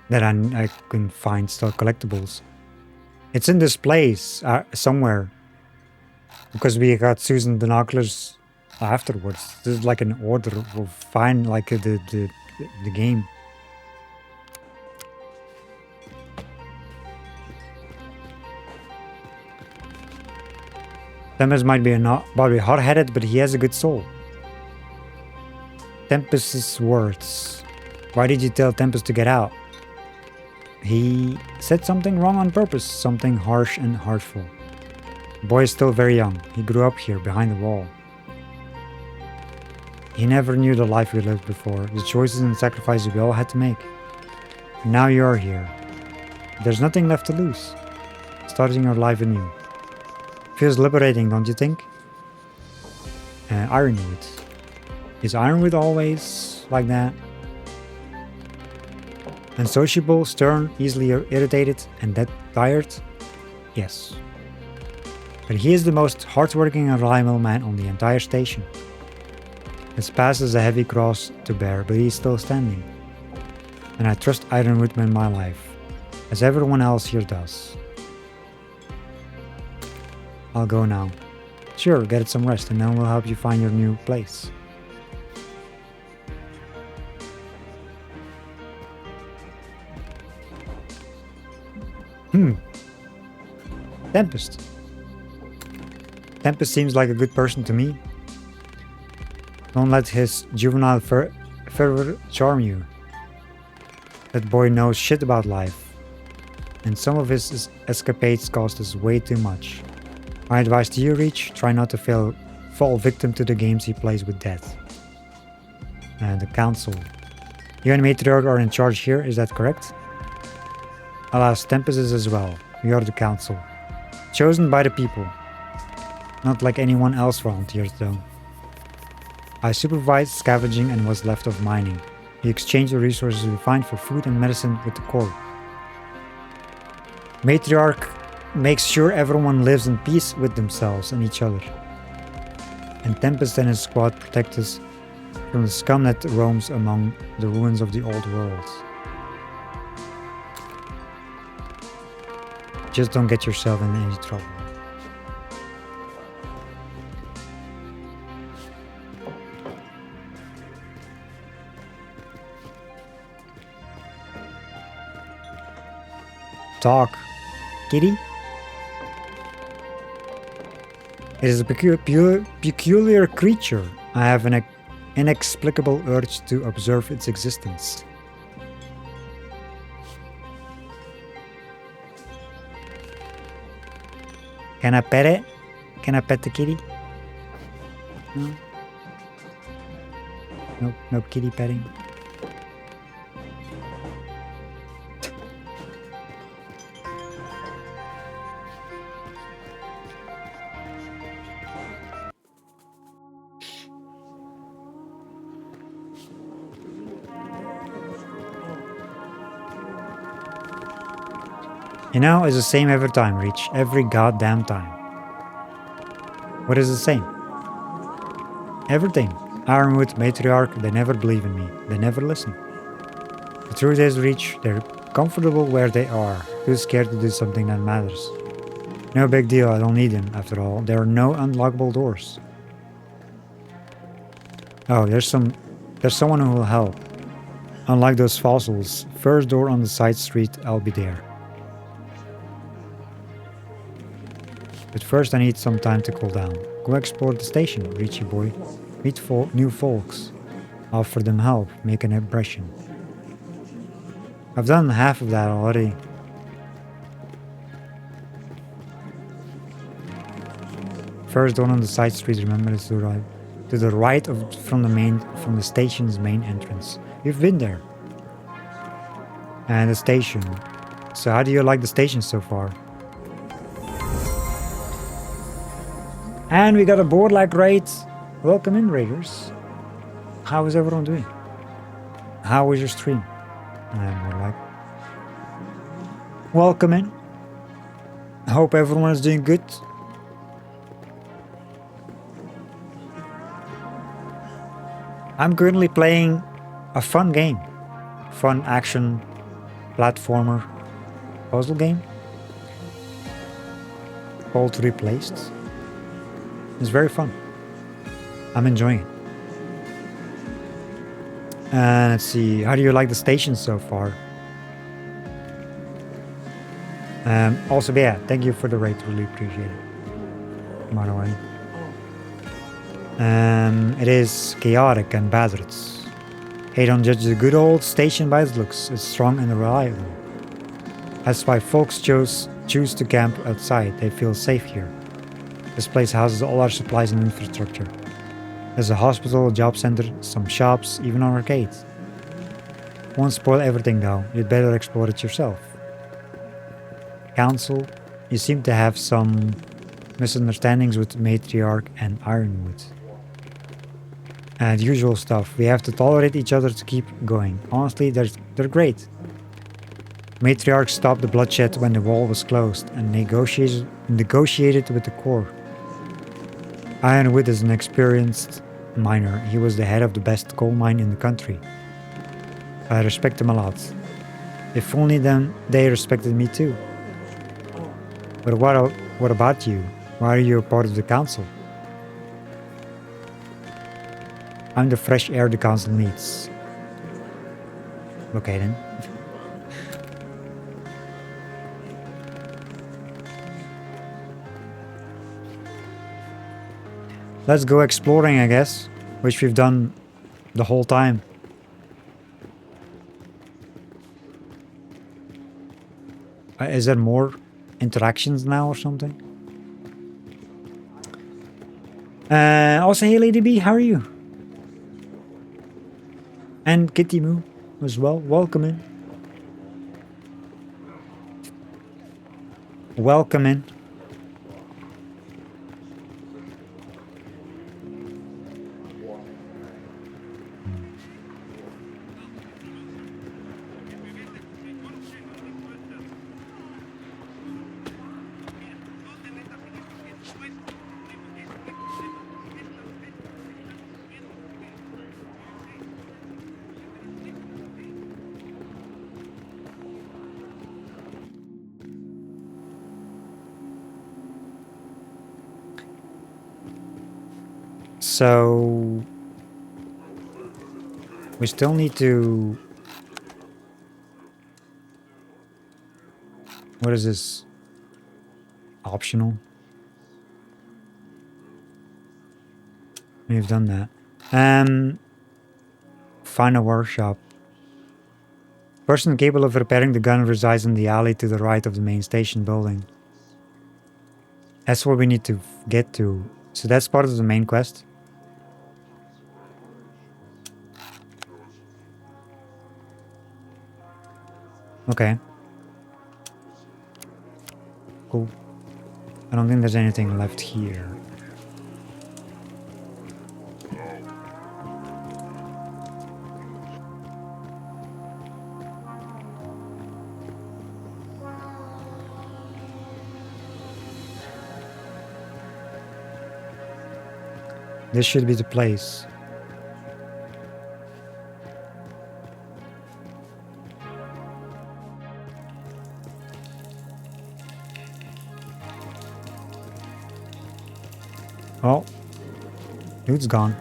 A: that I can find still collectibles. It's in this place somewhere because we got Susan binoculars afterwards. This is like an order. We'll find like the game. Tempest might be probably hard-headed, but he has a good soul. Tempest's words. Why did you tell Tempest to get out? He said something wrong on purpose, something harsh and hurtful. The boy is still very young. He grew up here, behind the wall. He never knew the life we lived before, the choices and sacrifices we all had to make. And now you are here. There's nothing left to lose. Starting your life anew. Feels liberating, don't you think? Ironwood. Is Ironwood always like that? Unsociable, stern, easily irritated, and dead tired? Yes. But he is the most hardworking and reliable man on the entire station. His past is a heavy cross to bear, but he is still standing. And I trust Ironwood in my life, as everyone else here does. I'll go now. Sure, get some rest and then we'll help you find your new place. Tempest. Tempest seems like a good person to me. Don't let his juvenile fervor charm you. That boy knows shit about life. And some of his escapades cost us way too much. My advice to you, R.E.A.H, try not to fall victim to the games he plays with death. And the council. You and Matriarch are in charge here, is that correct? Alas, Tempest is as well. We are the council. Chosen by the people. Not like anyone else volunteers though. I supervised scavenging and what's left of mining. We exchange the resources we find for food and medicine with the Corps. Matriarch makes sure everyone lives in peace with themselves and each other. And Tempest and his squad protect us from the scum that roams among the ruins of the old world. Just don't get yourself in any trouble. Talk, kitty. It is a peculiar creature. I have an inexplicable urge to observe its existence. Can I pet it? Can I pet the kitty? No? Nope, no kitty petting. You know, it's the same every time, R.E.A.H. Every goddamn time. What is the same? Everything. Ironwood, Matriarch, they never believe in me. They never listen. The truth is, R.E.A.H., they're comfortable where they are. Too scared to do something that matters. No big deal, I don't need them, after all. There are no unlockable doors. Oh, there's someone who will help. Unlike those fossils, first door on the side street, I'll be there. But first I need some time to cool down. Go explore the station, R.E.A.H.y boy. Meet new folks. Offer them help, make an impression. I've done half of that already. First door on the side street, remember, it's to the right from the station's main entrance. You've been there. And the station. So how do you like the station so far? And we got a board like raid. Welcome in, raiders. How is everyone doing? How was your stream? And more like. Welcome in. I hope everyone is doing good. I'm currently playing a fun game. Fun action platformer puzzle game called Replaced. It's very fun. I'm enjoying it. And let's see, how do you like the station so far? Also, yeah, thank you for the raid, really appreciate it. By the way. It is chaotic and battered. Hey, don't judge the good old station by its looks. It's strong and reliable. That's why folks choose to camp outside. They feel safe here. This place houses all our supplies and infrastructure. There's a hospital, a job center, some shops, even an arcade. Won't spoil everything though, you'd better explore it yourself. Council, you seem to have some misunderstandings with Matriarch and Ironwood. And usual stuff, we have to tolerate each other to keep going. Honestly, they're great. Matriarch stopped the bloodshed when the wall was closed and negotiated with the core. Ironwood is an experienced miner. He was the head of the best coal mine in the country. I respect him a lot. If only they respected me too. But what about you? Why are you a part of the council? I'm the fresh air the council needs. Okay then. Let's go exploring, I guess, which we've done the whole time. Is there more interactions now or something? Also, hey Lady B, how are you? And Kitty Moo as well. Welcome in. Welcome in. So we still need to... What is this? Optional? We've done that. Find a workshop. Person capable of repairing the gun resides in the alley to the right of the main station building. That's where we need to get to. So that's part of the main quest. Okay. Cool. I don't think there's anything left here. This should be the place. Oh. Loot's gone.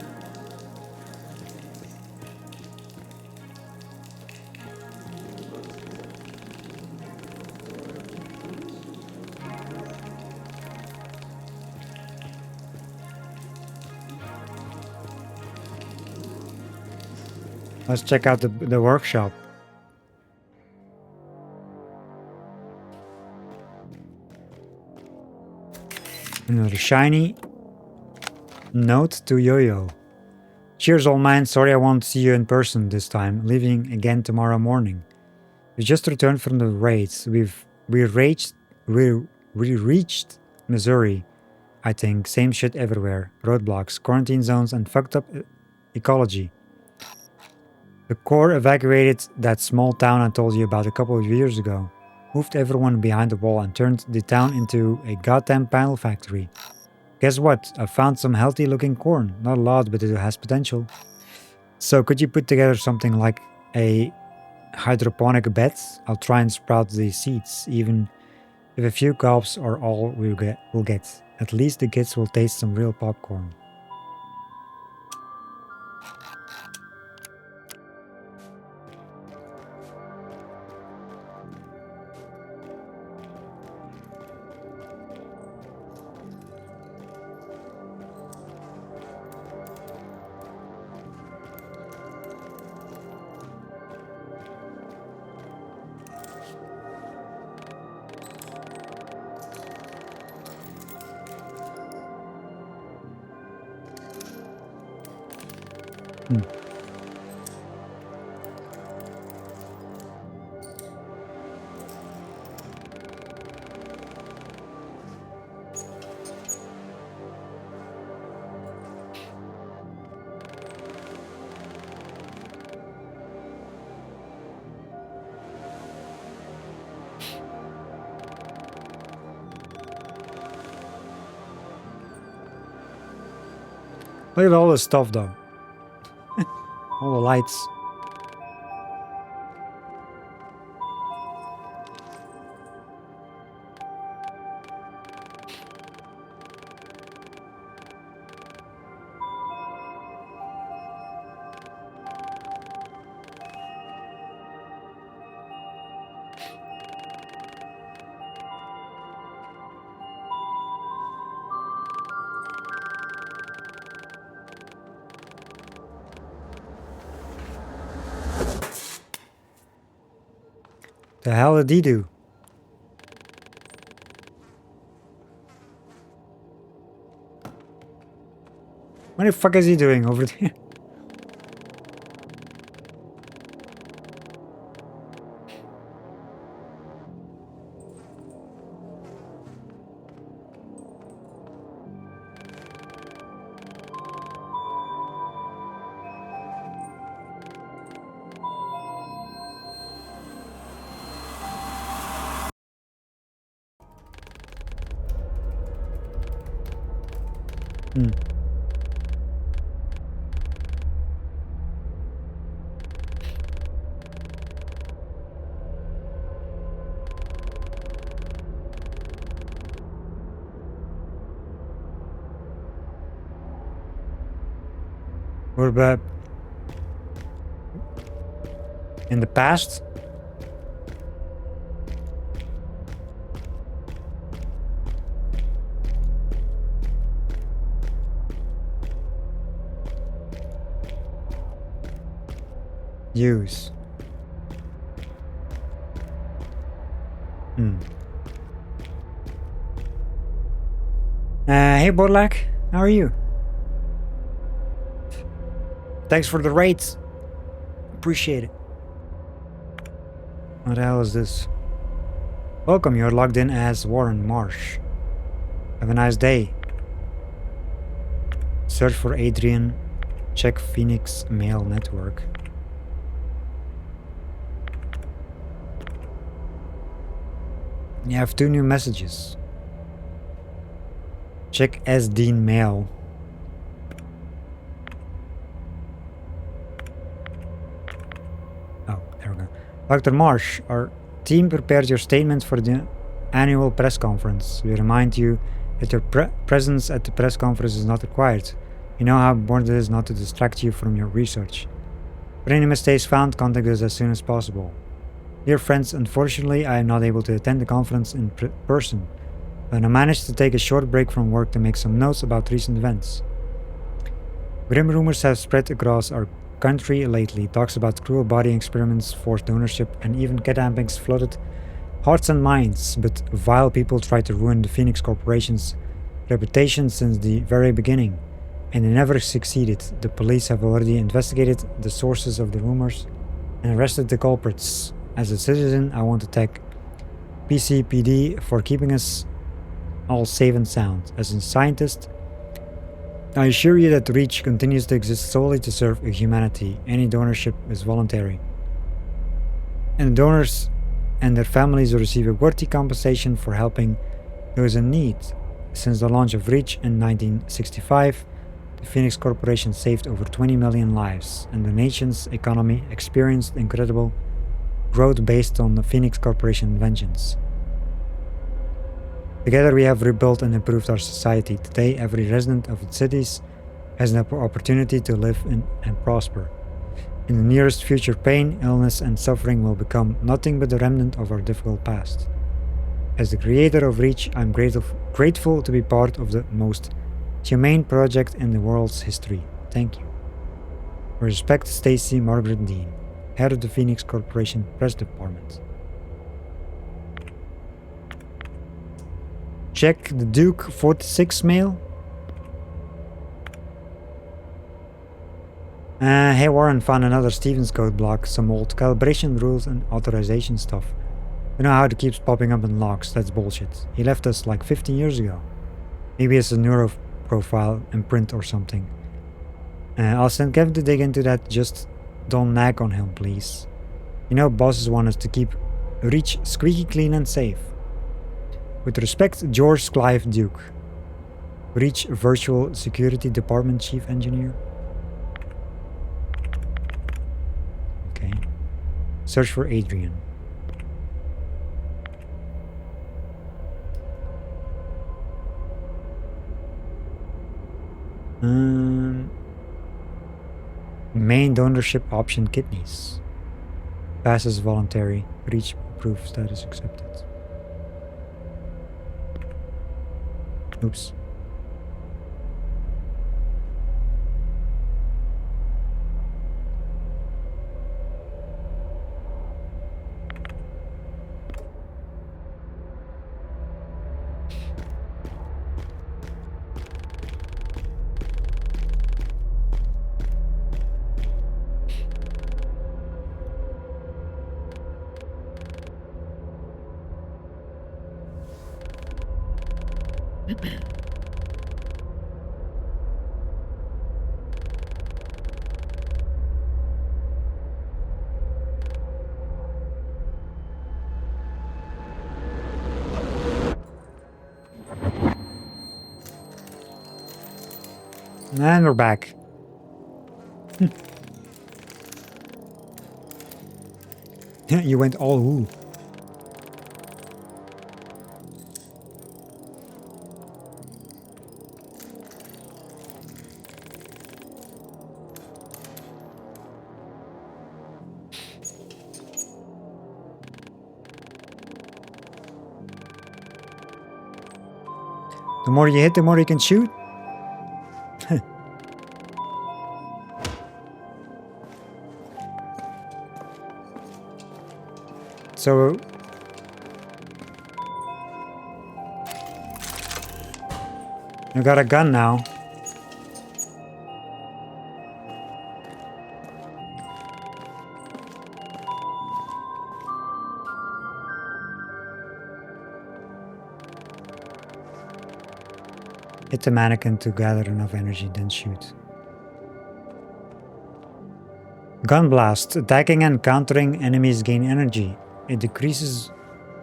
A: Let's check out the workshop. Another shiny note to Yo-Yo. Cheers, old man. Sorry I won't see you in person this time. Leaving again tomorrow morning. We just returned from the raids. We reached Missouri. I think same shit everywhere. Roadblocks, quarantine zones, and fucked up ecology. The Corps evacuated that small town I told you about a couple of years ago. Moved everyone behind the wall and turned the town into a goddamn panel factory. Guess what? I found some healthy looking corn. Not a lot, but it has potential. So could you put together something like a hydroponic bed? I'll try and sprout the seeds, even if a few gulps are all we'll get. At least the kids will taste some real popcorn. Hmm. Look at all this stuff though. All the lights. The hell did he do? What the fuck is he doing over there? Hmm. We're back in the past. Use. Hmm. Hey Borlak, how are you? Thanks for the rates. Appreciate it. What the hell is this? Welcome, you're logged in as Warren Marsh. Have a nice day. Search for Adrian. Check Phoenix Mail Network. You have 2 new messages. Check S. Dean Mail. Oh, there we go. Dr. Marsh, our team prepared your statement for the annual press conference. We remind you that your presence at the press conference is not required. You know how important it is not to distract you from your research. For any mistakes found, contact us as soon as possible. Dear friends, unfortunately, I am not able to attend the conference in person, but I managed to take a short break from work to make some notes about recent events. Grim rumors have spread across our country lately. Talks about cruel body experiments, forced ownership, and even kidnappings flooded hearts and minds, but vile people try to ruin the Phoenix Corporation's reputation since the very beginning, and they never succeeded. The police have already investigated the sources of the rumors and arrested the culprits. As a citizen, I want to thank PCPD for keeping us all safe and sound. As a scientist, I assure you that R.E.A.H continues to exist solely to serve humanity. Any donorship is voluntary, and the donors and their families will receive a worthy compensation for helping those in need. Since the launch of R.E.A.H in 1965, the Phoenix Corporation saved over 20 million lives, and the nation's economy experienced incredible growth based on the Phoenix Corporation vengeance. Together we have rebuilt and improved our society. Today, every resident of its cities has an opportunity to live and prosper. In the nearest future, pain, illness, and suffering will become nothing but a remnant of our difficult past. As the creator of R.E.A.H, I'm grateful to be part of the most humane project in the world's history. Thank you. With respect, Stacy Margaret Dean, head of the Phoenix Corporation Press Department. Check the Duke 46 mail. Hey Warren found another Stevens code block, some old calibration rules and authorization stuff. You know how it keeps popping up in logs, that's bullshit. He left us like 15 years ago. Maybe it's a neuro profile imprint or something. I'll send Kevin to dig into that, just don't nag on him, please. You know bosses want us to keep R.E.A.H squeaky clean and safe. With respect, George Clive Duke. R.E.A.H Virtual Security Department Chief Engineer. Okay. Search for Adrian. Main donorship option kidneys. Passes voluntary. R.E.A.H proof status accepted. Oops. And we're back. You went all ooh. The more you hit, the more you can shoot. So you got a gun now. Hit the mannequin to gather enough energy, then shoot. Gun blast. Attacking and countering enemies gain energy. It decreases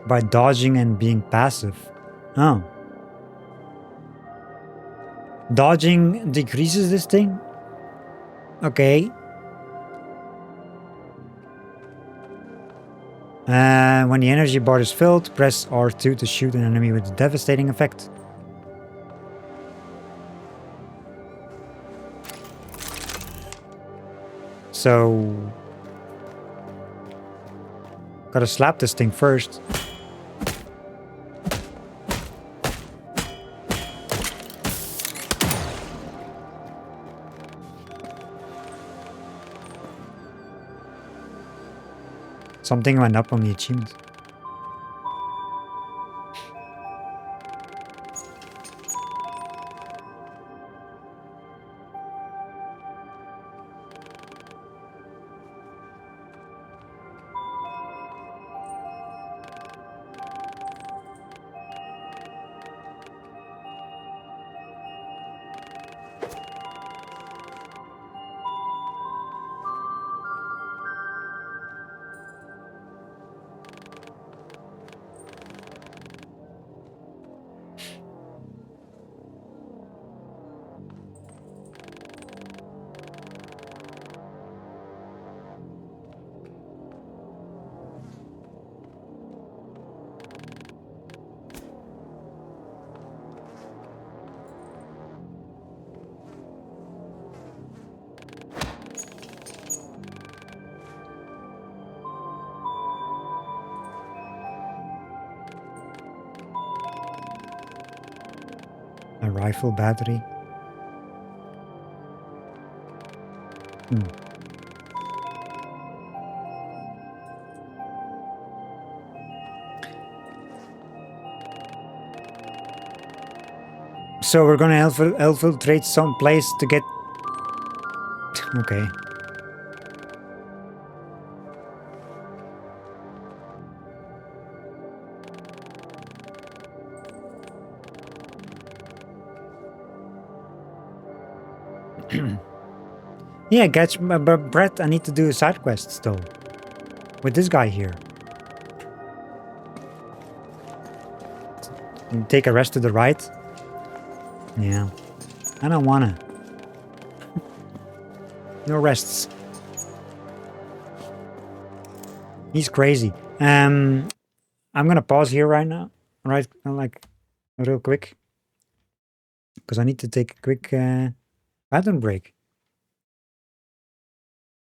A: by dodging and being passive. Oh. Dodging decreases this thing? Okay. When the energy bar is filled, press R2 to shoot an enemy with devastating effect. So... gotta slap this thing first. Something went up on the achievement. A rifle battery. So we're gonna infiltrate some place to get Okay. Yeah, Brett, I need to do side quests though. With this guy here. And take a rest to the right. Yeah. I don't wanna. No rests. He's crazy. I'm gonna pause here right now. Right, like real quick. Because I need to take a quick bathroom break.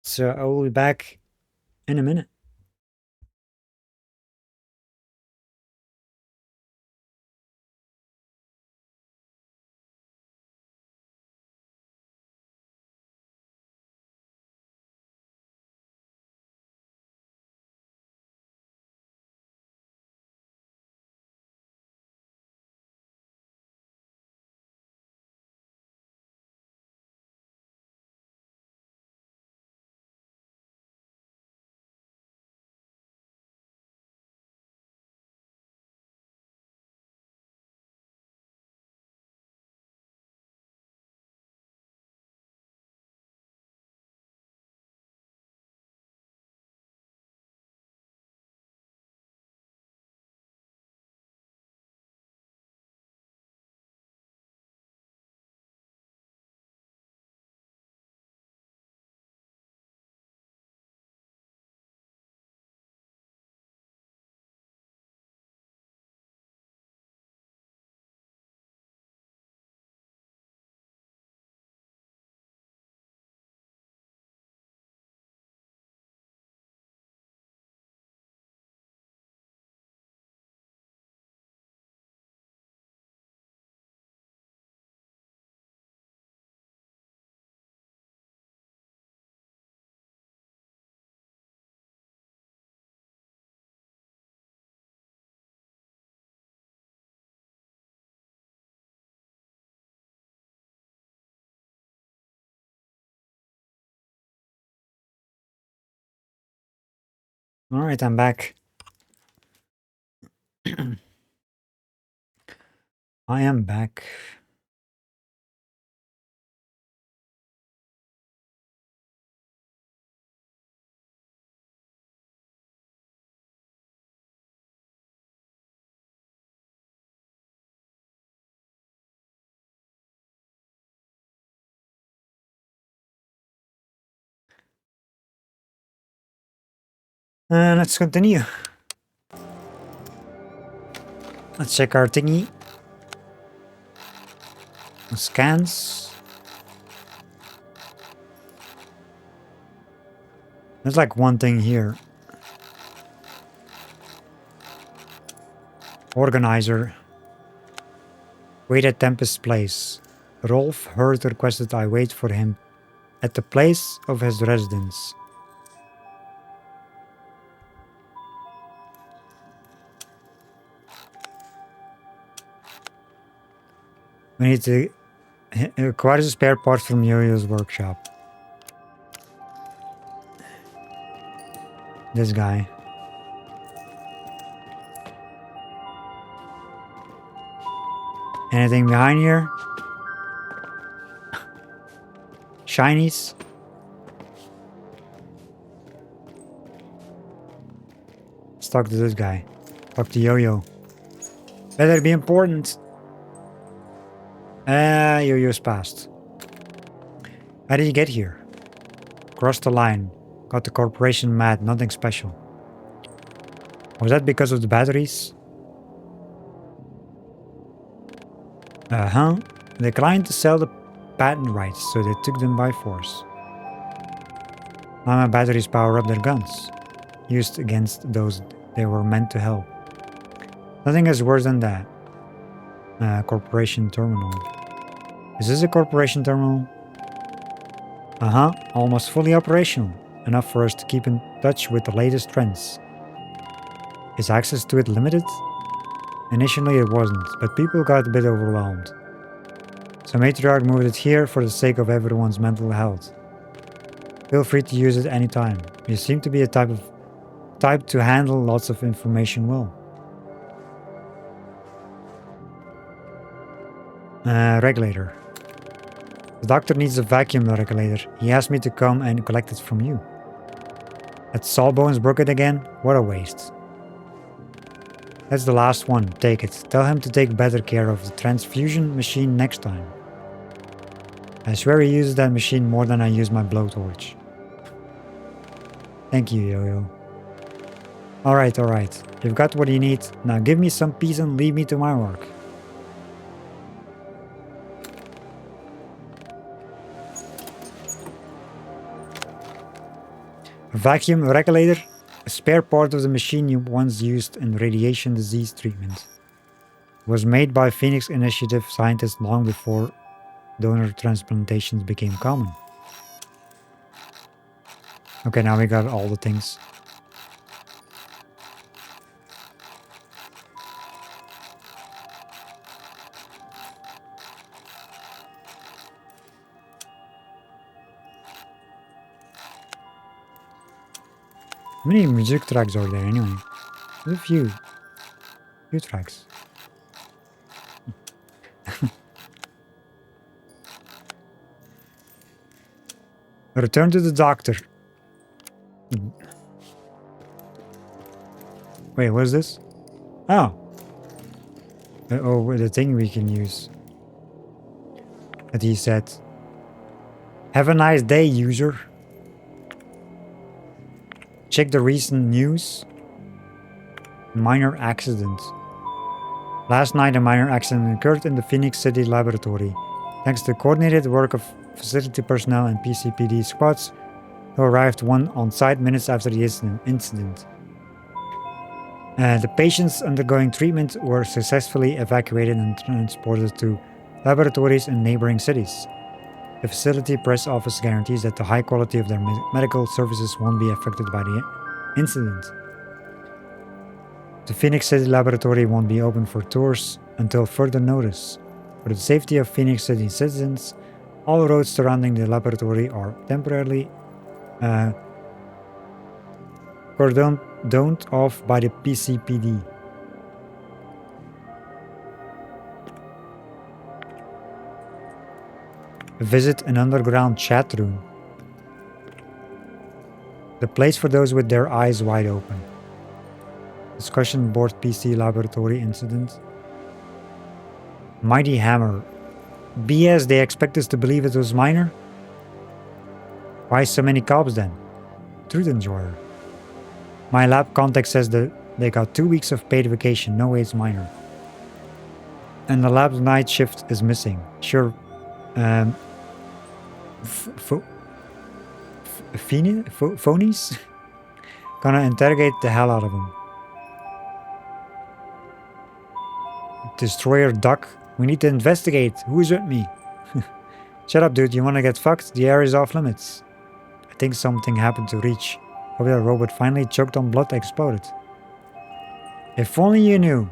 A: So I will be back in a minute. Alright, I'm back. I am back. Let's continue. Let's check our thingy. Scans. There's like one thing here. Organizer. Wait at Tempest's place. Rolf Hurt requested I wait for him at the place of his residence. We need to acquire the spare parts from Yo-Yo's workshop. This guy. Anything behind here? Shinies? Let's talk to this guy. Talk to Yo-Yo. Better be important. Yo-Yo's passed. How did you get here? Crossed the line. Got the corporation mad, nothing special. Was that because of the batteries? Uh-huh. They declined to sell the patent rights, so they took them by force. Now my batteries power up their guns, used against those they were meant to help. Nothing is worse than that. Corporation terminal. Is this a corporation terminal? Uh-huh, almost fully operational. Enough for us to keep in touch with the latest trends. Is access to it limited? Initially it wasn't, but people got a bit overwhelmed. So Matriarch moved it here for the sake of everyone's mental health. Feel free to use it anytime. You seem to be a type to handle lots of information well. Regulator. The doctor needs a vacuum regulator. He asked me to come and collect it from you. That Sawbones broke it again? What a waste. That's the last one. Take it. Tell him to take better care of the transfusion machine next time. I swear he uses that machine more than I use my blowtorch. Thank you, Yo-Yo. Alright, alright. You've got what you need. Now give me some peace and leave me to my work. A vacuum regulator, a spare part of the machine you once used in radiation disease treatment. It was made by Phoenix Initiative scientists long before donor transplantations became common. Okay, now we got all the things. How many music tracks are there anyway? There's a few tracks. Return to the doctor. Wait, what is this? Oh. Oh, the thing we can use. That he said. Have a nice day, user. Check the recent news. Minor accident. Last night a minor accident occurred in the Phoenix City laboratory. Thanks to coordinated work of facility personnel and PCPD squads, who arrived on site minutes after the incident. The patients undergoing treatment were successfully evacuated and transported to laboratories in neighboring cities. The facility press office guarantees that the high quality of their medical services won't be affected by the incident. The Phoenix City laboratory won't be open for tours until further notice. For the safety of Phoenix City citizens, all roads surrounding the laboratory are temporarily cordoned off by the PCPD. Visit an underground chat room. The place for those with their eyes wide open. Discussion board PC laboratory incident. Mighty hammer. BS, they expect us to believe it was minor? Why so many cops then? Truth enjoyer. My lab contact says that they got 2 weeks of paid vacation, no way it's minor. And the lab night shift is missing. Sure. Phonies? Gonna interrogate the hell out of him. Destroyer duck. We need to investigate. Who's with me? Shut up, dude. You wanna get fucked? The air is off limits. I think something happened to R.E.A.H. Hope that robot finally choked on blood exploded. If only you knew.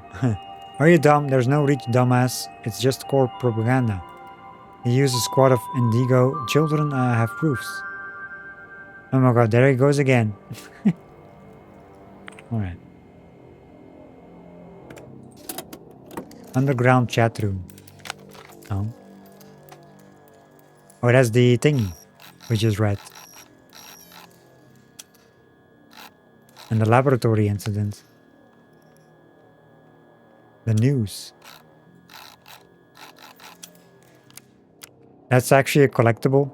A: Are you dumb? There's no R.E.A.H, dumbass. It's just core propaganda. He used a squad of indigo children. I have proofs. Oh my god, there he goes again. Alright. Underground chat room. Oh. Oh, that's the thingy we just read. And the laboratory incident. The news. That's actually a collectible.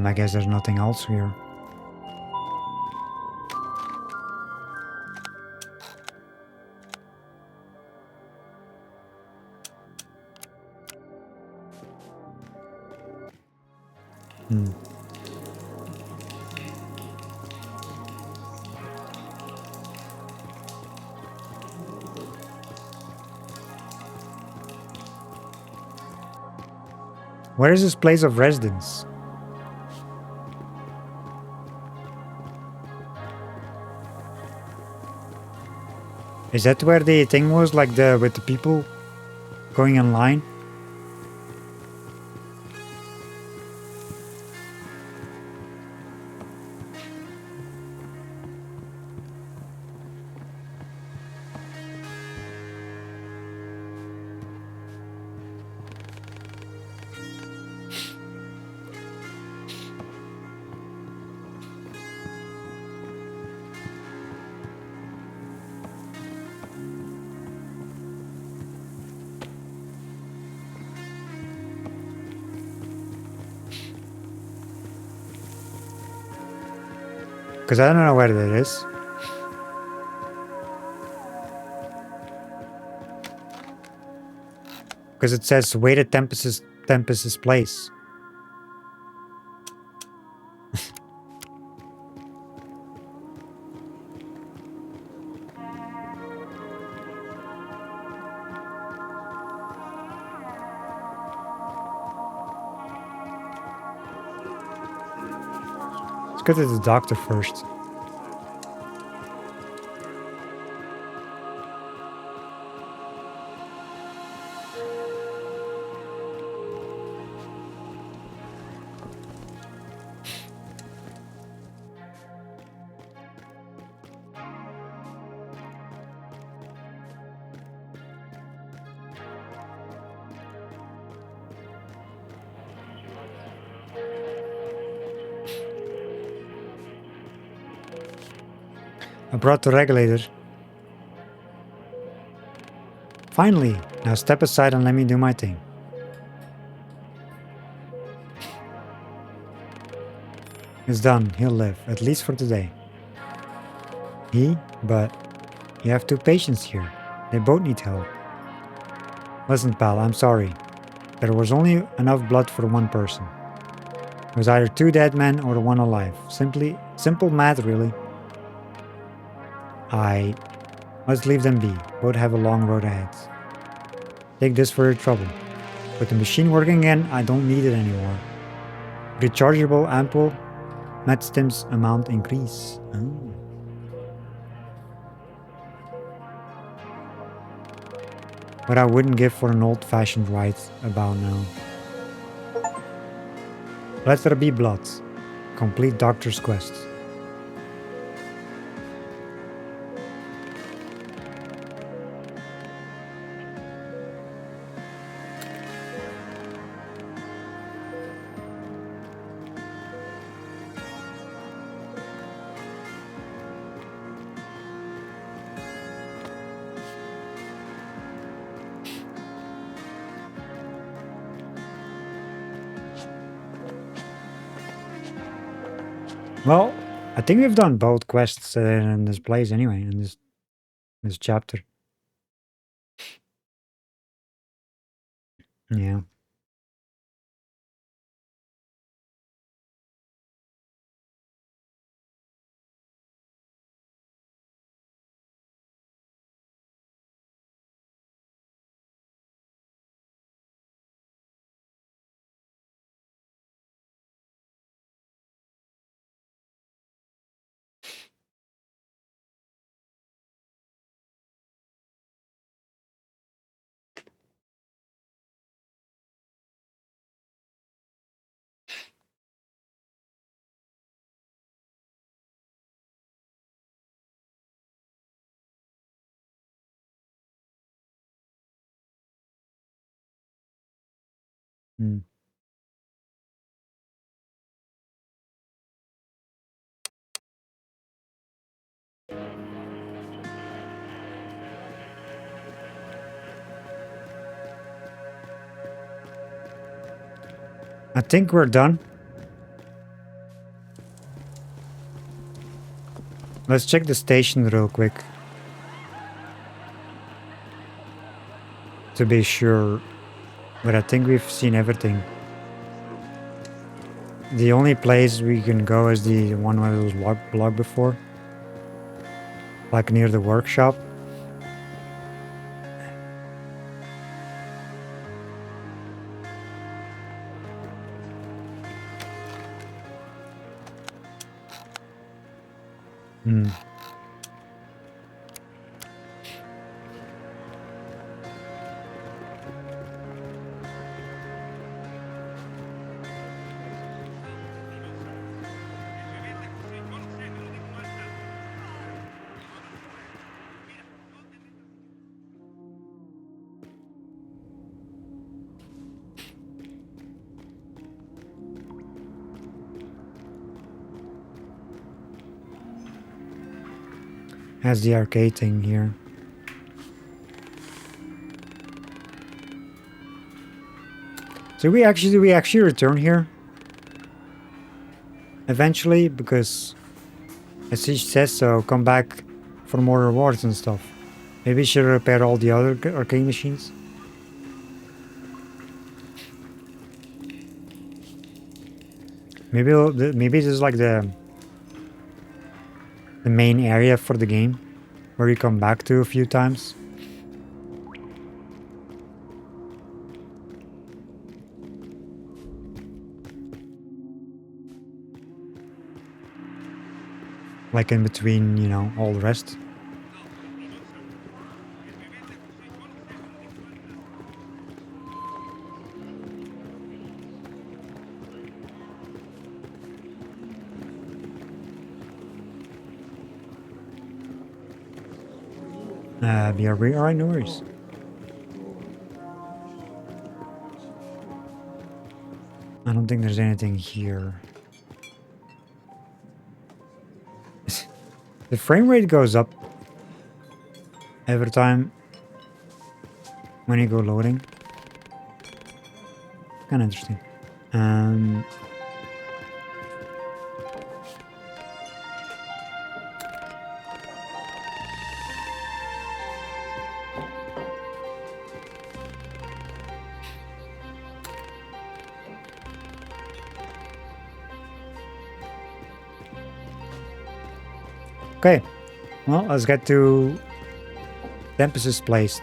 A: I guess there's nothing else here. Where is his place of residence? Is that where the thing was, like with the people going in line? Because I don't know where that is. Because it says wait at Tempest's place. Let's go to the doctor first. I brought the regulator. Finally! Now step aside and let me do my thing. It's done. He'll live, at least for today. But you have two patients here. They both need help. Listen, pal, I'm sorry. There was only enough blood for one person. It was either two dead men or one alive. Simple math, really. Let's leave them be. Both have a long road ahead. Take this for your trouble. With the machine working again, I don't need it anymore. Rechargeable ample medstims amount increase. Oh. But I wouldn't give for an old-fashioned right about now. Let there be blood. Complete doctor's quest. Well, I think we've done both quests in this place anyway, in this chapter. Yeah. Hmm. I think we're done. Let's check the station real quick. To be sure. But I think we've seen everything. The only place we can go is the one where it was blocked before. Like near the workshop. Hmm. Has the arcade thing here. So we actually return here eventually, because S.H. says so. Come back for more rewards and stuff. Maybe we should repair all the other arcade machines. Maybe this is like the main area for the game, where you come back to a few times. Like in between, you know, all the rest. BRB, alright, no worries. I don't think there's anything here. The frame rate goes up every time when you go loading. Kind of interesting. Okay, well, let's get to Tempest's place.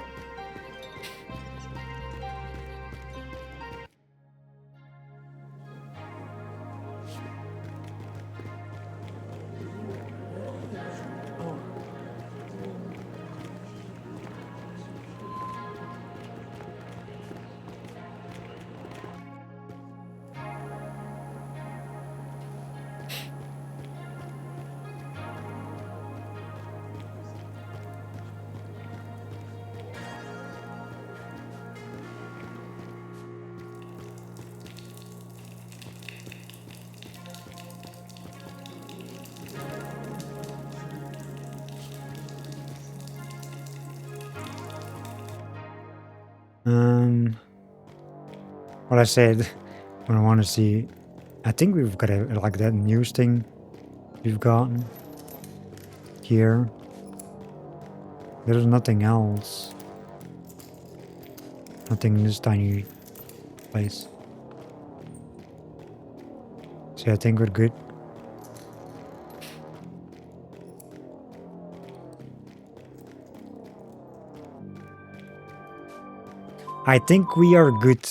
A: What I said, what I want to see, I think we've got like that news thing we've gotten here. There's nothing else. Nothing in this tiny place. So I think we're good. I think we are good.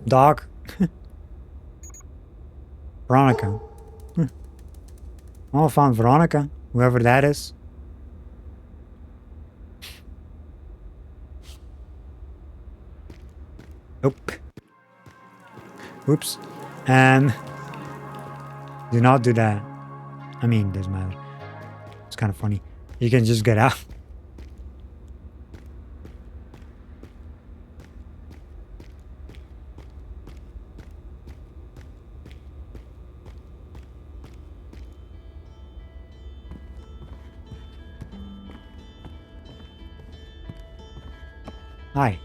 A: Dog. Veronica. Oh, I found Veronica. Whoever that is. Nope. Oops. And do not do that. I mean, doesn't matter. It's kind of funny. You can just get out. Hi.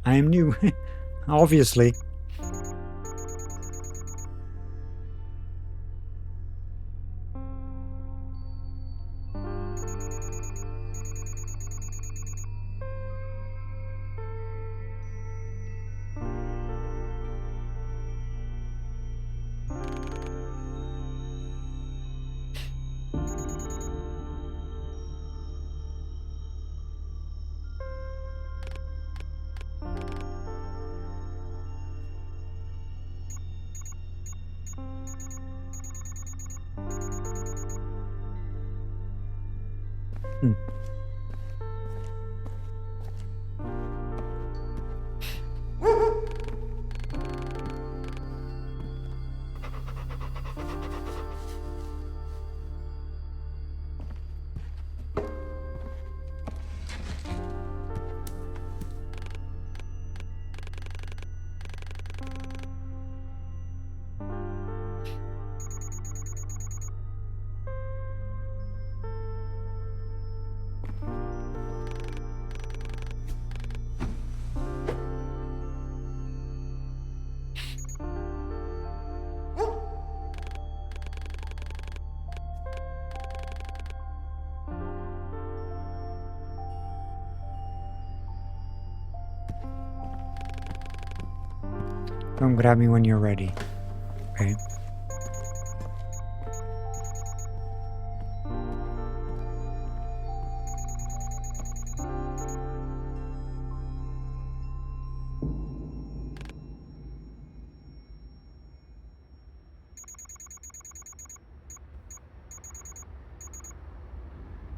A: I am new. Obviously. Come grab me when you're ready. Okay.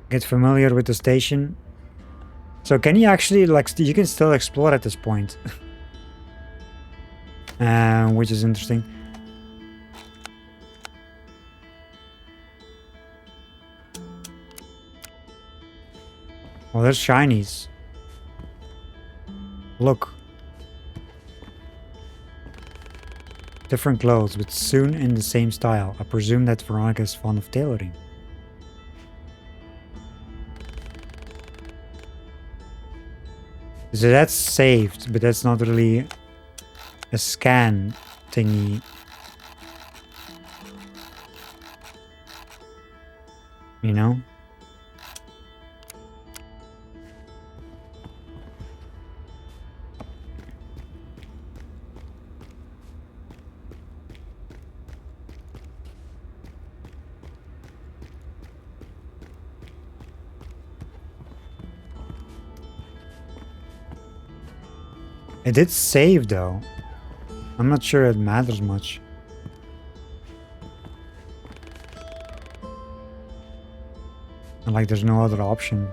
A: Get familiar with the station. So can you actually, like, you can still explore at this point. Which is interesting. Oh, there's shinies. Look. Different clothes, but soon in the same style. I presume that Veronica is fond of tailoring. So that's saved, but that's not really a scan thingy. You know? It did save though. I'm not sure it matters much. And like there's no other option.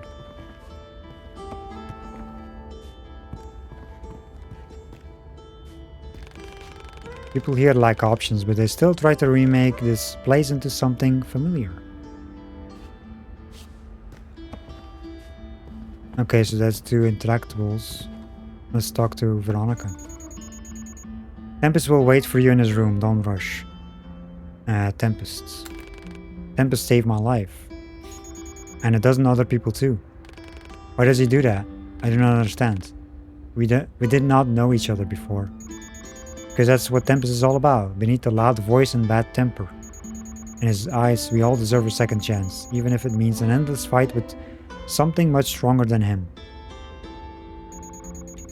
A: People here like options, but they still try to remake this place into something familiar. Okay, so that's 2 interactables. Let's talk to Veronica. Tempest will wait for you in his room, don't rush. Tempest. Tempest saved my life. And a dozen other people too. Why does he do that? I do not understand. We did not know each other before. Because that's what Tempest is all about. Beneath the loud voice and bad temper. In his eyes, we all deserve a second chance, even if it means an endless fight with something much stronger than him.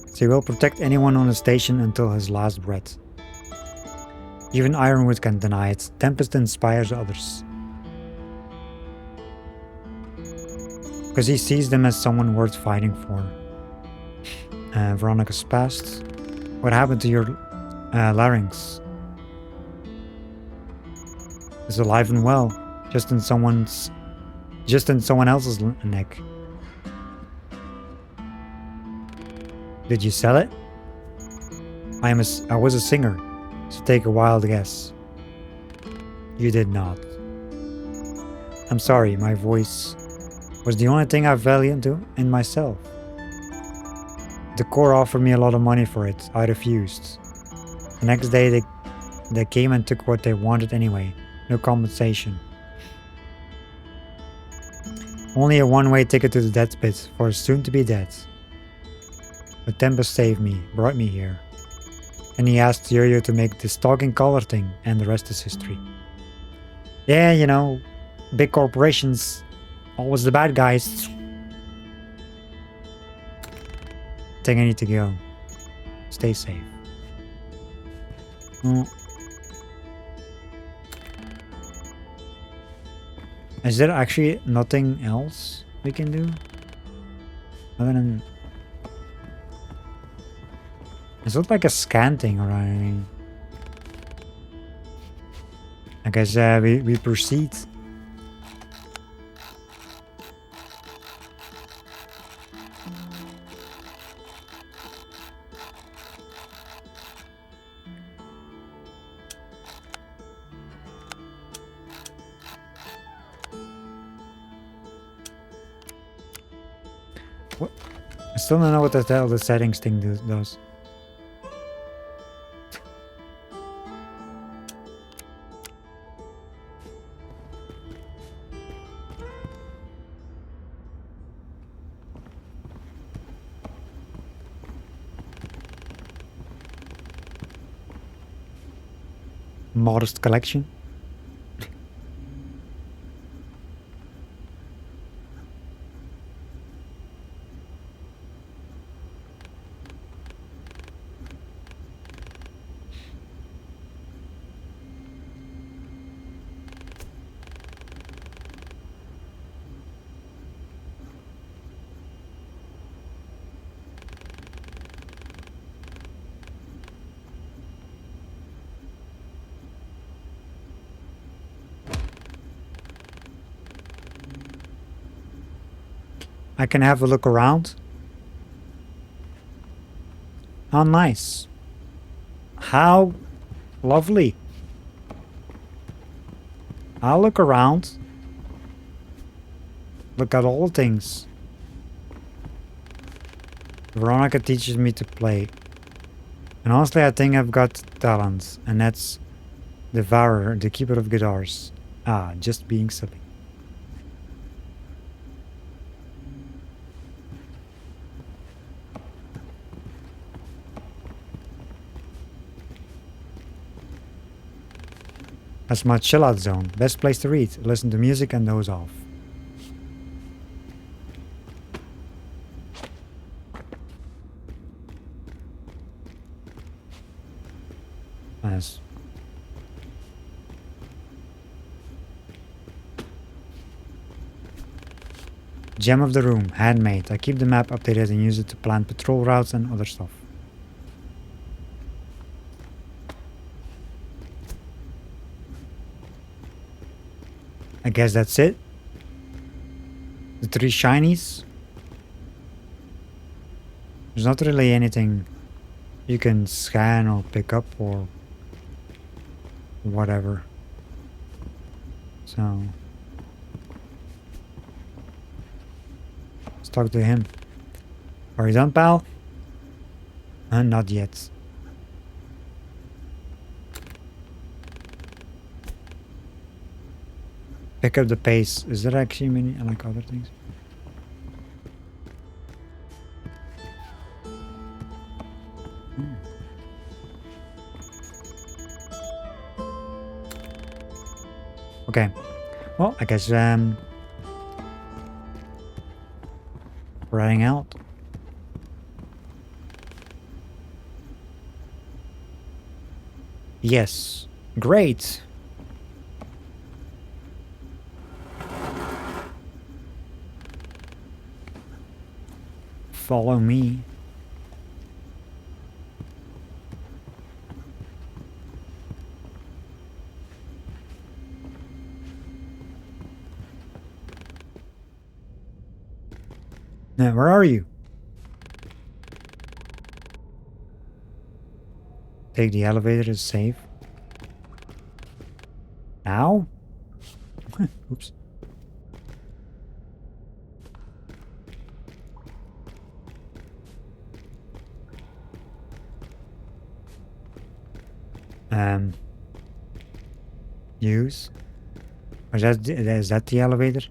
A: So he will protect anyone on the station until his last breath. Even Ironwood can deny it. Tempest inspires others. Because he sees them as someone worth fighting for. Veronica's past. What happened to your larynx? It's alive and well. Just in someone else's neck. Did you sell it? I was a singer, so take a wild guess. You did not. I'm sorry, my voice was the only thing I valued in myself. The Corps offered me a lot of money for it. I refused. The next day they came and took what they wanted anyway. No compensation. Only a one-way ticket to the death pit for soon to be dead. The Tempest saved me, brought me here. And he asked Yo-Yo to make this talking color thing, and the rest is history. Yeah, you know, big corporations, always the bad guys. I think I need to go. Stay safe. Oh. Is there actually nothing else we can do? Other than... It's not like a scan thing or anything. I guess we proceed. What? I still don't know what the hell the settings thing does. Modest collection. I can have a look around. How nice. How lovely. I'll look around. Look at all the things. Veronica teaches me to play. And honestly, I think I've got talent. And that's Devourer, the keeper of guitars. Ah, just being silly. That's my chill out zone. Best place to read. Listen to music and doze off. Nice. Gem of the room. Handmade. I keep the map updated and use it to plan patrol routes and other stuff. I guess that's it. The 3 shinies. There's not really anything you can scan or pick up or whatever. So let's talk to him. Are you done, pal? Not yet. Pick up the pace. Is there actually many like other things? Okay. Well, I guess we're heading out. Yes. Great. Follow me. Now, where are you? Take the elevator to save. Now? Oops. Use. Or is that the elevator?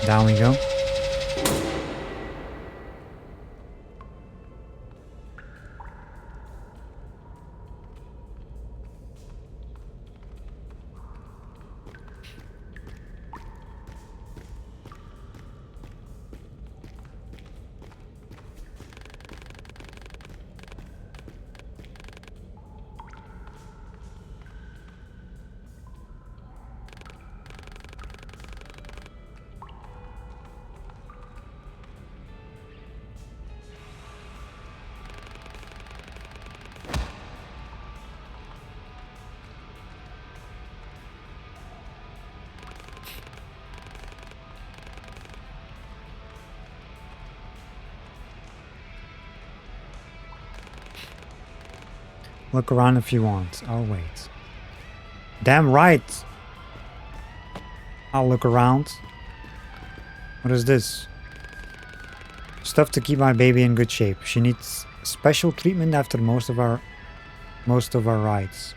A: Down we go. Look around if you want. I'll wait. Damn right! I'll look around. What is this? Stuff to keep my baby in good shape. She needs special treatment after most of our rides.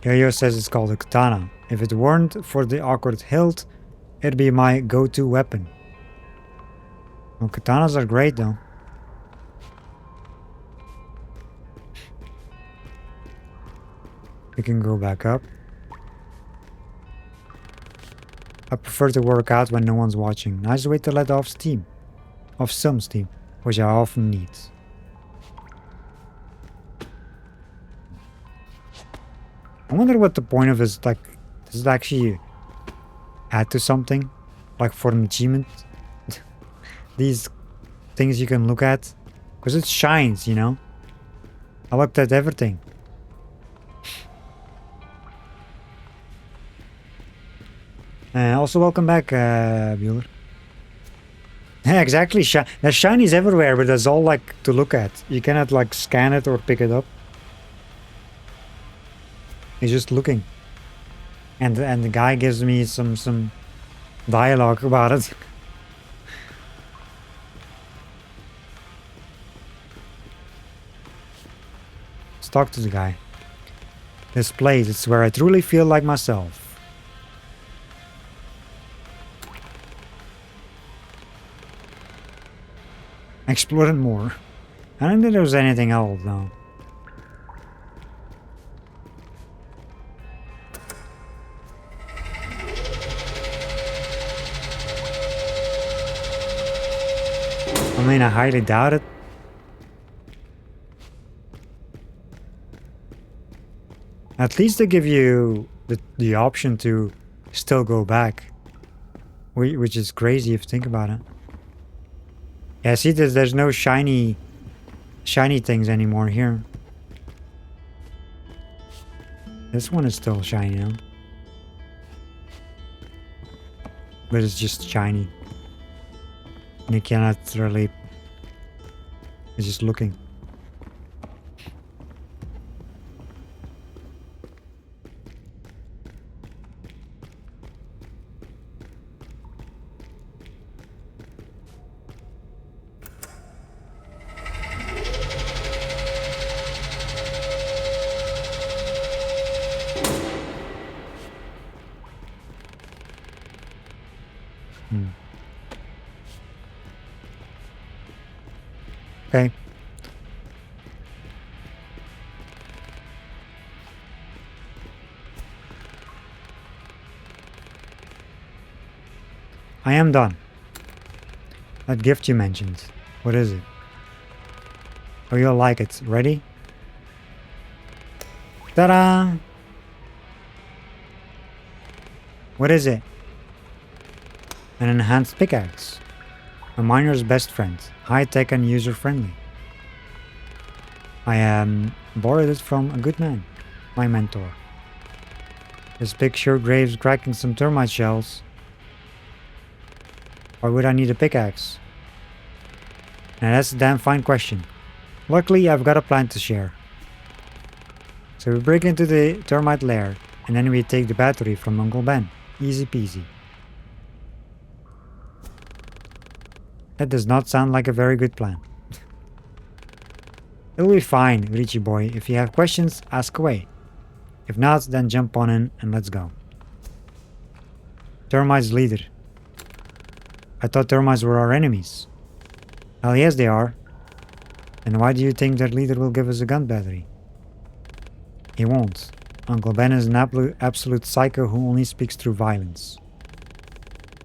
A: Yo-Yo says it's called a katana. If it weren't for the awkward hilt, it'd be my go-to weapon. Well, katanas are great though. We can go back up. I prefer to work out when no one's watching. Nice way to let off steam. Off some steam, which I often need. I wonder what the point of is, like, does it actually add to something? Like for an achievement? These things you can look at? Because it shines, you know? I looked at everything. Also welcome back, Bueller. Yeah, exactly. There's shinies everywhere, but there's all like to look at. You cannot like scan it or pick it up. He's just looking. And the guy gives me some dialogue about it. Let's talk to the guy. This place, it's where I truly feel like myself. Exploring more. I don't think there was anything else though. I mean, I highly doubt it. At least they give you the option to still go back. Which is crazy if you think about it. Yeah, see, there's no shiny things anymore here. This one is still shiny now. But it's just shiny. And you cannot really... It's just looking. Okay. I am done. That gift you mentioned. What is it? Oh, you'll like it. Ready? Ta-da! What is it? An enhanced pickaxe. A miner's best friend. High-tech and user-friendly. I borrowed it from a good man. My mentor. This picture graves cracking some termite shells. Why would I need a pickaxe? Now that's a damn fine question. Luckily, I've got a plan to share. So we break into the termite lair, and then we take the battery from Uncle Ben. Easy peasy. That does not sound like a very good plan. It'll be fine, Richie boy. If you have questions, ask away. If not, then jump on in and let's go. Termites leader. I thought termites were our enemies. Hell yes they are. And why do you think their leader will give us a gun battery? He won't. Uncle Ben is an absolute psycho who only speaks through violence.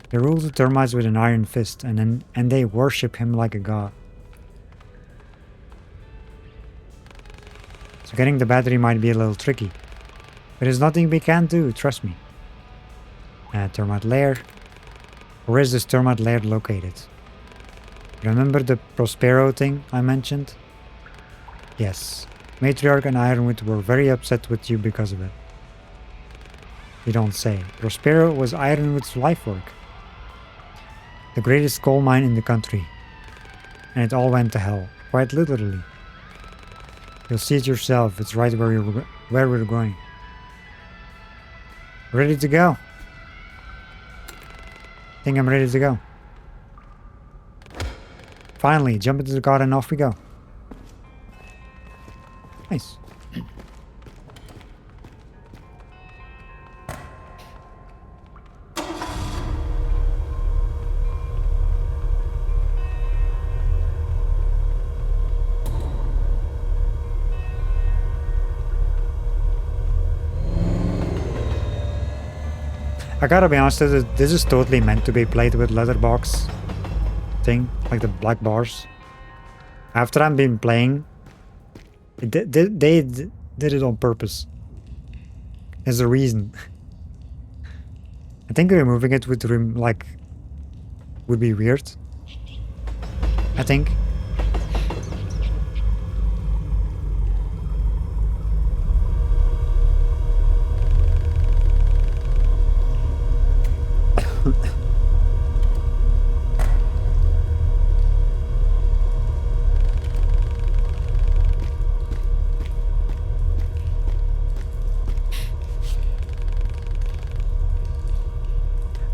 A: He rules the termites with an iron fist, and they worship him like a god. So getting the battery might be a little tricky. But there's nothing we can't do, trust me. Termite lair. Where is this termite lair located? Remember the Prospero thing I mentioned? Yes. Matriarch and Ironwood were very upset with you because of it. You don't say. Prospero was Ironwood's life work. The greatest coal mine in the country. And it all went to hell. Quite literally. You'll see it yourself. It's right where we're going. Ready to go. I think I'm ready to go. Finally, jump into the car and off we go. Nice. I gotta be honest, this is totally meant to be played with letterbox thing, like the black bars. After I've been playing, they did it on purpose. There's a reason. I think removing it would be weird. I think.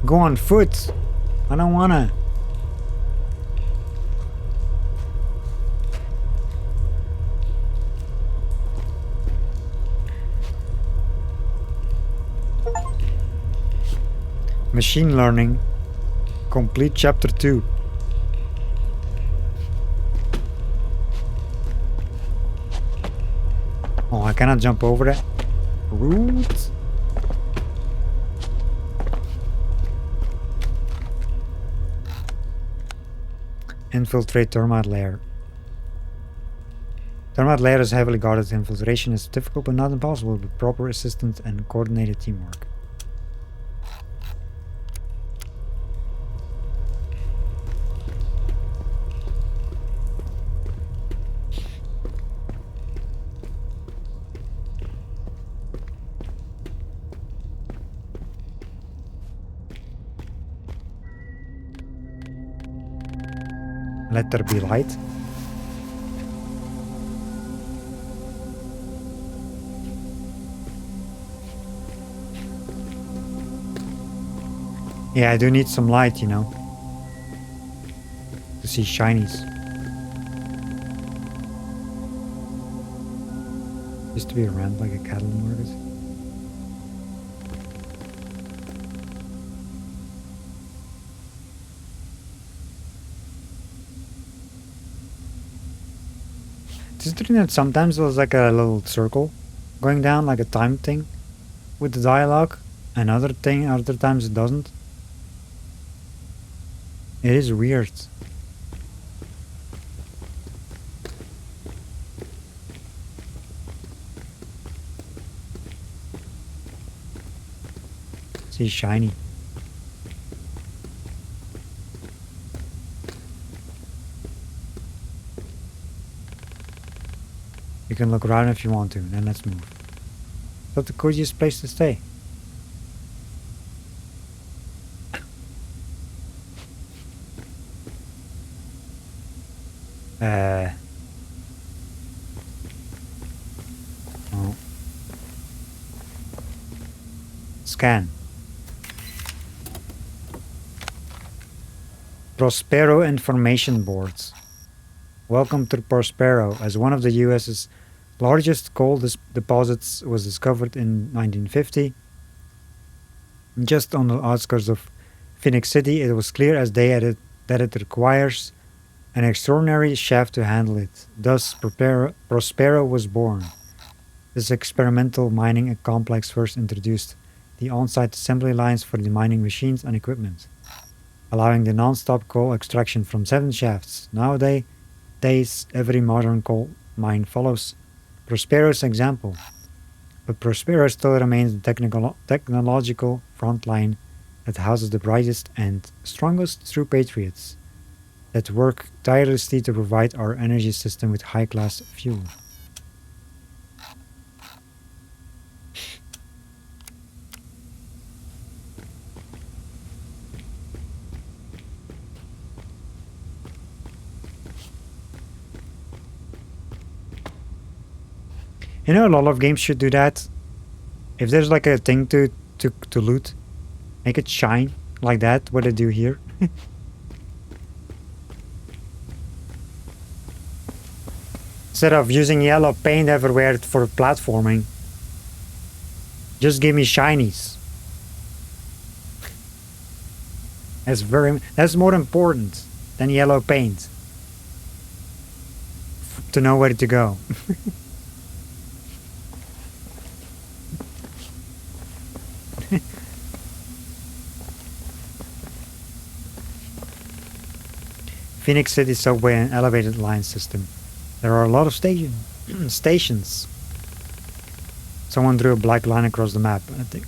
A: Go on foot. I don't wanna. Machine learning. Complete chapter 2. Oh, I cannot jump over that. Rude. Infiltrate termite lair. Termite lair is heavily guarded. Infiltration is difficult but not impossible with proper assistance and coordinated teamwork. Let there be light. Yeah, I do need some light, you know, to see shinies. Used to be around like a cattle market. Considering that sometimes there's like a little circle going down, like a time thing with the dialogue, and other times it doesn't. It is weird. See shiny. You can look around if you want to, then let's move. Is that the coziest place to stay? Oh. Scan. Prospero information boards. Welcome to Prospero, as one of the US's largest gold deposits was discovered in 1950. Just on the outskirts of Phoenix City, it was clear as day that it requires an extraordinary shaft to handle it. Thus, Prospero was born. This experimental mining complex first introduced the on-site assembly lines for the mining machines and equipment, allowing the non-stop coal extraction from 7 shafts. Nowadays, every modern coal mine follows Prospero's example, but Prospero still remains the technological frontline that houses the brightest and strongest true patriots that work tirelessly to provide our energy system with high-class fuel. You know, a lot of games should do that. If there's like a thing to loot, make it shine like that, what they do here. Instead of using yellow paint everywhere for platforming, just give me shinies. That's more important than yellow paint. To know where to go. Phoenix City subway and elevated line system. There are a lot of stations. Someone drew a black line across the map, I think.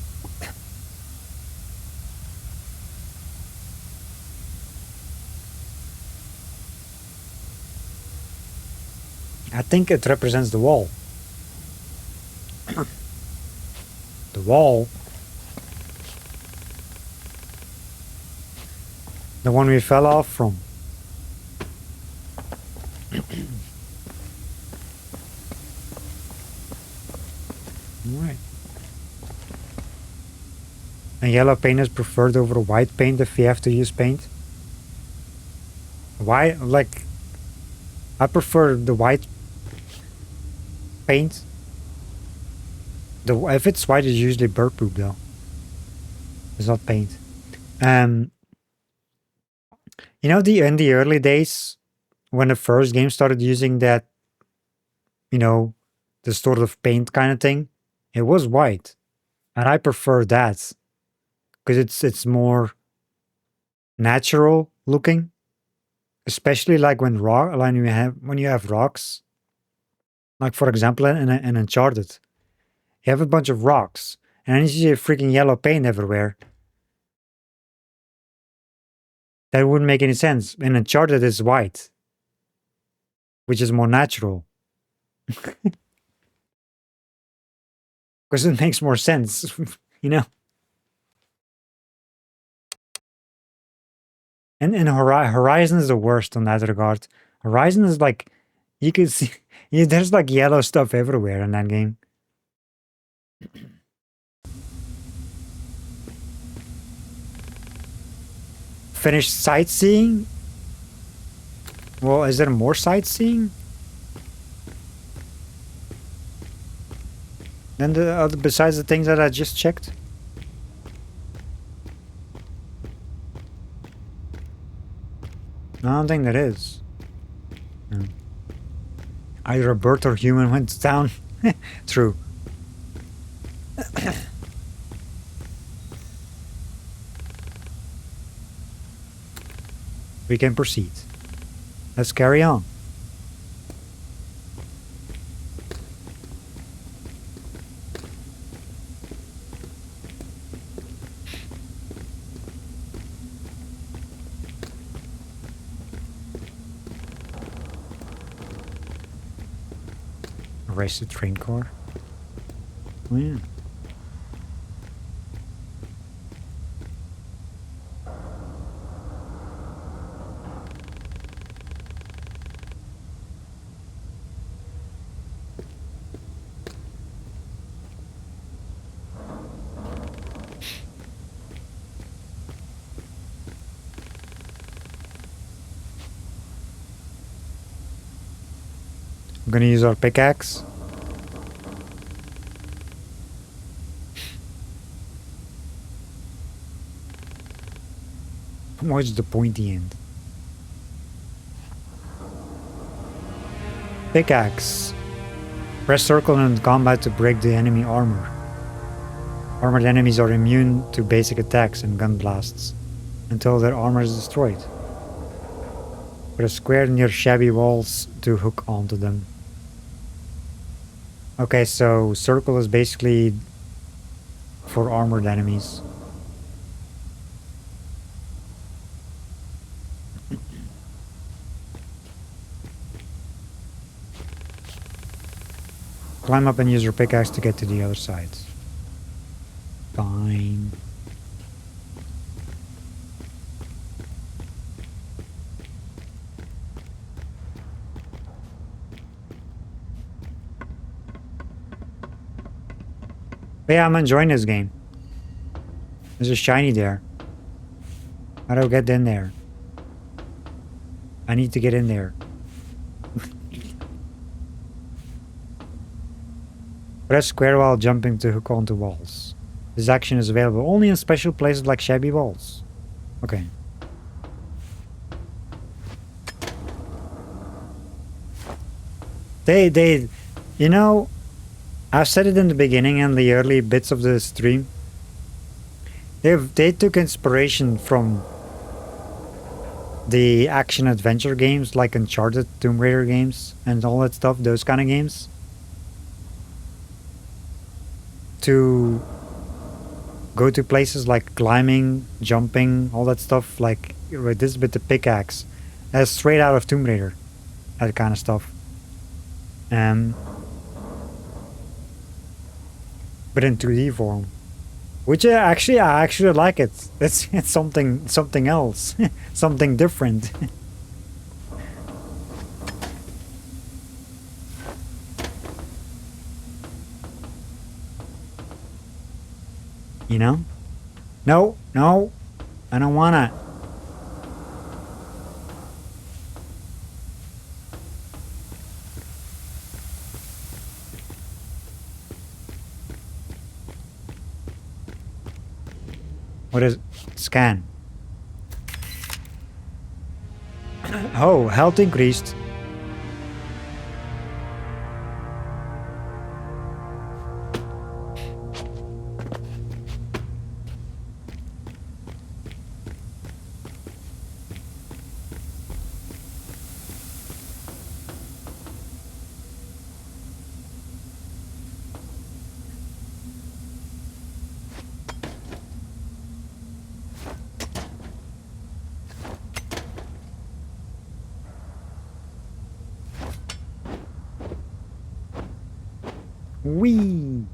A: I think it represents the wall. The wall. The one we fell off from. Alright. And yellow paint is preferred over white paint if you have to use paint. Why? Like, I prefer the white paint. If it's white, it's usually bird poop though. It's not paint. You know, in the early days, when the first game started using that, you know, the sort of paint kind of thing, it was white, and I prefer that because it's more natural looking, especially like when you have rocks. Like for example, in Uncharted, you have a bunch of rocks, and then you see a freaking yellow paint everywhere. That wouldn't make any sense. In Uncharted, it's white, which is more natural. Because it makes more sense, you know? And Horizon is the worst on that regard. Horizon is like, you can see, there's like yellow stuff everywhere in that game. Finished sightseeing? Well, is there more sightseeing? Then besides the things that I just checked? No, I don't think there is. No. Either a bird or human went down. True. We can proceed. Let's carry on. Race the train car. Oh yeah. I'm gonna use our pickaxe. What's the pointy end? Pickaxe. Press circle in combat to break the enemy armor. Armored enemies are immune to basic attacks and gun blasts until their armor is destroyed. Put a square near shabby walls to hook onto them. Okay, so circle is basically for armored enemies. Climb up and use your pickaxe to get to the other side. Fine. But yeah, I'm enjoying this game. There's a shiny there. How do I get in there? I need to get in there. Press square while jumping to hook onto walls. This action is available only in special places like shabby walls. Okay. You know, I've said it in the beginning and the early bits of the stream. They took inspiration from the action adventure games like Uncharted, Tomb Raider games, and all that stuff, those kind of games, to go to places like climbing, jumping, all that stuff, like with this with the pickaxe. That's straight out of Tomb Raider, that kind of stuff. But in 2D form. Which I actually like it. It's something else. Something different. You know? No, I don't wanna. What is scan? Oh, health increased. Wee.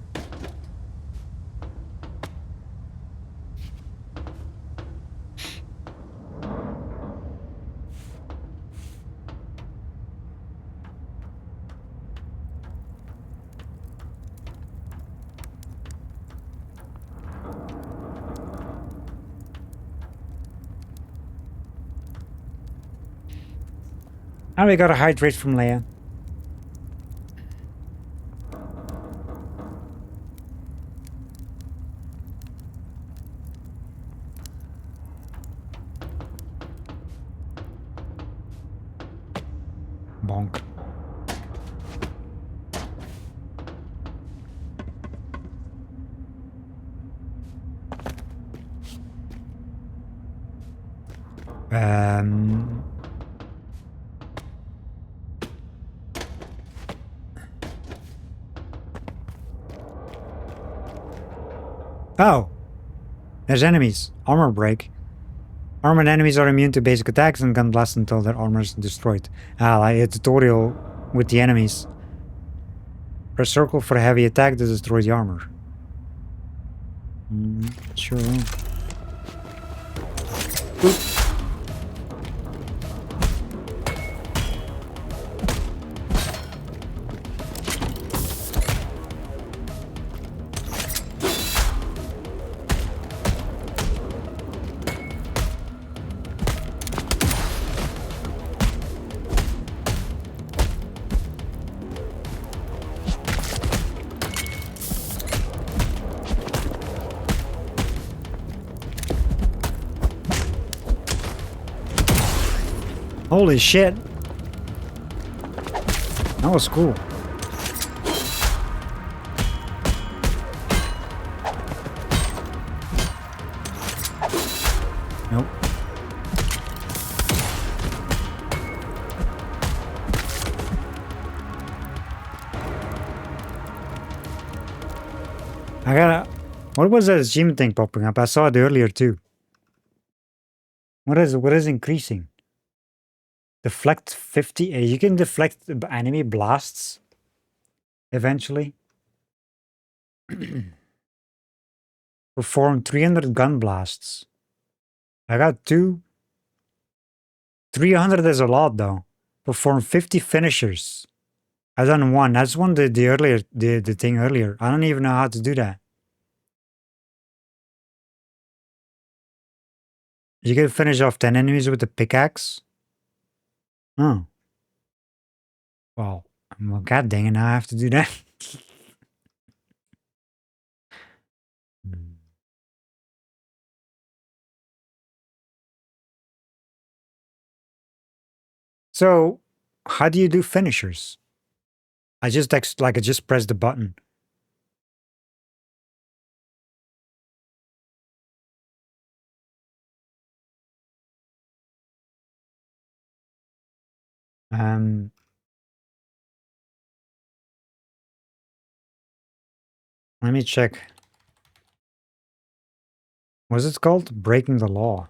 A: And we got a hydrate from Leia. Bonk. Oh, there's enemies. Armor break. Armored enemies are immune to basic attacks and gun blast until their armor is destroyed. Ah, like a tutorial with the enemies. Press circle for a heavy attack to destroy the armor. Sure. Oop. Holy shit. That was cool. Nope. I gotta... What was that achievement thing popping up? I saw it earlier too. What is increasing? Deflect 50. You can deflect enemy blasts eventually. Perform 300 gun blasts. I got 2. 300 is a lot though. Perform 50 finishers. I done 1. That's one the thing earlier. I don't even know how to do that. You can finish off 10 enemies with the pickaxe. Oh. Well, god dang it, now I have to do that. So, how do you do finishers? I just press the button. Let me check. What's it called? Breaking the law.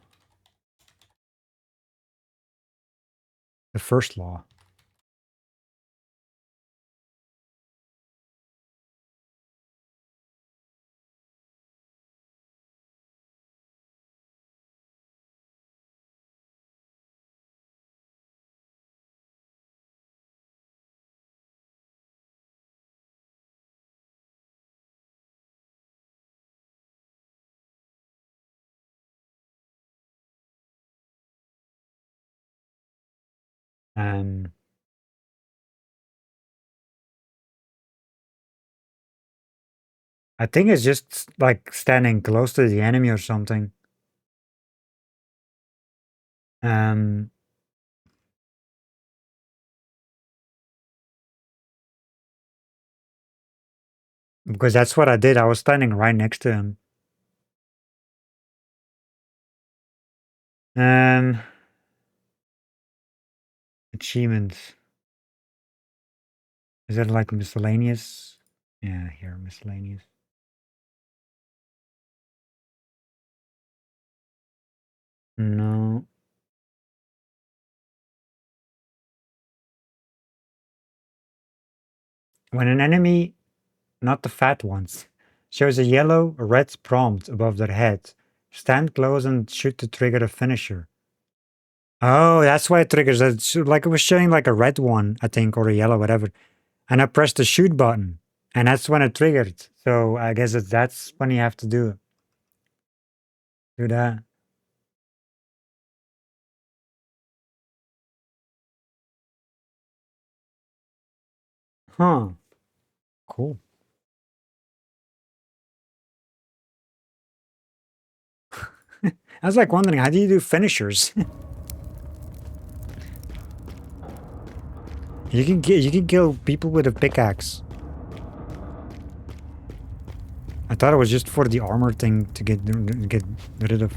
A: The first law. I think it's just like standing close to the enemy or something. Because that's what I did. I was standing right next to him. Achievements. Is that like miscellaneous? Yeah, here, miscellaneous. No. When an enemy, not the fat ones, shows a yellow or red prompt above their head, stand close and shoot to trigger a finisher. Oh, that's why it triggers. It's like it was showing like a red one, I think, or a yellow, whatever. And I pressed the shoot button, and that's when it triggered. So I guess that's when you have to do it. Do that. Huh. Cool. I was like wondering, how do you do finishers? You can kill people with a pickaxe. I thought it was just for the armor thing to get rid of.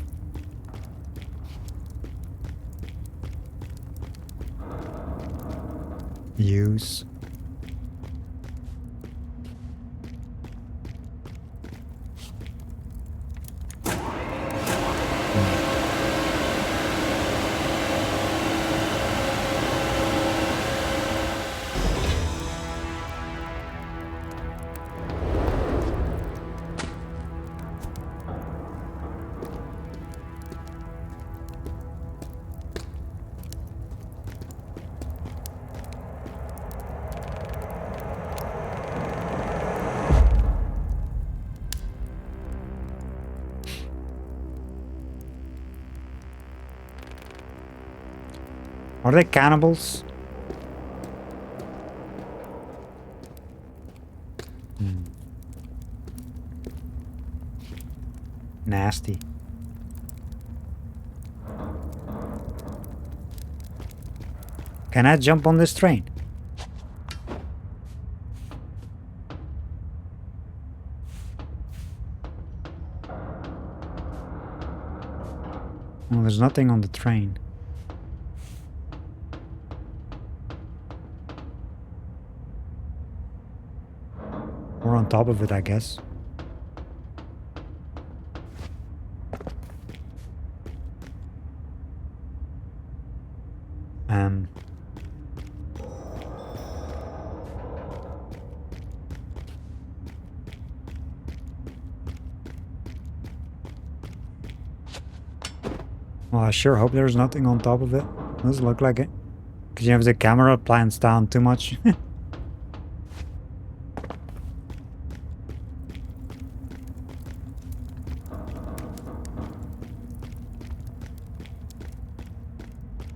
A: Use. Are they cannibals? Nasty. Can I jump on this train? Well, there's nothing on the train. Or on top of it, I guess. Well, I sure hope there's nothing on top of it. Doesn't look like it. Because you have the camera plans down too much.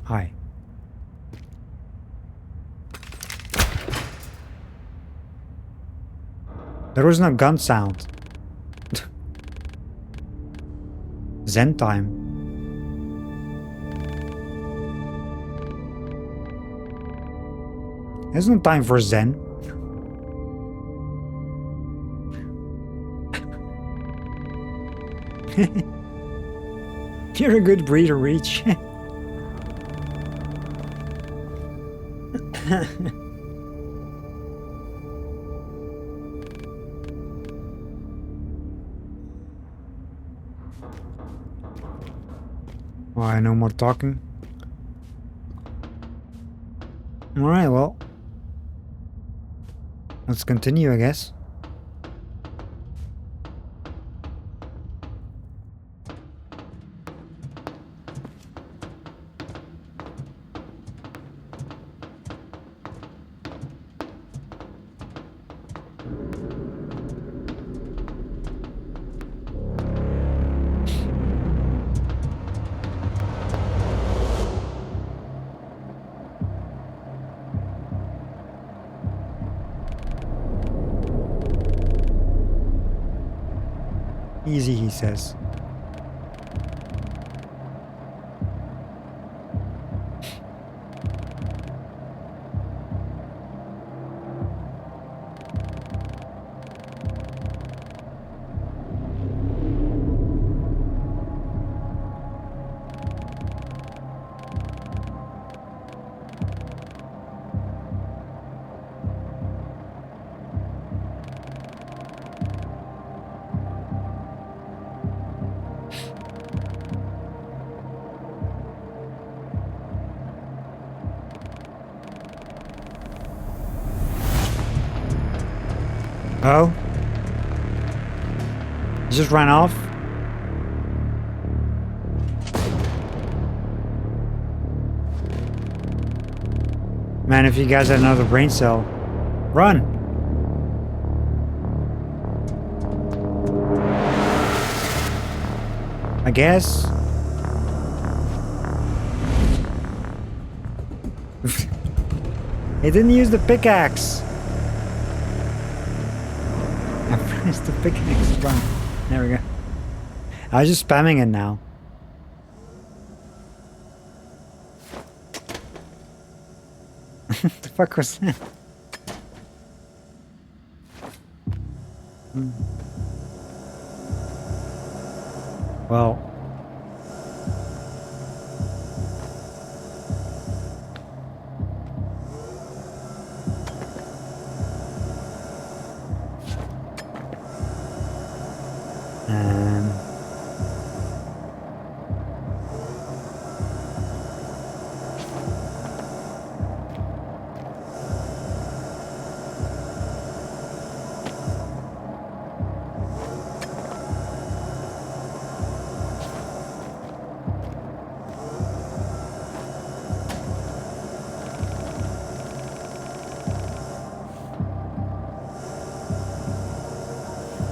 A: Hi. There was no gun sound. Zen time. There's no time for Zen. You're a good breeder, Reach. Why, no more talking? Alright, well. Let's continue, I guess. Easy, he says. Oh? He just ran off? Man, if you guys had another brain cell, run! I guess. He didn't use the pickaxe. I pressed the pickaxe button. There we go. I was just spamming it now. What the fuck was that? Well.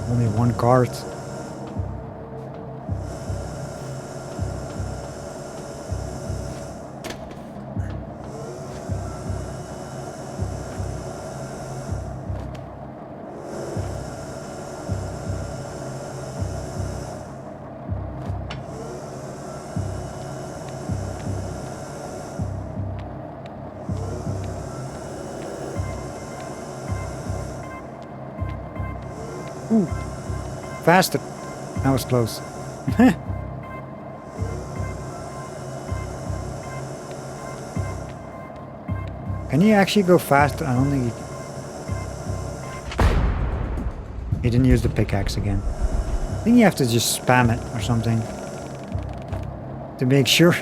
A: Only one cart. Ooh. Faster. That was close. Can you actually go faster? I don't think you can. He didn't use the pickaxe again. I think you have to just spam it or something. To make sure.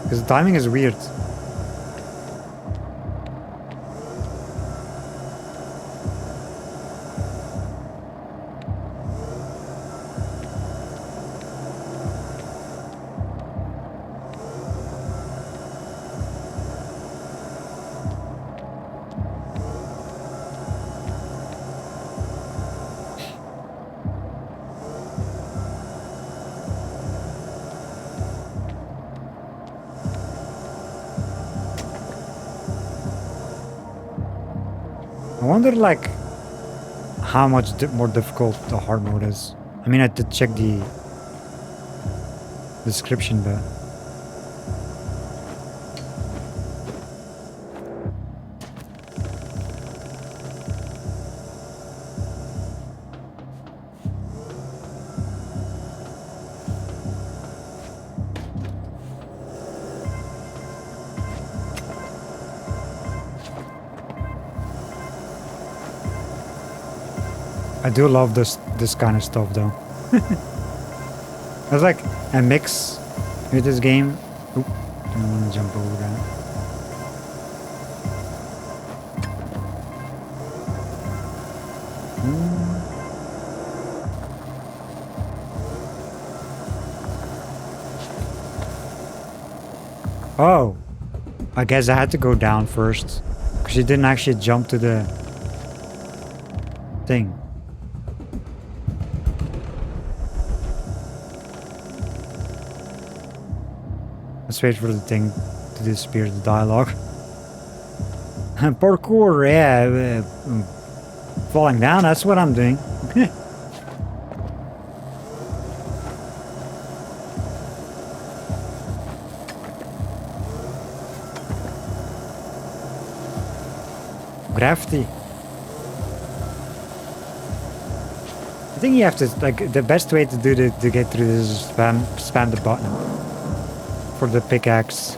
A: Because the timing is weird. I wonder, like, how much more difficult the hard mode is. I mean, I did check the description, but I do love this kind of stuff, though. It's like a mix with this game. Oop, don't want to jump over that. Oh, I guess I had to go down first because she didn't actually jump to the thing. Let's wait for the thing to disappear, the dialogue. Parkour, yeah. Falling down, that's what I'm doing. Gravity. I think you have to, like, the best way to get through this is spam the button. For the pickaxe.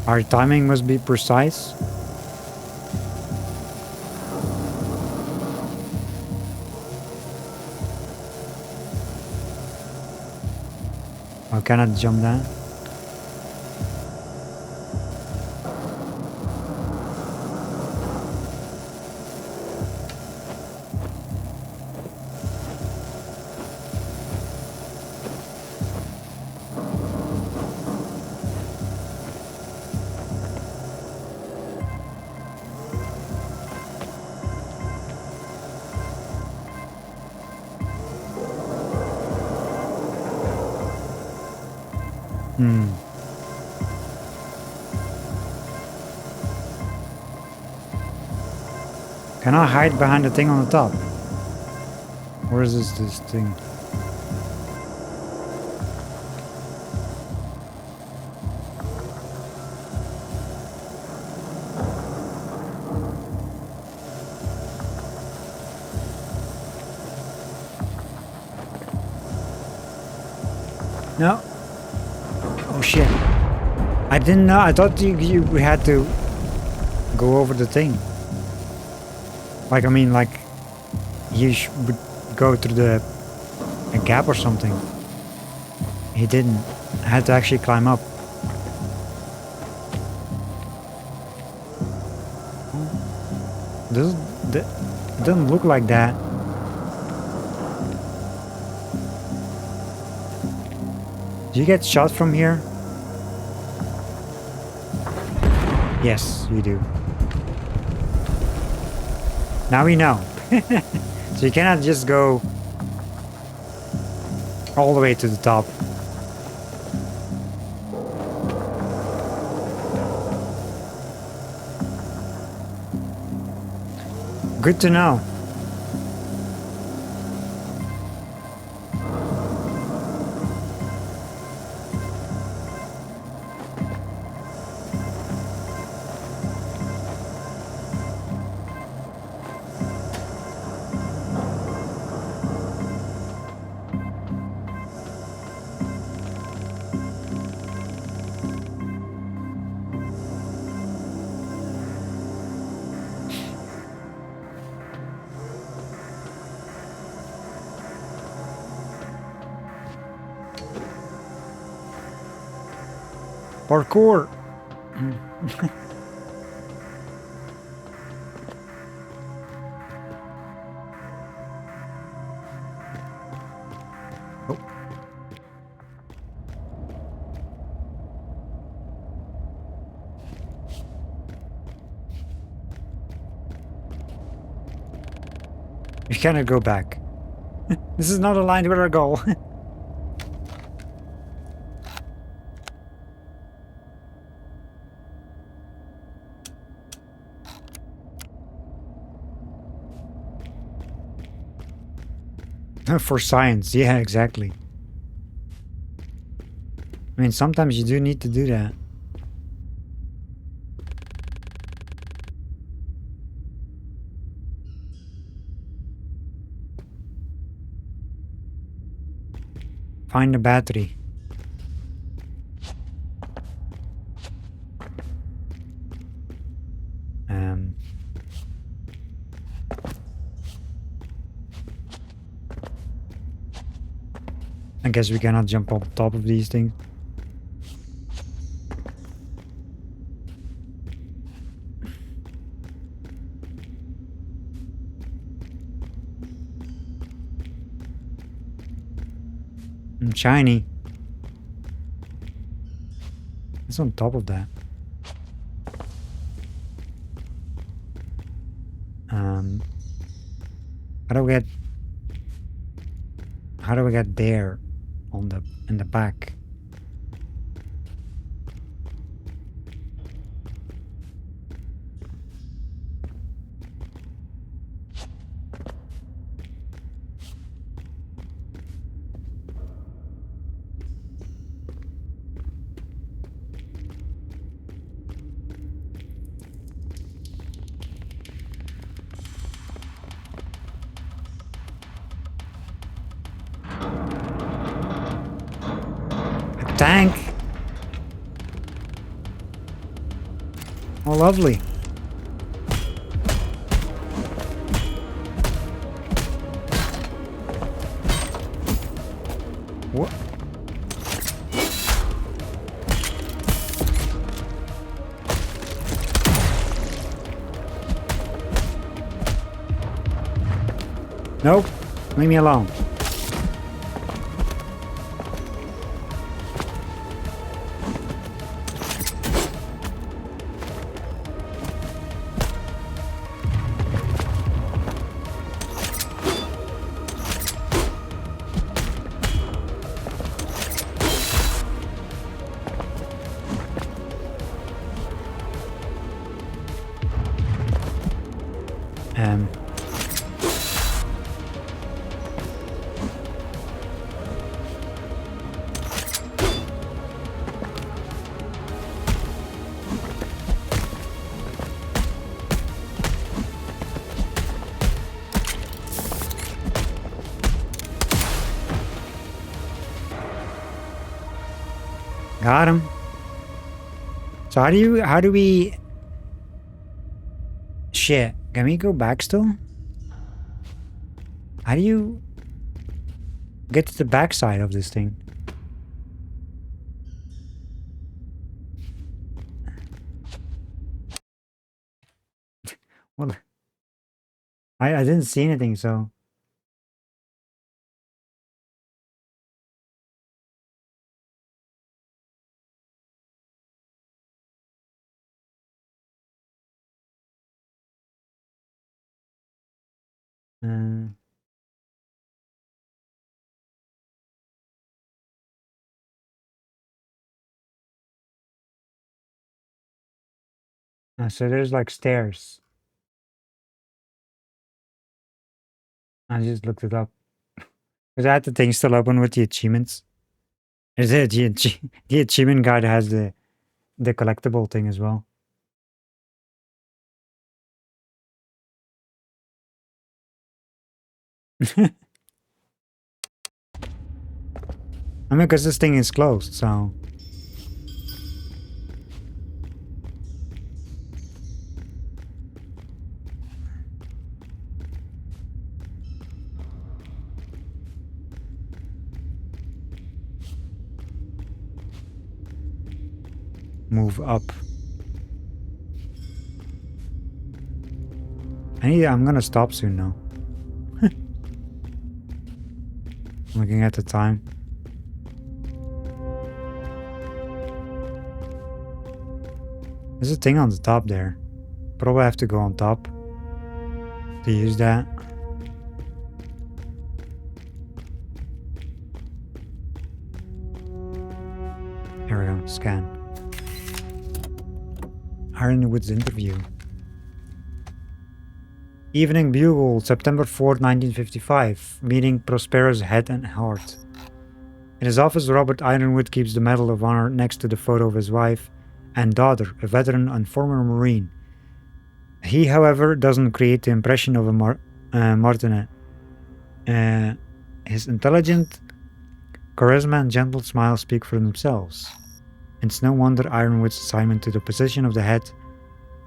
A: Our timing must be precise. I cannot jump down. Can I hide behind the thing on the top? Where is this thing? No. Oh shit. I didn't know. I thought you had to go over the thing. Like, I mean, like, you would go through a gap or something. He didn't. I had to actually climb up. It doesn't look like that. Do you get shot from here? Yes, you do. Now we know. So you cannot just go all the way to the top. Good to know. Parkour! Oh. You cannot go back. This is not aligned with our goal. For science, yeah, exactly. I mean, sometimes you do need to do that. Find the battery. I guess we cannot jump on top of these things. Shiny. It's on top of that. How do we get there on the in the back? A tank. Oh, lovely. What? Nope. Leave me alone. Got him. So how do we... Shit. Can we go back still? How do you get to the backside of this thing? Well, I didn't see anything, so... so there's like stairs. I just looked it up. Because I had the thing still open with the achievements. Is it the achievement guide has the collectible thing as well. I mean, because this thing is closed, so... move up. I'm gonna stop soon now. Looking at the time. There's a thing on the top there. Probably have to go on top to use that. Here we go, scan. Ironwood's interview. Evening Bugle, September 4th, 1955. Meeting Prospero's head and heart. In his office, Robert Ironwood keeps the Medal of Honor next to the photo of his wife and daughter, a veteran and former Marine. He, however, doesn't create the impression of a martinet. His intelligent charisma and gentle smile speak for themselves. It's no wonder Ironwood's assignment to the position of the head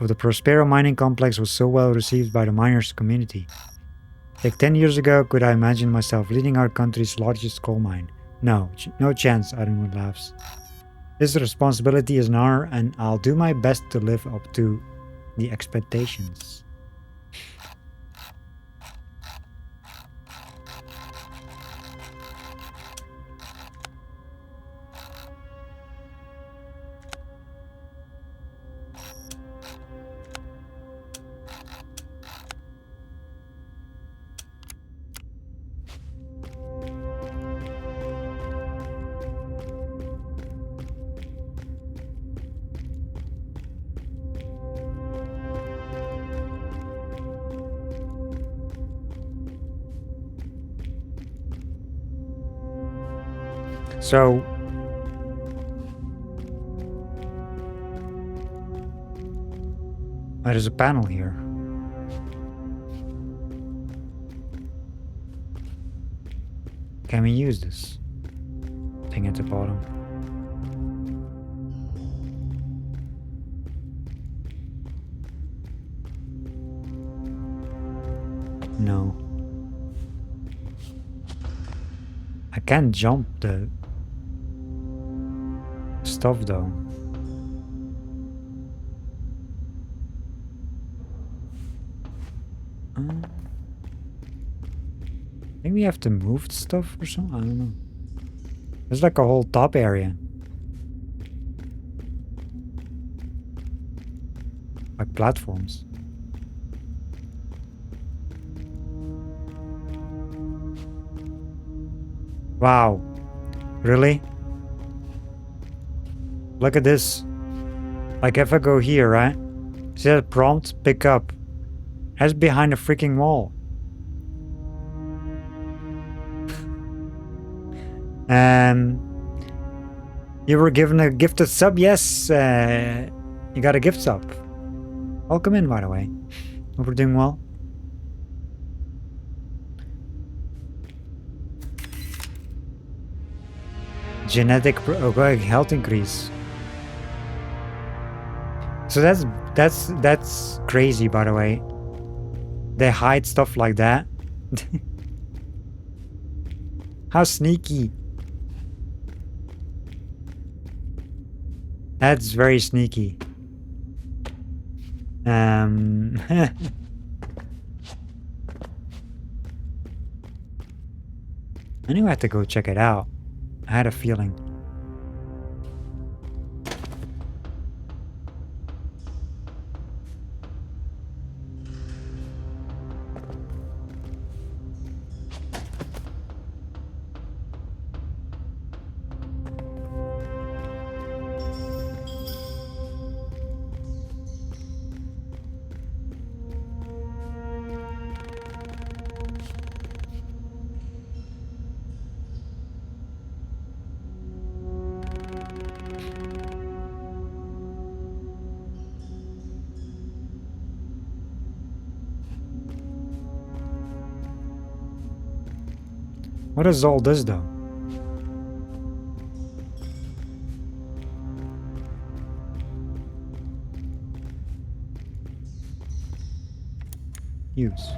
A: of the Prospero mining complex was so well received by the miners' community. Like 10 years ago, could I imagine myself leading our country's largest coal mine? No, no chance, Ironwood laughs. This responsibility is an honor, and I'll do my best to live up to the expectations. So, there's a panel here. Can we use this thing at the bottom? No. I can't jump the stuff though. I think we have to move stuff or something? I don't know. There's like a whole top area. Like platforms. Wow. Really? Look at this. Like if I go here, right? See that prompt? Pick up. That's behind a freaking wall. You were given a gifted sub? Yes, you got a gift sub. Welcome in, by the way. Hope we're doing well. Genetic health increase. So that's crazy, by the way. They hide stuff like that. How sneaky. That's very sneaky. Anyway, I have to go check it out. I had a feeling. What is all this though? Use.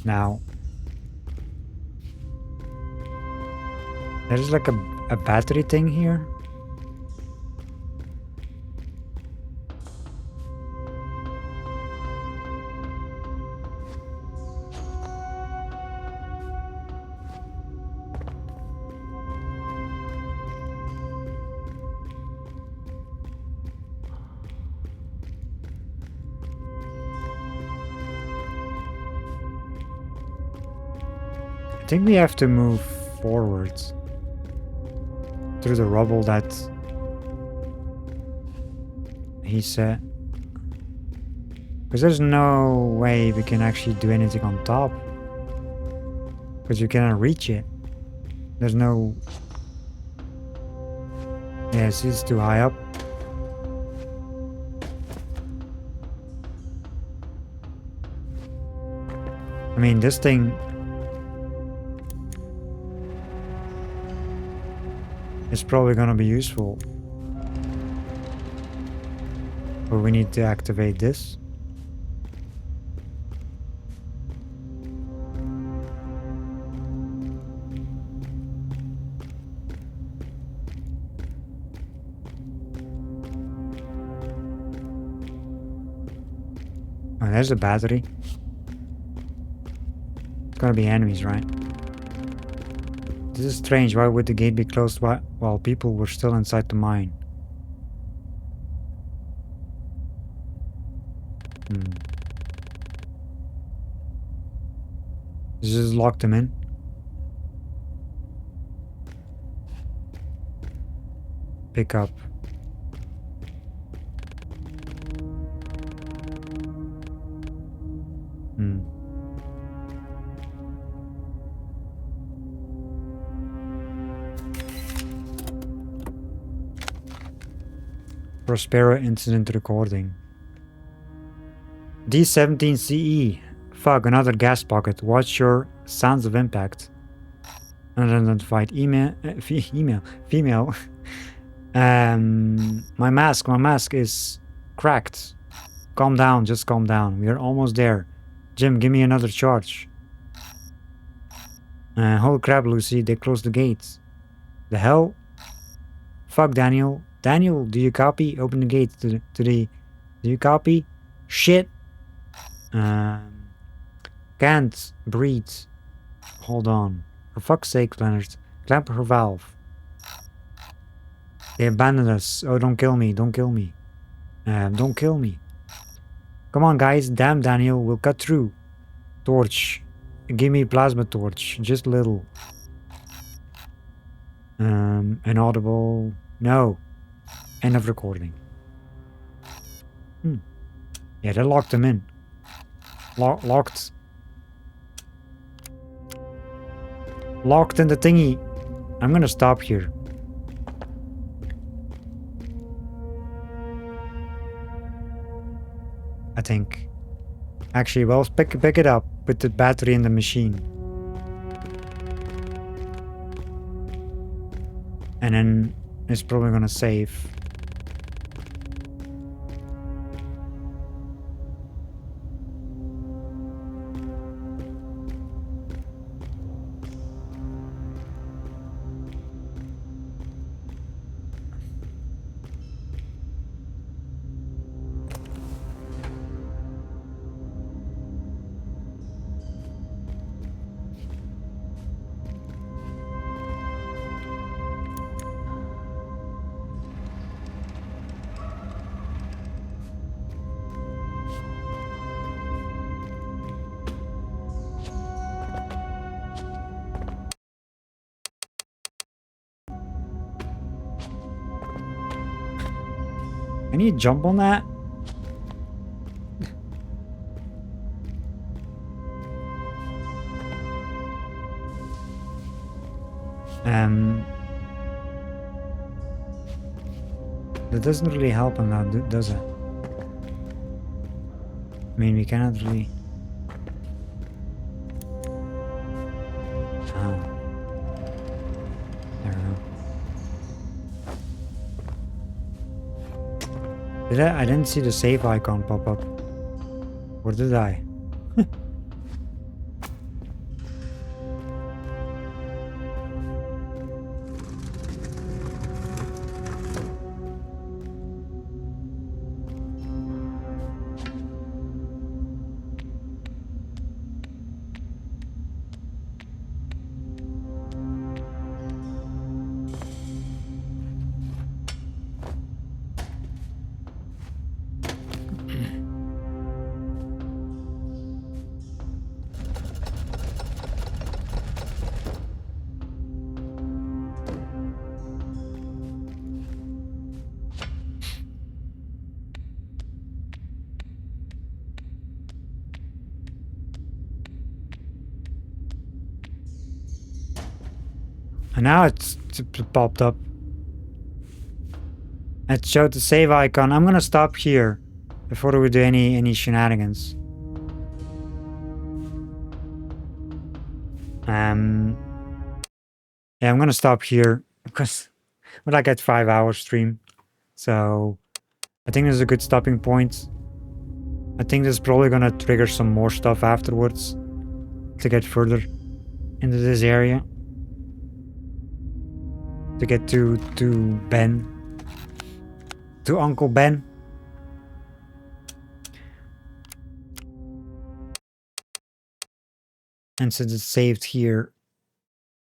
A: Now. There's like a battery thing here. I think we have to move forwards through the rubble that he said. Because there's no way we can actually do anything on top. Because you cannot reach it. There's no... Yeah, see, it's too high up. I mean, this thing... is probably gonna be useful. But we need to activate this. Oh, there's a battery. It's gonna be enemies, right? This is strange. Why would the gate be closed while people were still inside the mine? This just locked them in. Pick up. Prospera incident recording. D17CE. Fuck, another gas pocket. Watch your sounds of impact. Unidentified female. My mask is cracked. Calm down, just calm down. We are almost there. Jim, give me another charge. Holy crap, Lucy, they closed the gates. The hell? Fuck, Daniel. Daniel, do you copy? Open the gate to the... Do you copy? Shit. Can't breathe. Hold on. For fuck's sake, Leonard. Clamp her valve. They abandoned us. Oh, don't kill me. Don't kill me. Don't kill me. Come on, guys. Damn, Daniel. We'll cut through. Torch. Give me plasma torch. Just a little. Inaudible. No. End of recording. Yeah, they locked him in. Locked. Locked in the thingy. I'm gonna stop here. I think. Actually, well, pick it up with the battery in the machine. And then it's probably gonna save. Can you jump on that? That doesn't really help on that, does it? I mean, we cannot really... Oh. There we go. I didn't see the save icon pop up. Or did I? And now it's popped up. It showed the save icon. I'm gonna stop here before we do any shenanigans. Yeah, I'm gonna stop here because we're like at 5 hour stream. So I think this is a good stopping point. I think this is probably gonna trigger some more stuff afterwards to get further into this area. To get to Ben. To Uncle Ben. And since it's saved here,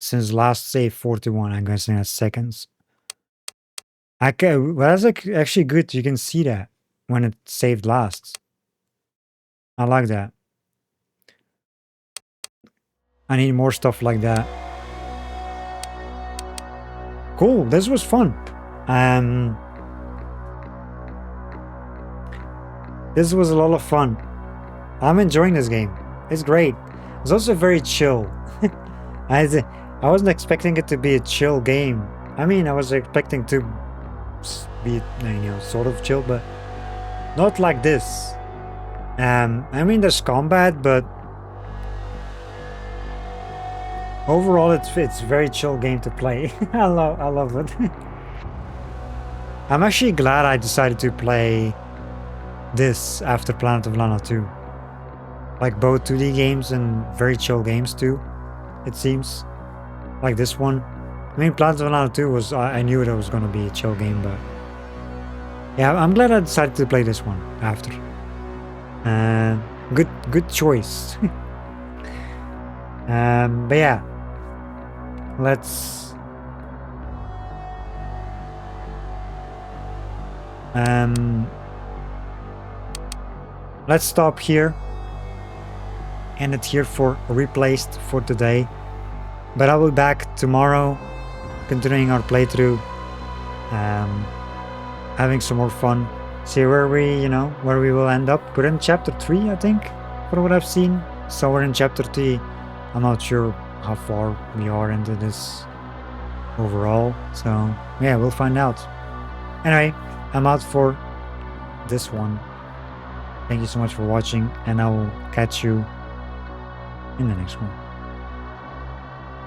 A: since last save 41, I'm guessing that's seconds. Well, that's actually good. You can see that when it saved last. I like that. I need more stuff like that. Cool. This was fun. This was a lot of fun. I'm enjoying this game. It's great. It's also very chill. I wasn't expecting it to be a chill game. I mean, I was expecting to be, sort of chill, but not like this. I mean, there's combat, but overall, it's a very chill game to play. I love it. I'm actually glad I decided to play this after Planet of Lana 2. Like both 2D games and very chill games too, it seems. Like this one. I mean, Planet of Lana 2 was, I knew that was gonna be a chill game, but yeah, I'm glad I decided to play this one after. Good choice. But yeah, let's stop here. End it here for replaced for today. But I'll be back tomorrow, continuing our playthrough, having some more fun. See where we will end up. We're in chapter 3, I think, for what I've seen. So we're in chapter 3. I'm not sure how far we are into this overall. So yeah, we'll find out. Anyway, I'm out for this one. Thank you so much for watching, and I will catch you in the next one.